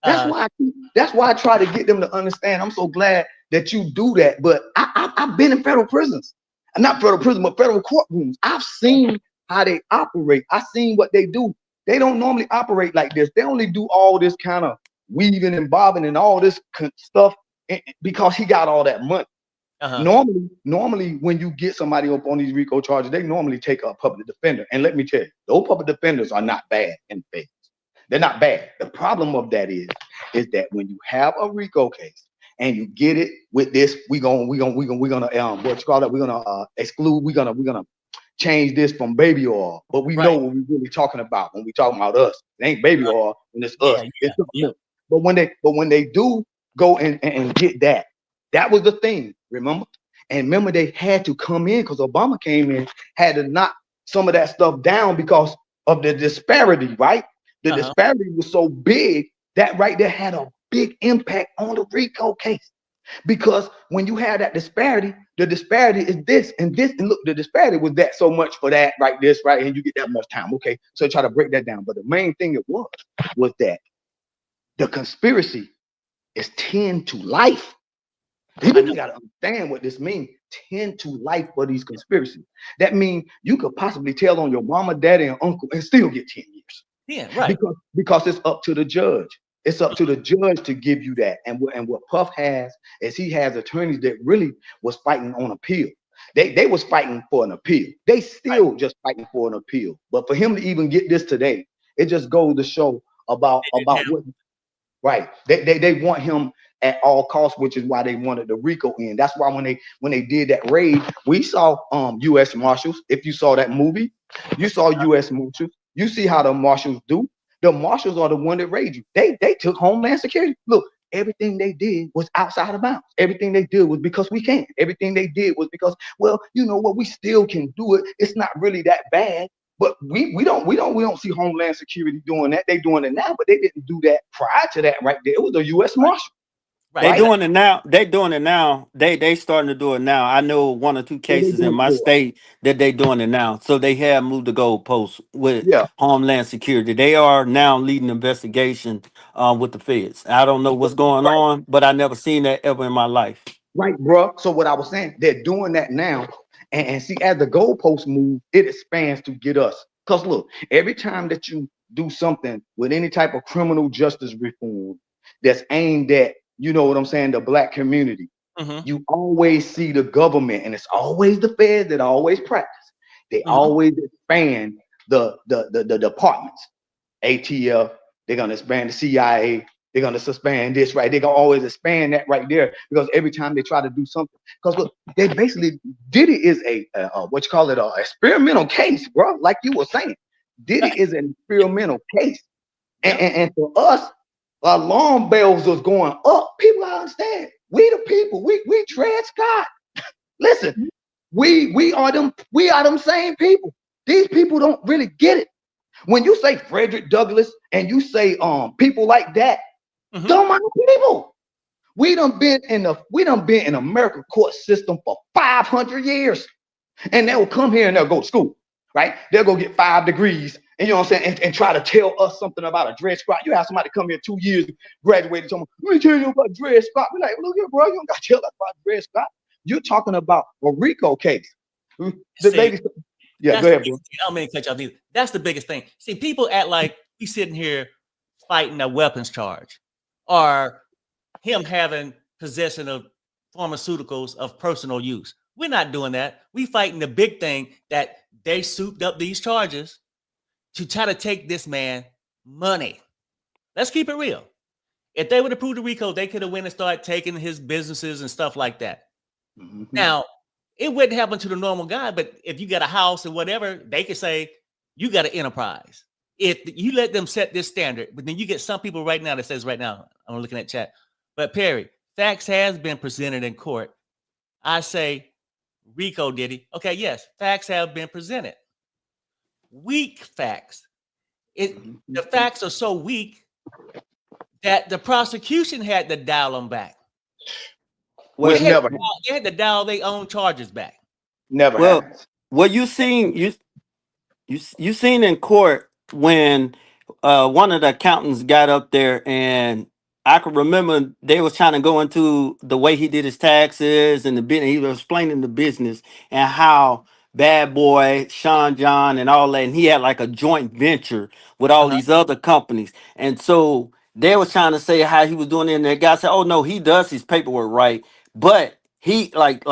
That's Uh, why that's why I try to get them to understand. I'm so glad that you do that. But I've been in federal prisons, and not federal prison, but federal courtrooms. I've seen how they operate. I've seen what they do. They don't normally operate like this. They only do all this kind of weaving and bobbing and all this stuff because he got all that money. uh-huh. Normally, when you get somebody up on these RICO charges, they normally take a public defender. And let me tell you, those public defenders are not bad in faith. They're not bad. The problem of that is that when you have a RICO case and you get it with this, we're gonna what you call it? We're gonna exclude. We're gonna change this from baby oil. But we know Right. what we're really talking about when we talking about us. It ain't baby Right. oil when it's us. Yeah. It's Yeah. something Yeah. else. But when they do go and get that, that was the thing. Remember? And remember, they had to come in because Obama came in, had to knock some of that stuff down because of the disparity, right? The Uh-huh. disparity was so big that right there had a big impact on the RICO case. Because when you have that disparity, the disparity is this and this. And look, the disparity was that so much for that, right? This, right? And you get that much time. Okay. So try to break that down. But the main thing it was that the conspiracy is 10 to life. I People know. got to understand what this means. 10 to life for these conspiracies. That means you could possibly tell on your mama, daddy, and uncle and still get 10 years. Yeah. Right. Because it's up to the judge. It's up to the judge to give you that. And what Puff has is he has attorneys that really was fighting on appeal. They was fighting for an appeal. They Right. still just fighting for an appeal. But for him to even get this today, it just goes to show about They didn't have. what. Right. They want him at all costs, which is why they wanted the RICO in. That's why when they did that raid, we saw U.S. Marshals. If you saw that movie, you saw U.S. Marshals. You see how the Marshals do. The Marshals are the one that raid you. They took Homeland Security. Look, everything they did was outside of bounds. Everything they did was because we can. Everything they did was because, well, you know what, we still can do it. It's not really that bad. But we don't see Homeland Security doing that. They doing it now, but they didn't do that prior to that right there. It was a U.S. Marshal, Right. They right? doing it now. They doing it now. They starting to do it now. I know one or two So they cases in doing it my for. state that they doing it now. So they have moved the goalposts with Yeah, Homeland Security. They are now leading investigation with the feds. I don't know what's going right, on, but I never seen that ever in my life. right, bro. So what I was saying, they're doing that now, and see, as the goalposts move, it expands to get us. Cause look, every time that you do something with any type of criminal justice reform that's aimed at, you know what I'm saying, the black community, Mm-hmm. you always see the government, and it's always the feds that always practice. They Mm-hmm. always expand the departments. ATF, they're gonna expand the CIA, they're gonna suspend this, right? They're gonna always expand that right there because every time they try to do something, because look, they basically Diddy is a what you call it, a experimental case, bro. Like you were saying, Diddy is an Yeah. experimental case, and, Yeah. and for us, alarm bells was going up. People understand. We the people. We tread Scott. Listen, we are them same people. These people don't really get it. When you say Frederick Douglass and you say people like that, Mhm. dumb people. We done been in American court system for 500 years. And they'll come here and they'll go to school, right? They'll go get 5 degrees, and you know what I'm saying, and try to tell us something about a Dred Scott. You have somebody come here 2 years, graduated, tell me, let me tell you about Dred Scott. We're like, look here, bro, you don't got to tell us about Dred Scott. You're talking about a RICO case. The See, lady, yeah, that's go ahead, bro. I don't mean to cut you off either. That's the biggest thing. See, people act like he's sitting here fighting a weapons charge or him having possession of pharmaceuticals of personal use. We're not doing that. We fighting the big thing that they souped up these charges to try to take this man money. Let's keep it real. If they would have proved the RICO, they could have went and started taking his businesses and stuff like that. Mhm. Now, it wouldn't happen to the normal guy, but if you got a house or whatever, they could say you got an enterprise. If you let them set this standard, but then you get some people right now that says right now, I'm looking at chat, but Perry, facts has been presented in court. I say RICO Diddy. Okay, yes, facts have been presented. Weak facts. The facts are so weak that the prosecution had to dial them back. Well, Which never, They had to dial their own charges back. never well, happens. what you seen you seen in court when one of the accountants got up there, and I can remember they was trying to go into the way he did his taxes and the business. He was explaining the business and how Bad Boy, Sean John, and all that, and he had like a joint venture with all Uh-huh. these other companies, and so they was trying to say how he was doing it, and that guy said, "Oh no, he does his paperwork right, but he like."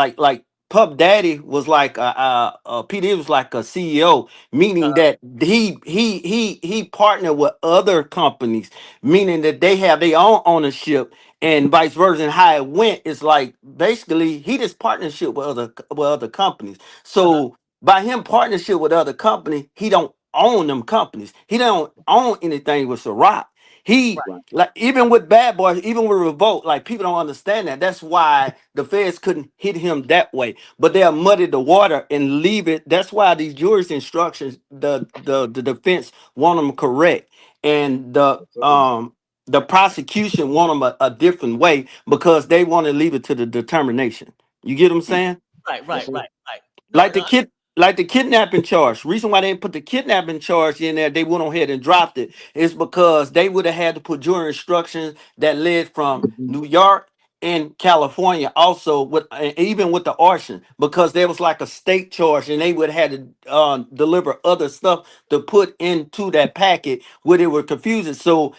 Pup Daddy was like P. Diddy was like a CEO, meaning that he partnered with other companies, meaning that they have their own ownership and vice versa. And how it went is like basically he just partnership with other companies. Uh-huh. So by him partnership with other company, he don't own them companies. He don't own anything with Ciroc. He Right. like even with Bad Boys, even with Revolt, like people don't understand that. That's why the feds couldn't hit him that way. But they'll muddy the water and leave it. That's why these jury's instructions, the defense want them correct, and the prosecution want them a different way because they want to leave it to the determination. You get what I'm saying? Right, Yes, right, sir. right, right. No, Like the no, kid, like the kidnapping charge. Reason why they didn't put the kidnapping charge in there, they went on ahead and dropped it, is because they would have had to put jury instructions that led from Mhm. New York and California, also with and even with the arson, because there was like a state charge, and they would have had to deliver other stuff to put into that packet where they were confusing. So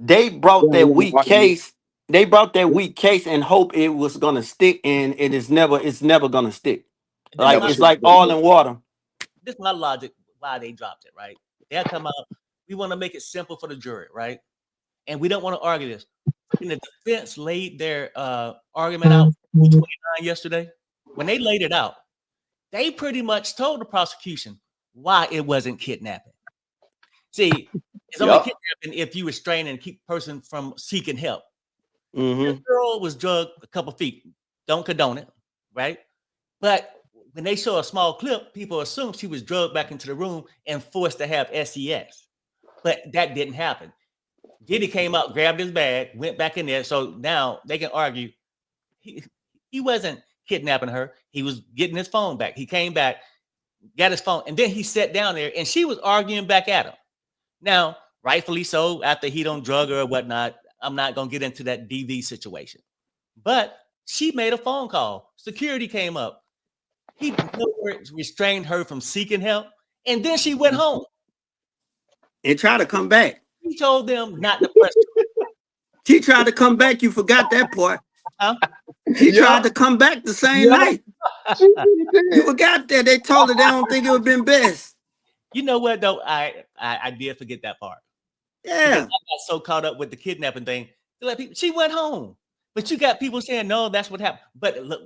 they brought Don't that want to weak argue. case. They brought that weak case and hope it was gonna stick, and it's never gonna stick. this Like my Never it's should like have oil been. and water. this my logic why they dropped it, right? They'll come out. We want to make it simple for the jury, right? And we don't want to argue this. When the defense laid their argument out Rule 29 yesterday, when they laid it out, they pretty much told the prosecution why it wasn't kidnapping. See, it's only Yup. kidnapping if you restrain and keep person from seeking help. This Mm-hmm. girl was drugged a couple feet. Don't condone it, right? But when they show a small clip, people assume she was drugged back into the room and forced to have SES. But that didn't happen. Diddy came out, grabbed his bag, went back in there. So now they can argue he, he wasn't kidnapping her. He was getting his phone back. He came back, got his phone, and then he sat down there and she was arguing back at him. Now, rightfully so, after he don't drug her or whatnot, I'm not going to get into that DV situation. But she made a phone call. Security came up. He restrained her from seeking help, and then she went home. And try to come back. He told them not to press. She tried to come back. You forgot that part. Huh? She tried Yup. to come back the same Yup. night. She really You did. forgot that. They told her they don't think it would have been best. You know what though? I did forget that part because I Yeah. got so caught up with the kidnapping thing. She went home, but you got people saying no, that's what happened. But look,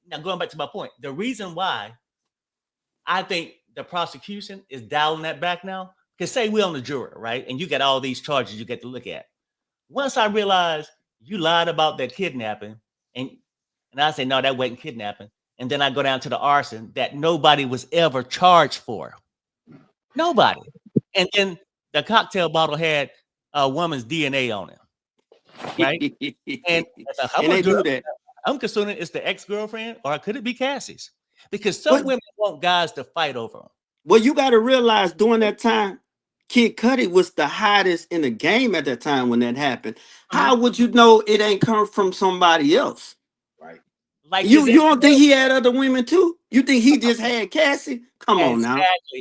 now going back to my point, the reason why I think the prosecution is dialing that back now, because say we're on the jury, right? And you got all these charges you get to look at. Once I realized you lied about that kidnapping, and I say, no, that wasn't kidnapping. And then I go down to the arson that nobody was ever charged for. Nobody. And then the cocktail bottle had a woman's DNA on it, right? And if I'm And a they girl, do that. I'm concerned it's the ex-girlfriend, or could it be Cassie's? Because some But women want guys to fight over them. well, you got to realize during that time, Kid Cudi was the hottest in the game at that time when that happened. How would you know it ain't come from somebody else? Right. Like You his you don't think ex-girlfriend. he had other women too? You think he just had Cassie? Come on now.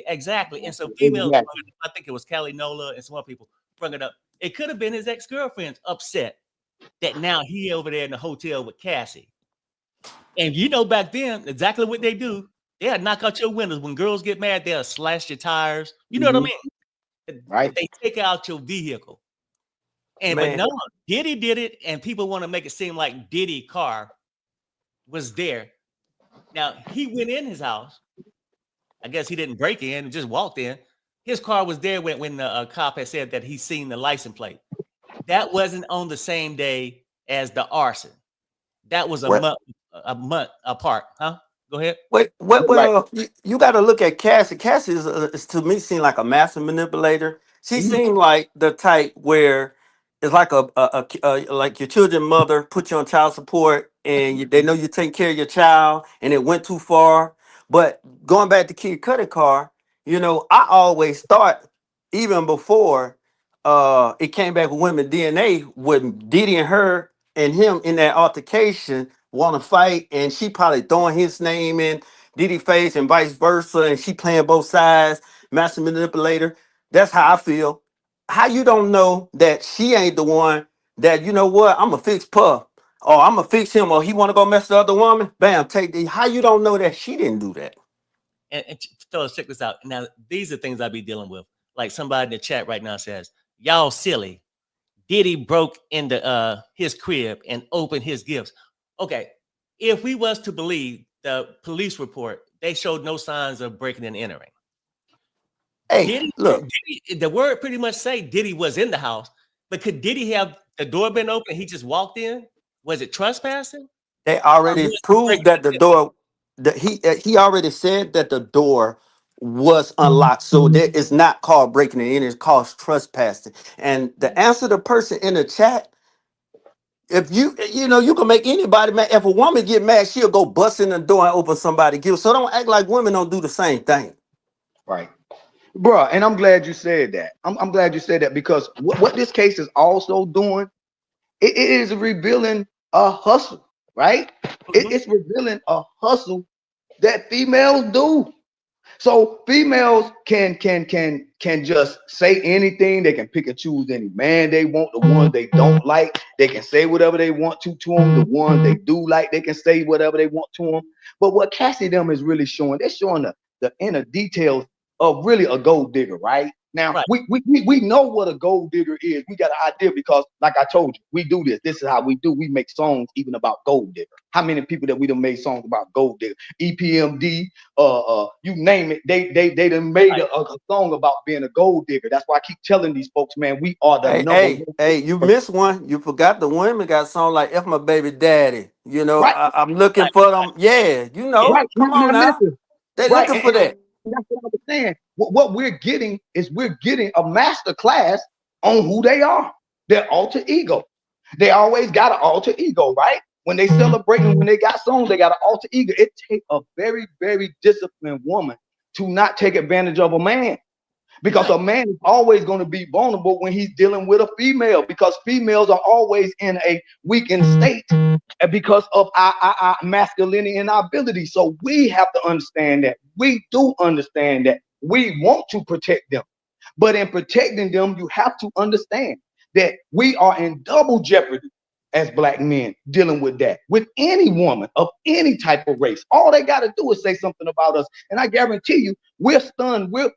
Exactly. And so females, Exactly. I think it was Kelly Nola and some other people bring it up. It could have been his ex-girlfriend's upset that now he over there in the hotel with Cassie. And you know, back then, exactly what they do. They'll knock out your windows. When girls get mad, they'll slash your tires. You know what I mean? Right. They take out your vehicle. But Man, no, Diddy did it, and people want to make it seem like Diddy car was there. Now he went in his house. I guess he didn't break in, just walked in. His car was there when the cop had said that he seen the license plate. That wasn't on the same day as the arson. That was what? a month apart, huh? Go ahead. Wait, what? Right. Well, you got to look at Cassie. Cassie is to me seem like a master manipulator. She Mhm. seemed like the type where it's like like your children mother put you on child support, and they know you take care of your child, and it went too far. But going back to Kid Cudi car, I always thought even before it came back with women DNA when Diddy and her and him in that altercation want to fight, and she probably throwing his name in Diddy face and vice versa, and she playing both sides, master manipulator. That's how I feel. How you don't know that she ain't the one that what I'm gonna fix Puff, or I'm gonna fix him, or he want to go mess the other woman? Bam, take the. How you don't know that she didn't do that? And fellas, check this out. Now, these are things I be dealing with. Like somebody in the chat right now says, "Y'all silly. Diddy broke into his crib and opened his gifts." Okay, if we was to believe the police report, they showed no signs of breaking and entering. Hey, Diddy, look, the word pretty much say Diddy was in the house, but could Diddy have the door been open? He just walked in. Was it trespassing they or already was he proved breaking that the the door. That he already said that the door was unlocked, so that it's not called breaking and entering; it's called trespassing. And the answer the person in the chat, if you can make anybody mad. If a woman get mad, she'll go bust in the door and open somebody's gift. So don't act like women don't do the same thing. Right. Bruh, and I'm glad you said that. I'm glad you said that because what this case is also doing, it is revealing a hustle, right? Mhm. It's revealing a hustle that females do. So females can just say anything. They can pick and choose any man they want. The ones they don't like, they can say whatever they want to them. The ones they do like, they can say whatever they want to them. But what Cassie them is really showing, they're showing the inner details of really a gold digger, right? Now Right. we know what a gold digger is. We got an idea because, like I told you, we do this. This is how we do. We make songs even about gold digger. How many people that we done made songs about gold digger? EPMD, you name it, they done made a song about being a gold digger. That's why I keep telling these folks, man, we are the Hey, number hey, one. hey, you missed one. You forgot the women got song like F my baby daddy. Right, I'm looking Right. for them. Yeah, Yeah. right. come on Now now. listen, They right, looking for that. and that's what I was saying. What we're getting is we're getting a master class on who they are, their alter ego. They always got an alter ego, right? When they celebrate and when they got songs, they got an alter ego. It takes a very, very disciplined woman to not take advantage of a man. Because Right. a man is always going to be vulnerable when he's dealing with a female, because females are always in a weakened state because of our masculinity and our ability. So we have to understand that. We do understand that we want to protect them. But in protecting them, you have to understand that we are in double jeopardy as black men dealing with that, with any woman of any type of race. All they got to do is say something about us. And I guarantee you, we're stunned. We're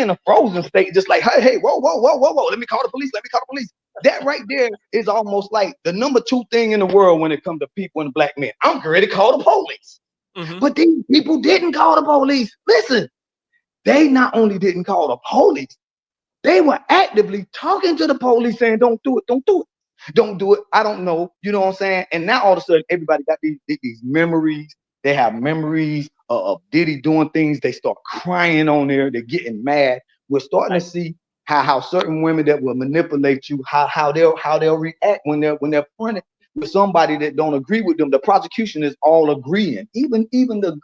in a frozen state, just like, hey, whoa, whoa, whoa, whoa, whoa. Let me call the police. Let me call the police. That right there is almost like the number two thing in the world when it comes to people and black men. I'm ready to call the police. Mm-hmm. But these people didn't call the police. Listen, they not only didn't call the police, they were actively talking to the police saying, don't do it, don't do it. Don't do it. I don't know. You know what I'm saying? And now all of a sudden, everybody got these memories. They have memories of Diddy doing things. They start crying on there. They're getting mad. We're starting to see how certain women that will manipulate you, how they'll react when they're fronted with somebody that don't agree with them. The prosecution is all agreeing. Even the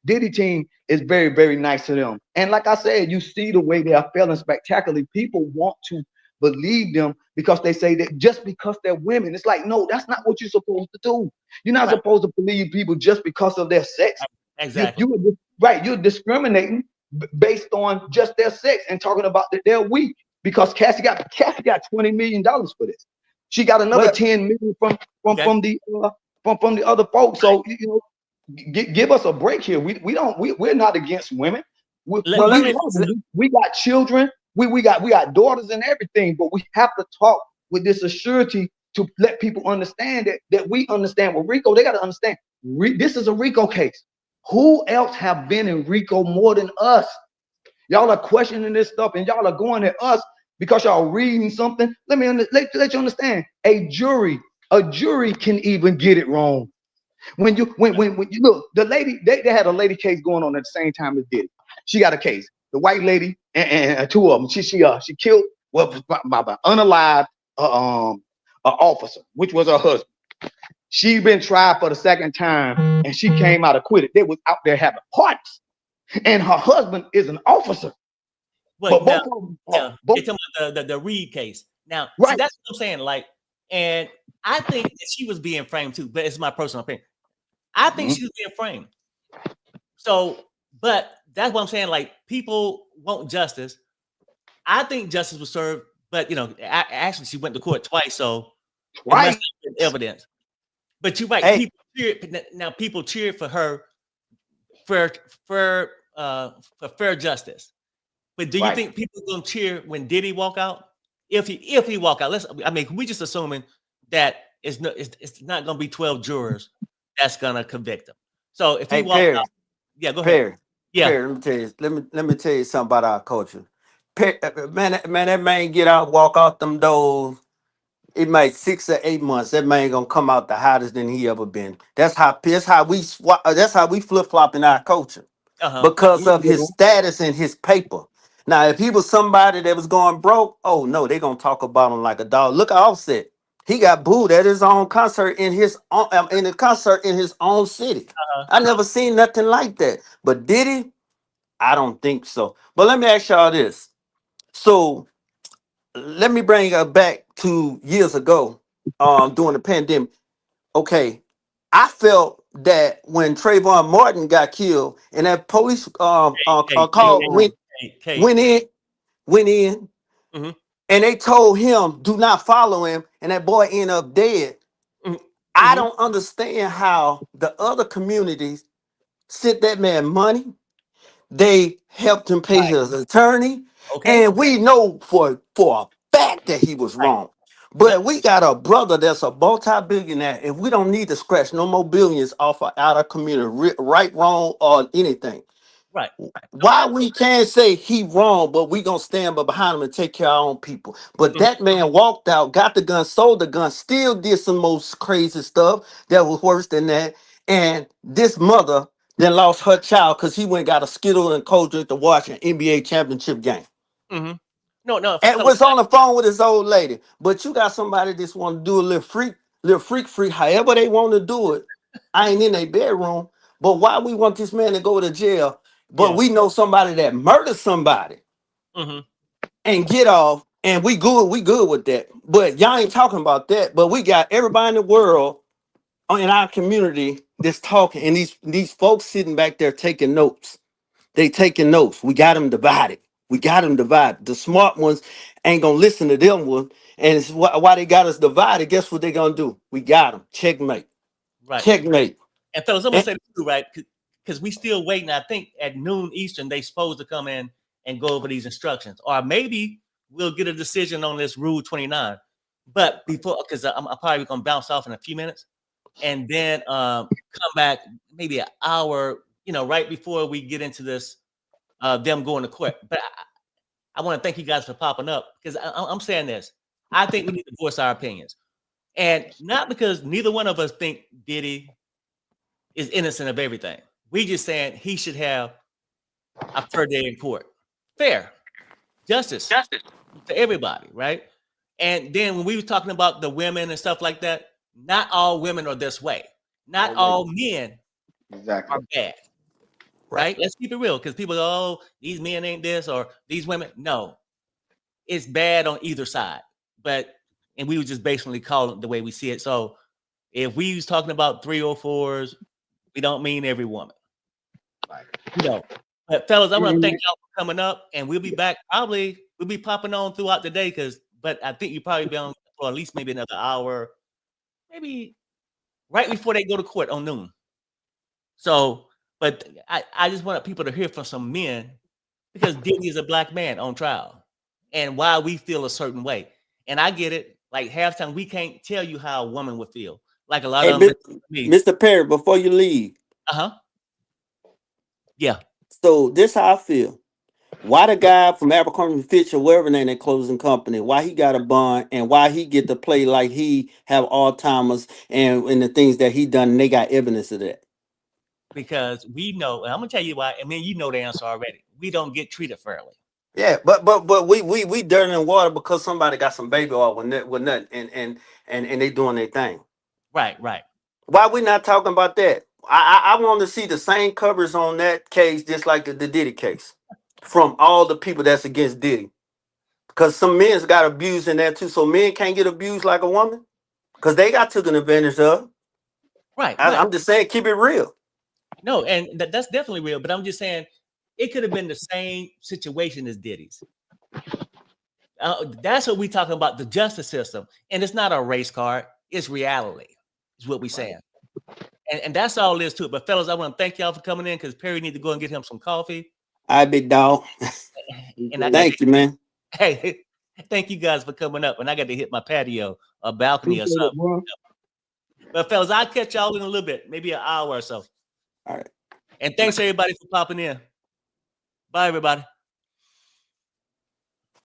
Diddy team is very, very nice to them. And like I said, you see the way they are failing spectacularly. People want to believe them because they say that just because they're women. It's like, no, that's not what you're supposed to do. You're not supposed to believe people just because of their sex. Exactly. You're discriminating based on just their sex and talking about that they're weak because Cassie got $20 million for this. She got another Well, 10 million from the other folks. So give us a break here. We're not against women. We well, let me. love them. We got children. We got daughters and everything, but we have to talk with this assurity to let people understand that we understand. Well, Rico, they got to understand. This is a Rico case. Who else have been in Rico more than us? Y'all are questioning this stuff and y'all are going at us because y'all reading something. Let you understand. A jury can even get it wrong. When you look, the lady, they had a lady case going on at the same time as Diddy. She got a case. The white lady and two of them. She killed by unalived officer, which was her husband. She been tried for the second time and she came out acquitted. They was out there having parties, and her husband is an officer. But now, Both, it's about the Reed case. Now, see, right. that's what I'm saying. Like, and I think that she was being framed too, but it's my personal opinion. I think she was being framed. So, but that's what I'm saying. Like, people want justice. I think justice was served, but actually, she went to court twice, so it must have been evidence. But you're right. Hey, People cheered for her for fair justice. But do you think people are gonna cheer when Diddy walk out? If he walk out, we just assuming that it's not gonna be 12 jurors that's gonna convict him. So if he walk Perry, out, yeah, go ahead. Yeah. Perry, let me tell you something about our culture. Man, that man get out, walk out them doors. It might 6 or 8 months. That man gonna come out the hottest than he ever been. That's how we flip flop in our culture because of his status and his paper. Now, if he was somebody that was going broke, oh no, they gonna talk about him like a dog. Look at Offset. He got booed at his own concert in his own city. I never seen nothing like that. But Diddy, I don't think so. But let me ask y'all this. So let me bring it back to years ago, during the pandemic. Okay, I felt that when Trayvon Martin got killed and that police call went in, Mm-hmm. and they told him do not follow him, and that boy ended up dead. Mm-hmm. I don't understand how the other communities sent that man money. They helped him pay his attorney, Okay. and we know for a fact that he was Right. wrong. But we got a brother that's a multi-billionaire, and we don't need to scratch no more billions off of our community, right, wrong, or anything. Right. Why we can't say he wrong, but we gonna stand behind him and take care of our own people. But Mhm. that man walked out, got the gun, sold the gun, still did some most crazy stuff that was worse than that. And this mother then lost her child because he went and got a Skittle and cold drink to watch an NBA championship game. Mhm. No. And was on the phone with his old lady. But you got somebody that's want to do a little freak, however they want to do it. I ain't in their bedroom. But why we want this man to go to jail? But Yeah. we know somebody that murdered somebody Mm-hmm. and get off, and we good with that. But y'all ain't talking about that. But we got everybody in the world in our community that's talking, and these folks sitting back there taking notes. They taking notes. We got them divided. The smart ones ain't gonna listen to them one. And it's why they got us divided. Guess what they gonna do? We got them. Checkmate. Right. Checkmate. And fellas, I'm gonna And- say this too, right? Because we still waiting. I think at noon Eastern they supposed to come in and go over these instructions, or maybe we'll get a decision on this Rule 29. But before, because I'm probably gonna bounce off in a few minutes, and then come back maybe an hour, right before we get into this, them going to court. But I want to thank you guys for popping up because I'm saying this. I think we need to voice our opinions, and not because neither one of us think Diddy is innocent of everything. We just saying he should have a fair day in court. fair justice to everybody, right? And then when we were talking about the women and stuff like that, not all women are this way. Not all men Exactly. are bad, right? Let's keep it real, because people go, oh, these men ain't this, or these women. No, it's bad on either side. And we would just basically call it the way we see it. So if we was talking about 304s, we don't mean every woman. Right. You know. But fellas, I want to thank y'all for coming up, and we'll be back. Probably we'll be popping on throughout the day, but I think you probably be on for at least maybe another hour, maybe right before they go to court on noon. So, but I just want people to hear from some men, because Diddy is a black man on trial, and why we feel a certain way. And I get it. Like halftime, we can't tell you how a woman would feel. Like a lot Hey, of them, me. Mr. Perry, before you leave, Yeah. so this how I feel. Why the guy from Abercrombie Fitch or wherever name that closing company, why he got a bond and why he get to play like he have Alzheimer's and the things that he done, and they got evidence of that. Because we know, and I'm gonna tell you why, and then you know the answer already. We don't get treated fairly. Yeah, but we dirt in water because somebody got some baby oil with nothing and they doing their thing. Right. Why we not talking about that? I want to see the same covers on that case, just like the Diddy case, from all the people that's against Diddy. Because some men's got abused in that too. So men can't get abused like a woman. Because they got taken advantage of. Right. I'm just saying, keep it real. No, and that's definitely real. But I'm just saying, it could have been the same situation as Diddy's. That's what we talking about, the justice system. And it's not a race card. It's reality, is what we saying. And that's all there is to it. But fellas, I want to thank y'all for coming in, because Perry need to go and get him some coffee. All right, big dog. And Thank you, man. Hey, thank you guys for coming up. And I got to hit my patio, a balcony or Appreciate it, something. bro. But fellas, I'll catch y'all in a little bit, maybe an hour or so. All right. And thanks everybody for popping in. Bye, everybody.